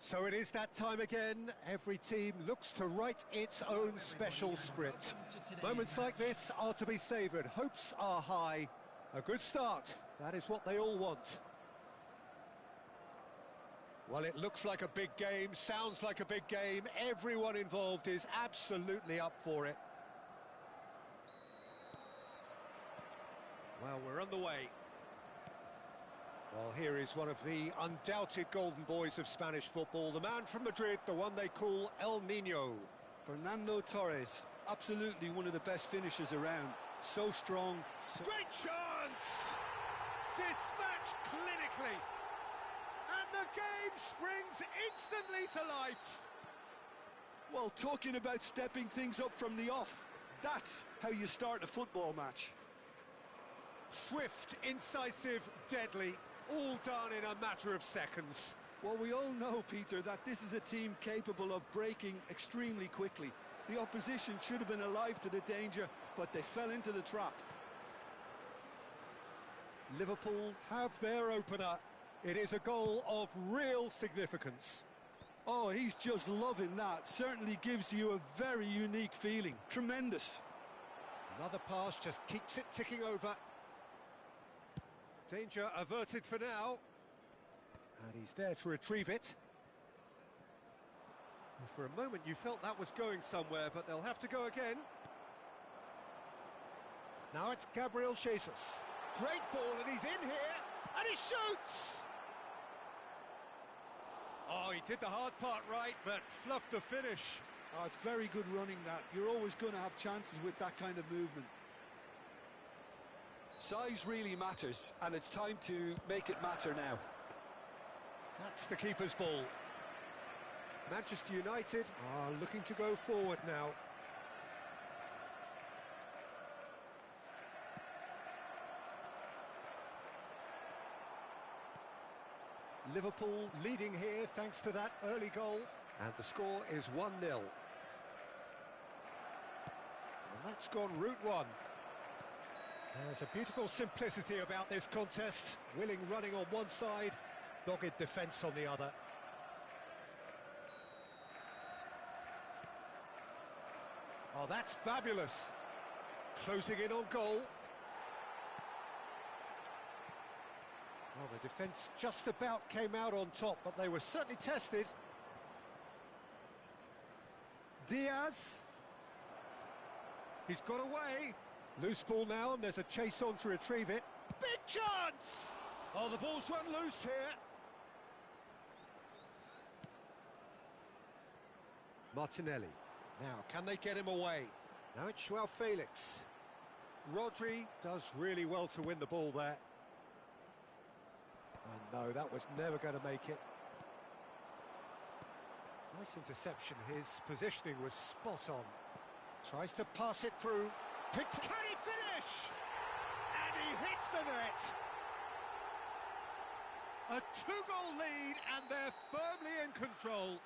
So it is that time again. Every team looks to write its own special script. Moments like this are to be savoured. Hopes are high. A good start. That is what they all want. Well, it looks like a big game, sounds like a big game. Everyone involved is absolutely up for it. Well, we're on the way. Well, here is one of the undoubted golden boys of Spanish football, the man from Madrid, the one they call El Niño. Fernando Torres, absolutely one of the best finishers around. So strong. Great chance! Dispatched clinically. And the game springs instantly to life. Well, talking about stepping things up from the off, that's how you start a football match. Swift, incisive, deadly, all done in a matter of seconds. Well, we all know, Peter, that this is a team capable of breaking extremely quickly. The opposition should have been alive to the danger, but they fell into the trap. Liverpool have their opener. It is a goal of real significance. Oh, he's just loving that. Certainly gives you a very unique feeling. Tremendous. Another pass just keeps it ticking over. Danger averted for now. And he's there to retrieve it. Well, for a moment you felt that was going somewhere, but they'll have to go again. Now it's Gabriel Jesus. Great ball, and he's in here, and he shoots! Oh, he did the hard part right, but fluffed the finish. Oh, it's very good running that. You're always going to have chances with that kind of movement. Size really matters, and it's time to make it matter now. That's the keeper's ball. Manchester United are looking to go forward now. Liverpool leading here thanks to that early goal, and the score is 1-0. And that's gone route one. There's a beautiful simplicity about this contest. Willing running on one side, dogged defence on the other. Oh, that's fabulous. Closing in on goal. Well, the defence just about came out on top, but they were certainly tested. Diaz. He's got away. Loose ball now, and there's a chase on to retrieve it. Big chance! Oh, the ball's run loose here. Martinelli. Now, can they get him away? Now it's Joao Felix. Rodri does really well to win the ball there. Oh no, that was never going to make it. Nice interception. His positioning was spot on. Tries to pass it through. Can he finish? And he hits the net. A two-goal lead, and they're firmly in control.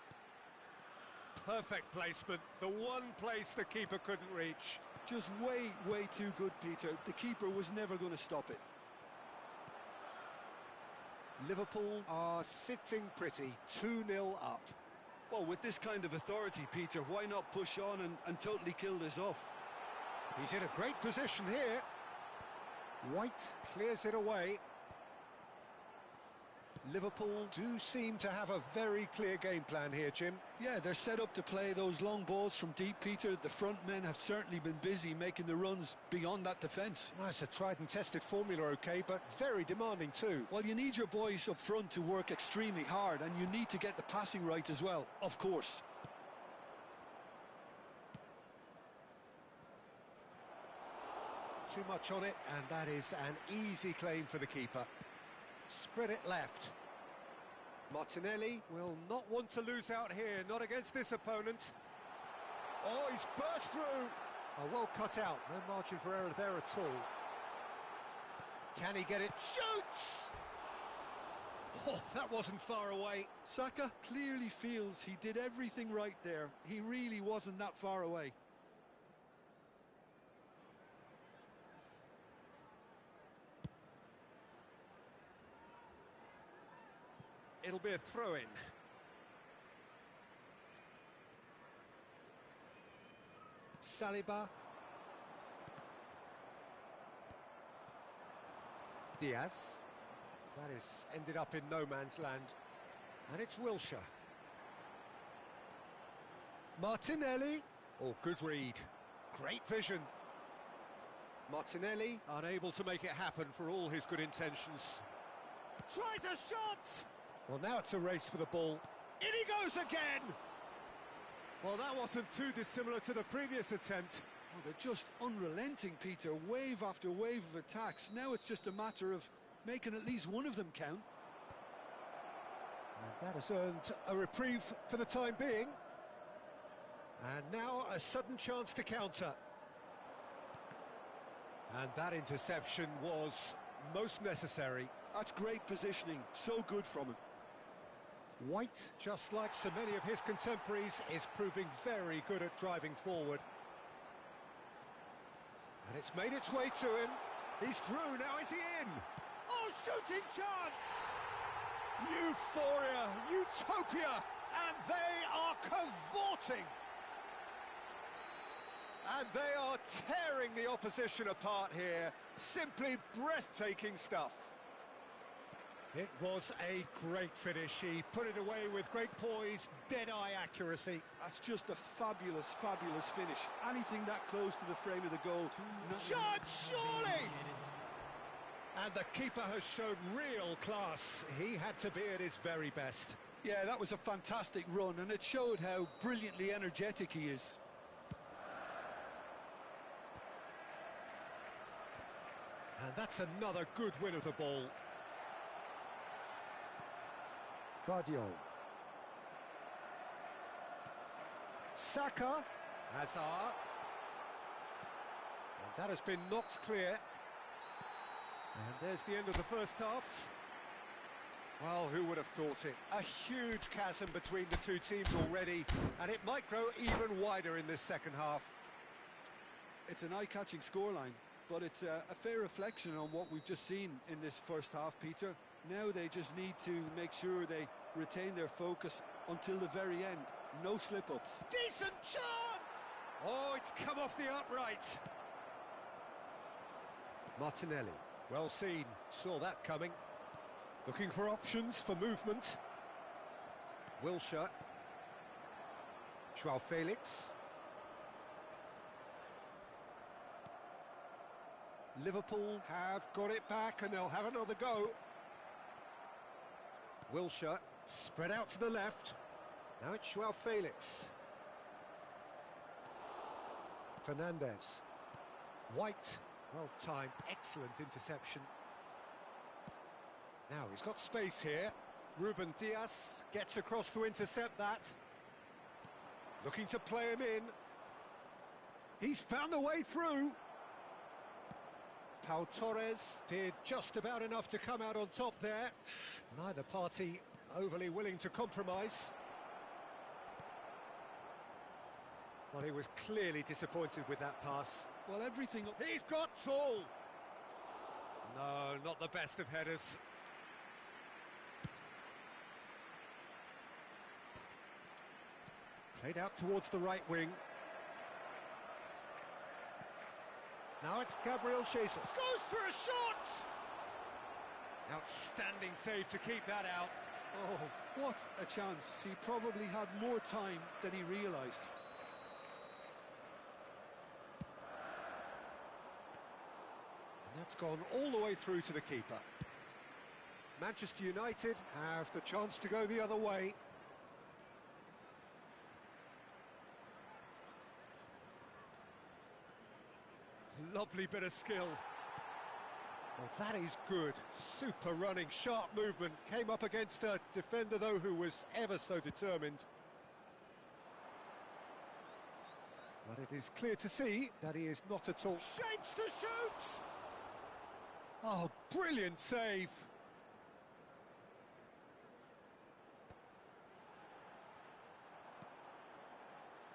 Perfect placement, the one place the keeper couldn't reach. Just way too good, Peter. The keeper was never going to stop it. Liverpool are sitting pretty, 2-0 up. Well, with this kind of authority, Peter, why not push on and totally kill this off? He's in a great position here. White clears it away. Liverpool do seem to have a very clear game plan here, Jim. Yeah, they're set up to play those long balls from deep, Peter. The front men have certainly been busy making the runs beyond that defence. Well, it's a tried and tested formula, OK, but very demanding too. Well, you need your boys up front to work extremely hard, and you need to get the passing right as well, of course. Too much on it, and that is an easy claim for the keeper. Spread it left. Martinelli will not want to lose out here, not against this opponent. Oh, he's burst through. Oh, well cut out, no margin for error there at all. Can he get it? Shoots! Oh, that wasn't far away. Saka clearly feels he did everything right there. He really wasn't that far away. It'll be a throw-in. Saliba. Diaz. That is ended up in no man's land. And it's Wilshere. Martinelli. Oh, good read. Great vision. Martinelli unable to make it happen for all his good intentions. Tries a shot! Well, now it's a race for the ball. In he goes again! Well, that wasn't too dissimilar to the previous attempt. Oh, they're just unrelenting, Peter. Wave after wave of attacks. Now it's just a matter of making at least one of them count. And that has earned a reprieve for the time being. And now a sudden chance to counter. And that interception was most necessary. That's great positioning. So good from him. White, just like so many of his contemporaries, is proving very good at driving forward. And it's made its way to him. He's through, now is he in? Oh, shooting chance! Euphoria, utopia, and they are cavorting. And they are tearing the opposition apart here. Simply breathtaking stuff. It was a great finish. He put it away with great poise, dead-eye accuracy. That's just a fabulous, fabulous finish. Anything that close to the frame of the goal. Shot, surely! And the keeper has shown real class. He had to be at his very best. Yeah, that was a fantastic run, and it showed how brilliantly energetic he is. And that's another good win of the ball. Vardiol. Saka. Hazard. And that has been knocked clear. And there's the end of the first half. Well, who would have thought it? A huge chasm between the two teams already, and it might grow even wider in this second half. It's an eye-catching scoreline, but it's a fair reflection on what we've just seen in this first half, Peter. Now they just need to make sure they retain their focus until the very end. No slip-ups. Decent chance! Oh, it's come off the upright. Martinelli, well seen, saw that coming. Looking for options for movement. Wilshere. Joao Felix. Liverpool have got it back and they'll have another go. Wilshere spread out to the left. Now it's Joao Felix. Fernandez. White, well timed, excellent interception. Now he's got space here. Ruben Diaz gets across to intercept that. Looking to play him in. He's found a way through. Pau Torres did just about enough to come out on top there. Neither party overly willing to compromise. Well, he was clearly disappointed with that pass. Well, everything... He's got tall! No, not the best of headers. Played out towards the right wing. Now it's Gabriel Jesus. Goes for a shot! Outstanding save to keep that out. Oh, what a chance. He probably had more time than he realised. And that's gone all the way through to the keeper. Manchester United have the chance to go the other way. Lovely bit of skill. Well, that is good. Super running, sharp movement. Came up against a defender, though, who was ever so determined. But it is clear to see that he is not at all... Shapes to shoot! Oh, brilliant save.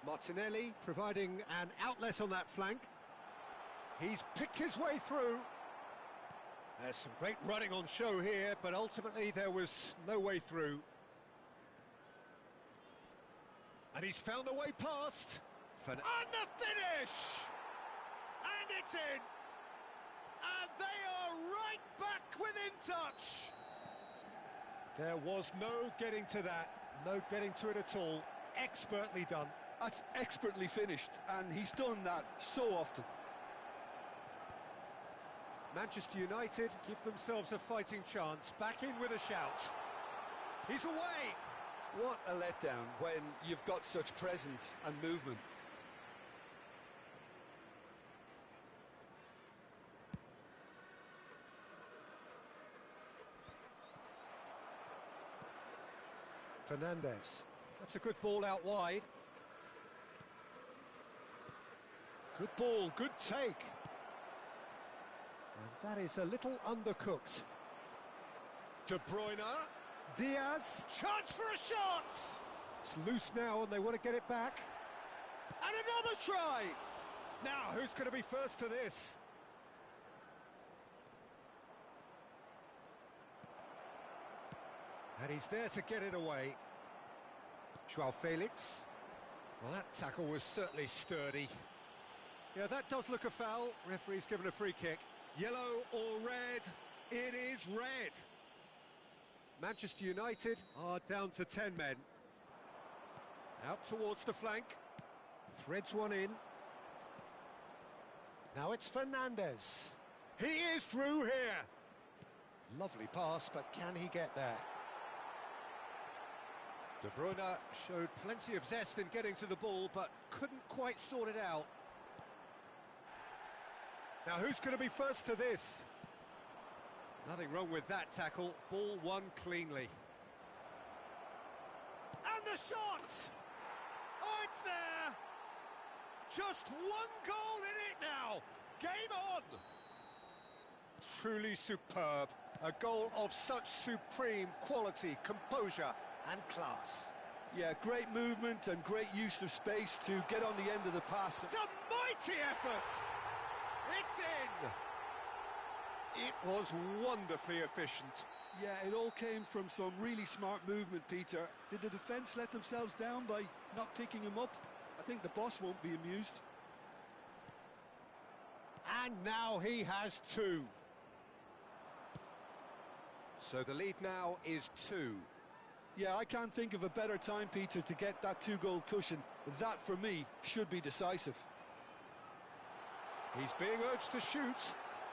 Martinelli providing an outlet on that flank. He's picked his way through. There's some great running on show here, but ultimately there was no way through. And he's found a way past. And the finish! And it's in! And they are right back within touch! There was no getting to that, no getting to it at all. Expertly done. That's expertly finished, and he's done that so often. Manchester United give themselves a fighting chance, back in with a shout. He's away! What a letdown when you've got such presence and movement. Fernandez. That's a good ball out wide. Good ball, good take. And that is a little undercooked. De Bruyne. Diaz. Chance for a shot! It's loose now and they want to get it back. And another try! Now, who's going to be first to this? And he's there to get it away. Joao Felix. Well, that tackle was certainly sturdy. Yeah, that does look a foul. Referee's given a free kick. Yellow or red? It is red. Manchester United are down to 10 men. Out towards the flank. Threads one in. Now it's Fernandez. He is through here. Lovely pass, but can he get there? De Bruyne showed plenty of zest in getting to the ball, but couldn't quite sort it out. Now who's going to be first to this? Nothing wrong with that tackle. Ball won cleanly. And the shot! Oh, it's there! Just one goal in it now! Game on! Truly superb. A goal of such supreme quality, composure and class. Yeah, great movement and great use of space to get on the end of the pass. It's a mighty effort! It's in! It was wonderfully efficient. Yeah, it all came from some really smart movement, Peter. Did the defence let themselves down by not picking him up? I think the boss won't be amused. And now he has two. So the lead now is 2. Yeah, I can't think of a better time, Peter, to get that 2-goal cushion. That, for me, should be decisive. He's being urged to shoot,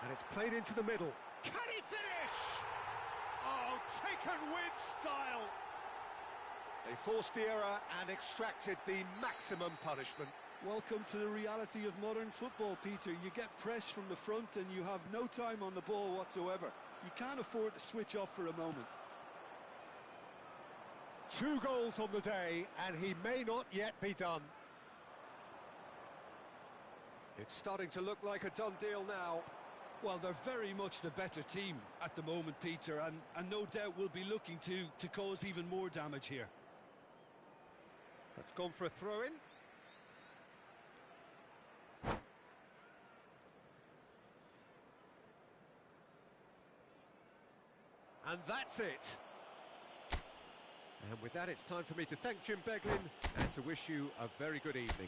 and it's played into the middle. Can he finish? Oh, taken with style. They forced the error and extracted the maximum punishment. Welcome to the reality of modern football, Peter. You get pressed from the front and you have no time on the ball whatsoever. You can't afford to switch off for a moment. 2 goals on the day, and he may not yet be done. It's starting to look like a done deal now. Well, they're very much the better team at the moment, Peter, and no doubt will be looking to cause even more damage here. That's gone for a throw-in. And that's it. And with that, it's time for me to thank Jim Beglin and to wish you a very good evening.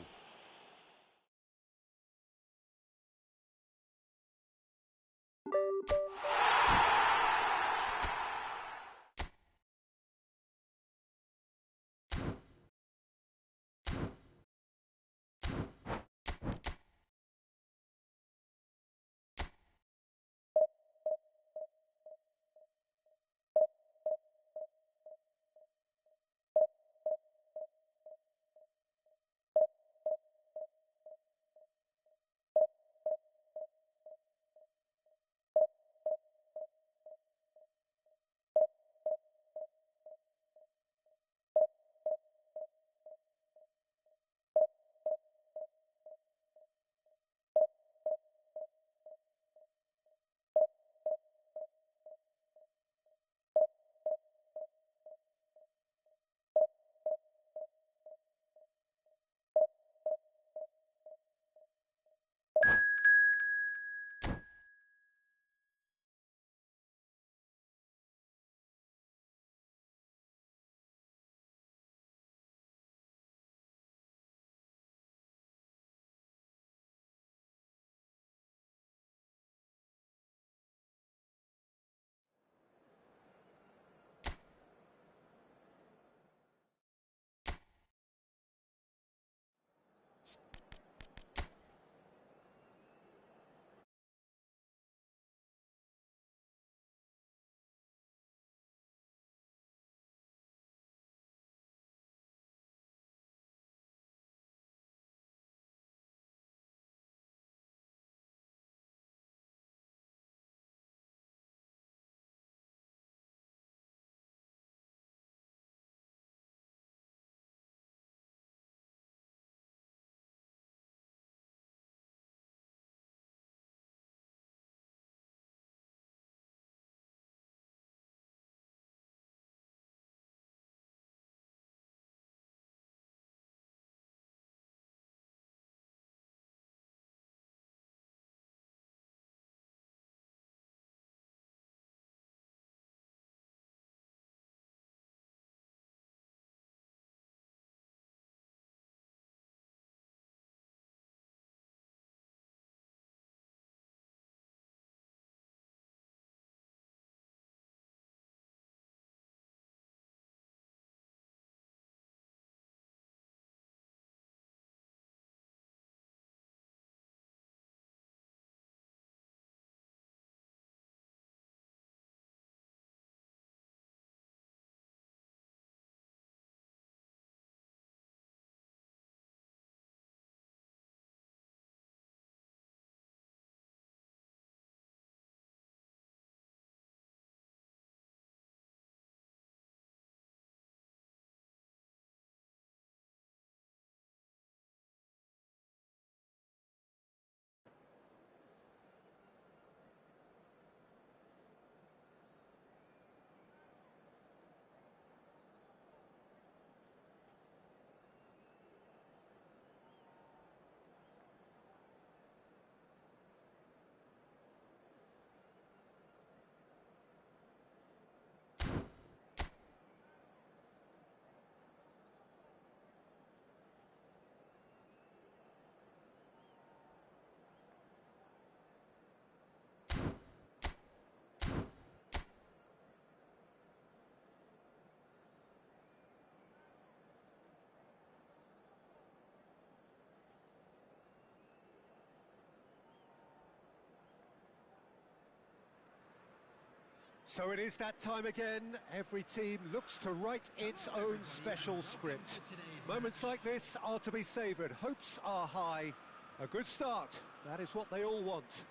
So it is that time again. Every team looks to write its own special script. Moments like this are to be savoured. Hopes are high. A good start. That is what they all want.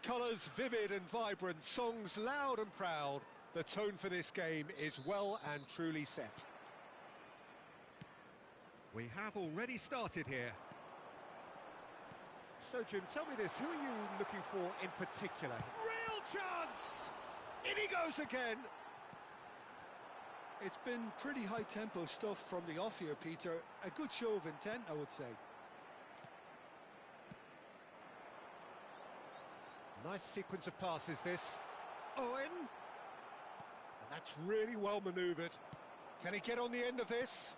Colours vivid and vibrant, songs loud and proud. The tone for this game is well and truly set. We have already started here. So, Jim, tell me this, who are you looking for in particular? Real chance! In he goes again! It's been pretty high-tempo stuff from the off here, Peter. A good show of intent, I would say. Nice sequence of passes, this. Owen! And that's really well manoeuvred. Can he get on the end of this?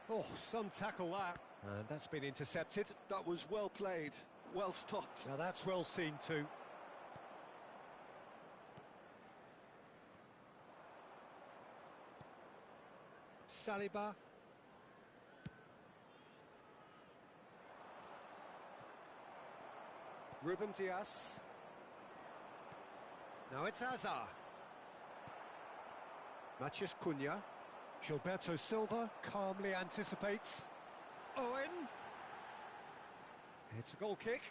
Oh, some tackle that. And that's been intercepted. That was well played, well stopped. Now that's well seen too. Saliba. Ruben Dias. Now it's Hazard. Matheus Cunha. Gilberto Silva calmly anticipates. Owen. It's a goal kick.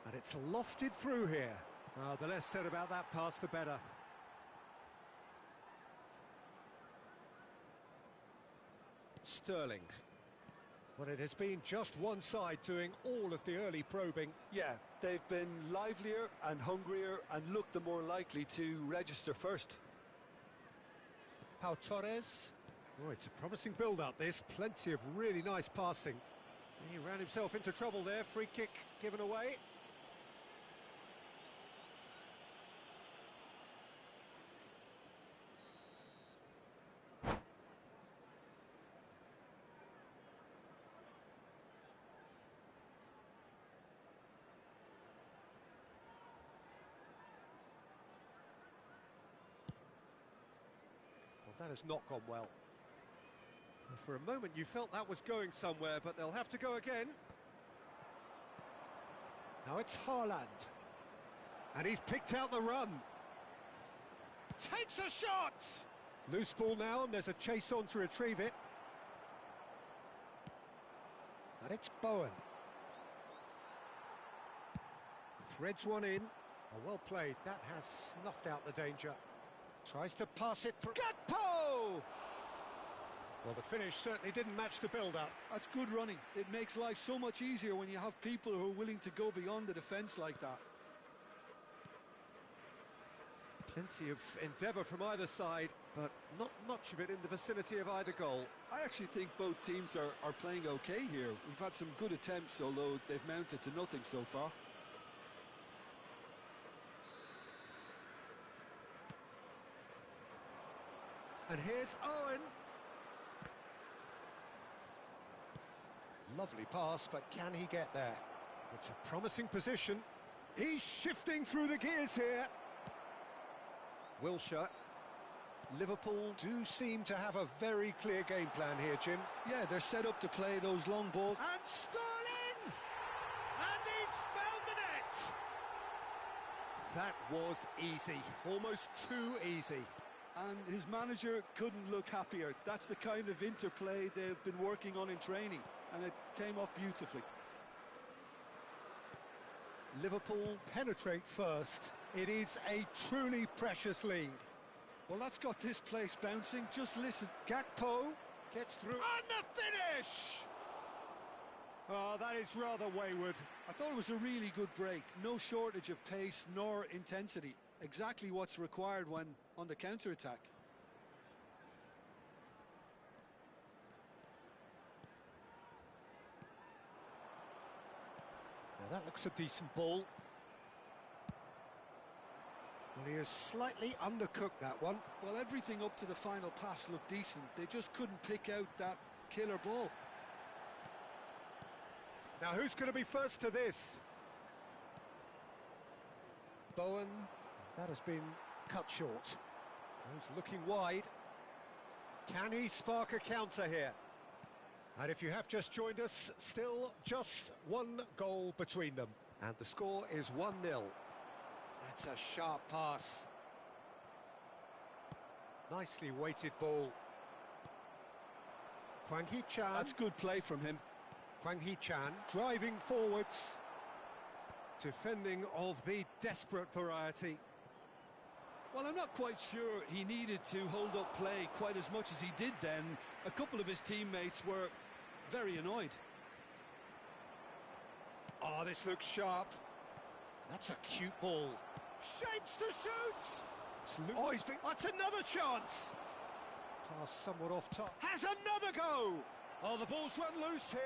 And it's lofted through here. The less said about that pass, the better. Sterling. Well, it has been just one side doing all of the early probing. Yeah, they've been livelier and hungrier and looked the more likely to register first. Pau Torres. Oh, it's a promising build-up, this. Plenty of really nice passing. He ran himself into trouble there. Free kick given away. That has not gone well. For a moment you felt that was going somewhere, but they'll have to go again. Now it's Haaland. And he's picked out the run. Takes a shot! Loose ball now, and there's a chase on to retrieve it. And it's Bowen. Threads one in. Oh, well played. That has snuffed out the danger. Tries to pass it through. Gakpo! Well, the finish certainly didn't match the build-up. That's good running. It makes life so much easier when you have people who are willing to go beyond the defence like that. Plenty of endeavour from either side, but not much of it in the vicinity of either goal. I actually think both teams are playing okay here. We've had some good attempts, although they've mounted to nothing so far. And here's Owen. Lovely pass, but can he get there? It's a promising position. He's shifting through the gears here. Wilshere. Liverpool do seem to have a very clear game plan here, Jim. Yeah, they're set up to play those long balls. And Sterling! And he's found the net! That was easy, almost too easy. And his manager couldn't look happier. That's the kind of interplay they've been working on in training, and it came off beautifully. Liverpool penetrate first. It is a truly precious lead. Well, that's got this place bouncing. Just listen. Gakpo gets through. And the finish! Oh, that is rather wayward. I thought it was a really good break. No shortage of pace nor intensity. Exactly what's required when on the counter-attack. Now that looks a decent ball. Well, Well, he has slightly undercooked that one. Well, everything up to the final pass looked decent. They just couldn't pick out that killer ball. Now, who's going to be first to this? Bowen, that has been cut short. Goes looking wide. Can he spark a counter here? And if you have just joined us, still just one goal between them. And the score is 1-0. That's a sharp pass. Nicely weighted ball. Hwang Hee-chan. That's good play from him. Hwang Hee-chan driving forwards. Defending of the desperate variety. Well, I'm not quite sure he needed to hold up play quite as much as he did then. A couple of his teammates were very annoyed. Oh, this looks sharp. That's a cute ball. Shapes to shoot! Oh, that's another chance! Pass somewhat off top. Has another go! Oh, the ball's run loose here.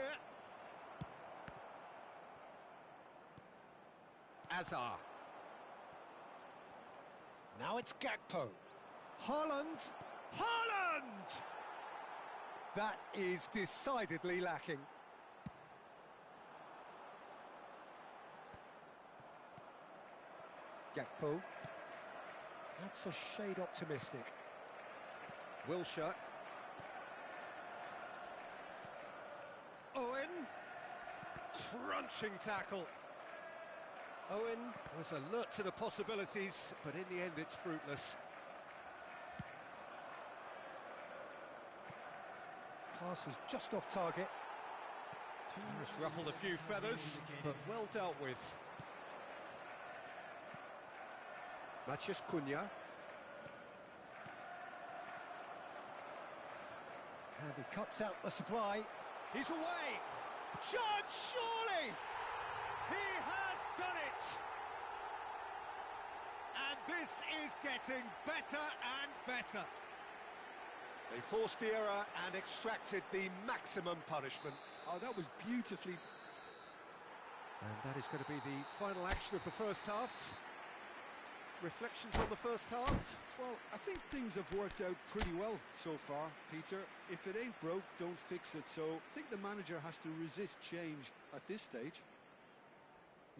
Azar. Now it's Gakpo. Haaland! Haaland! That is decidedly lacking. Gakpo. That's a shade optimistic. Wilshere. Owen. Crunching tackle. Owen was alert to the possibilities, but in the end it's fruitless. Pass is just off target. It's ruffled a few feathers, but well dealt with. Matheus Cunha. And he cuts out the supply. He's away! Chance, surely! He has done it! And this is getting better and better. They forced the error and extracted the maximum punishment. Oh, that was beautifully... And that is going to be the final action of the first half. Reflections on the first half? Well, I think things have worked out pretty well so far, Peter. If it ain't broke, don't fix it. So I think the manager has to resist change at this stage.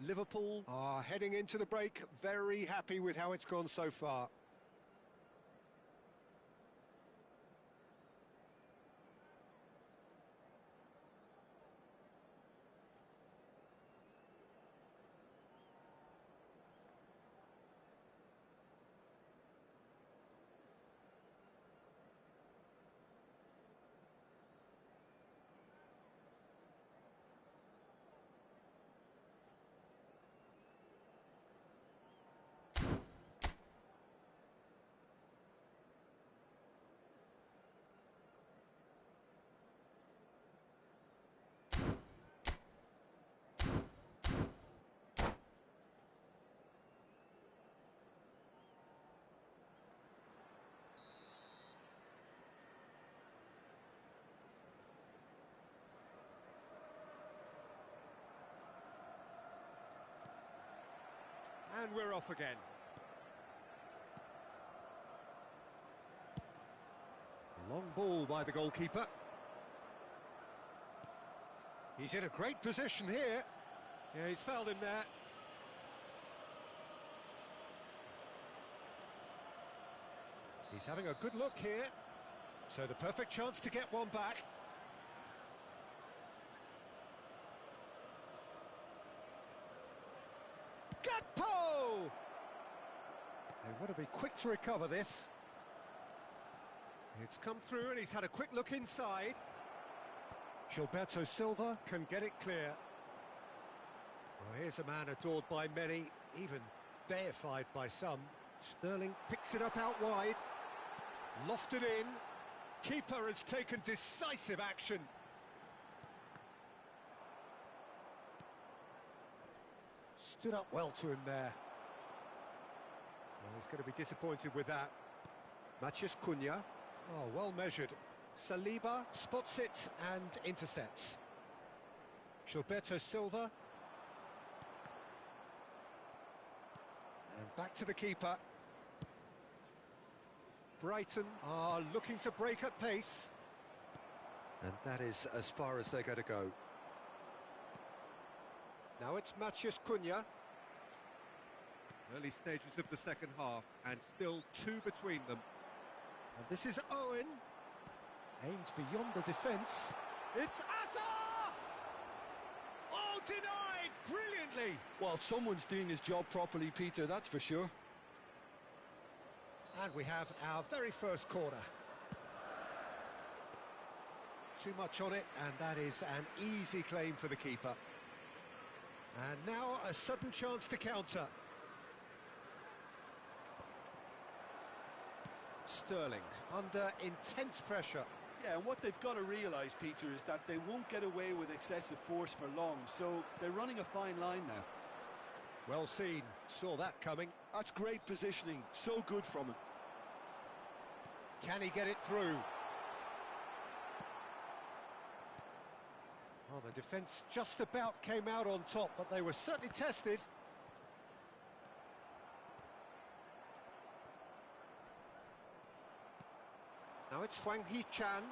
Liverpool are heading into the break, very happy with how it's gone so far. And we're off again. Long ball by the goalkeeper. He's in a great position here. Yeah, he's fouled him there. He's having a good look here. So the perfect chance to get one back. Gakpo! They want to be quick to recover this. It's come through and he's had a quick look inside. Gilberto Silva can get it clear. Well, here's a man adored by many, even deified by some. Sterling picks it up out wide. Lofted in. Keeper has taken decisive action. Stood up well to him there. Well, he's going to be disappointed with that. Matheus Cunha. Oh, well measured. Saliba spots it and intercepts. Gilberto Silva. And back to the keeper. Brighton are looking to break at pace. And that is as far as they're going to go. Now it's Matheus Cunha. Early stages of the second half, and still 2 between them. And this is Owen. Aims beyond the defence. It's Asa! Oh, denied! Brilliantly! Well, someone's doing his job properly, Peter, that's for sure. And we have our very first corner. Too much on it, and that is an easy claim for the keeper. And now a sudden chance to counter. Sterling under intense pressure. Yeah, and what they've got to realise, Peter, is that they won't get away with excessive force for long, so they're running a fine line now. Well seen, saw that coming. That's great positioning, so good from him. Can he get it through? Well, the defence just about came out on top, but they were certainly tested. Now it's Huang Hee-chan.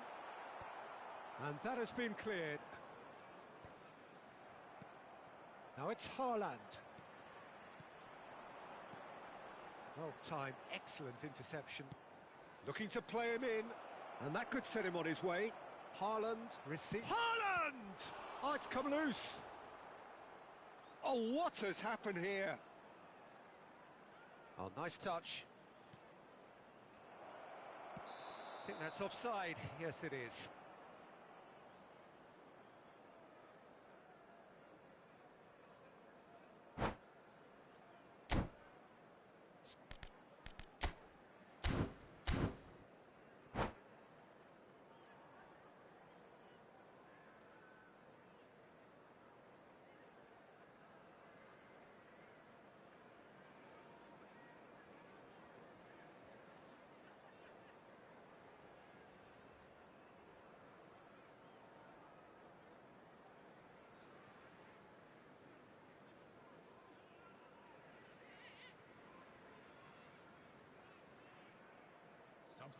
And that has been cleared. Now it's Haaland. Well timed, excellent interception. Looking to play him in, and that could set him on his way. Haaland receives. Haaland! Oh, it's come loose. Oh, what has happened here? Oh, nice touch. I think that's offside. Yes, it is.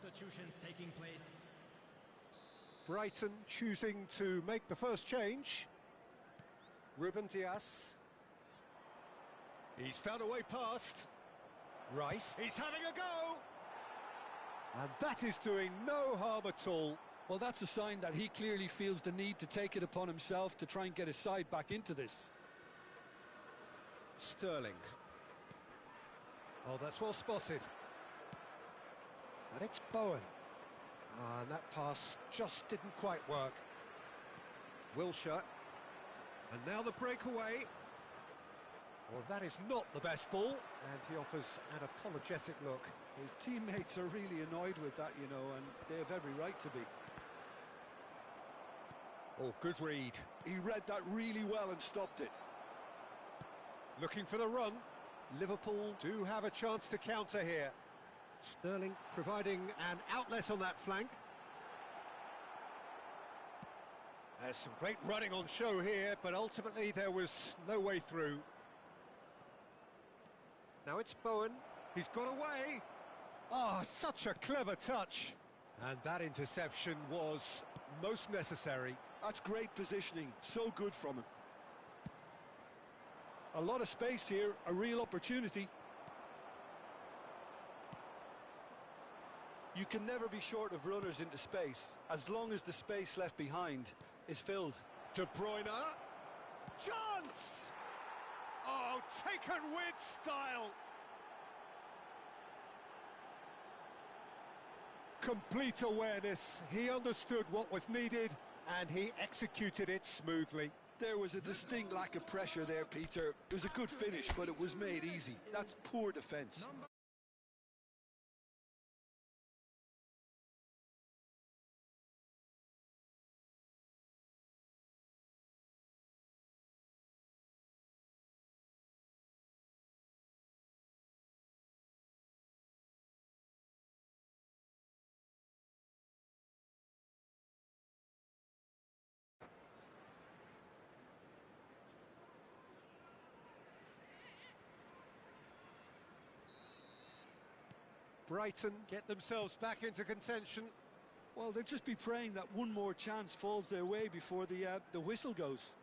Substitutions taking place. Brighton choosing to make the first change. Ruben Dias. He's found a way past. Rice. He's having a go! And that is doing no harm at all. Well, that's a sign that he clearly feels the need to take it upon himself to try and get his side back into this. Sterling. Oh, that's well spotted. And it's Bowen. And that pass just didn't quite work. Wilshere. And now the breakaway. Well, that is not the best ball. And he offers an apologetic look. His teammates are really annoyed with that, you know, and they have every right to be. Oh, good read. He read that really well and stopped it. Looking for the run. Liverpool do have a chance to counter here. Sterling providing an outlet on that flank. There's some great running on show here, but ultimately there was no way through. Now it's Bowen. He's got away. Ah, such a clever touch. And that interception was most necessary. That's great positioning, so good from him. A lot of space here, a real opportunity. You can never be short of runners into space, as long as the space left behind is filled. De Bruyne. Chance! Oh, taken with style. Complete awareness. He understood what was needed, and he executed it smoothly. There was a distinct lack of pressure there, Peter. It was a good finish, but it was made easy. That's poor defence. Brighton get themselves back into contention. Well, they'll just be praying that one more chance falls their way before the whistle goes.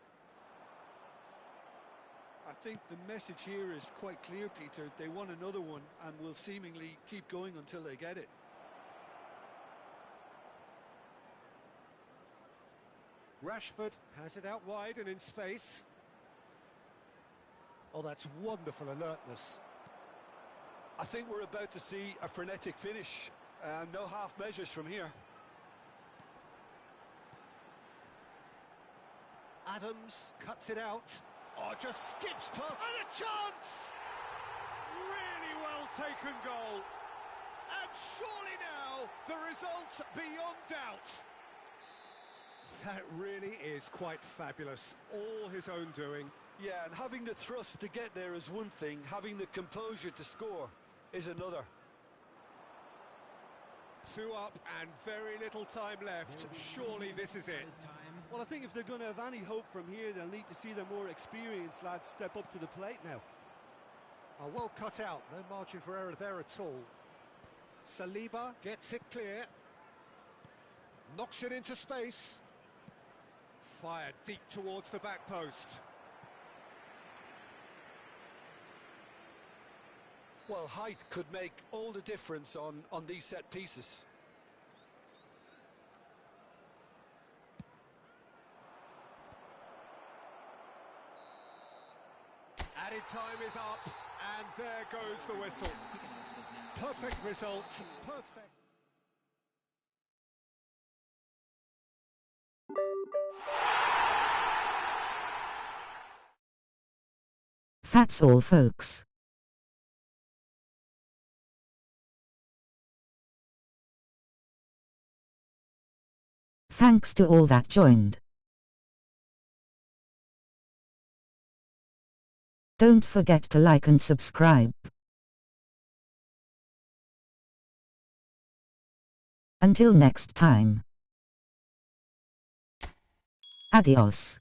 I think the message here is quite clear, Peter. They want another one and will seemingly keep going until they get it. Rashford has it out wide and in space. Oh, that's wonderful alertness. I think we're about to see a frenetic finish. No half measures from here. Adams cuts it out. Oh, just skips past. And a chance! Really well taken goal. And surely now, the result's beyond doubt. That really is quite fabulous. All his own doing. Yeah, and having the thrust to get there is one thing. Having the composure to score is another. 2 up and very little time left. Surely this is it. Well, I think if they're going to have any hope from here, they'll need to see their more experienced lads step up to the plate now. Oh, well cut out. No margin for error there at all. Saliba gets it clear. Knocks it into space. Fired deep towards the back post. Well, height could make all the difference on these set pieces. Added time is up, and there goes the whistle. Perfect result, perfect. That's all, folks. Thanks to all that joined. Don't forget to like and subscribe. Until next time. Adios.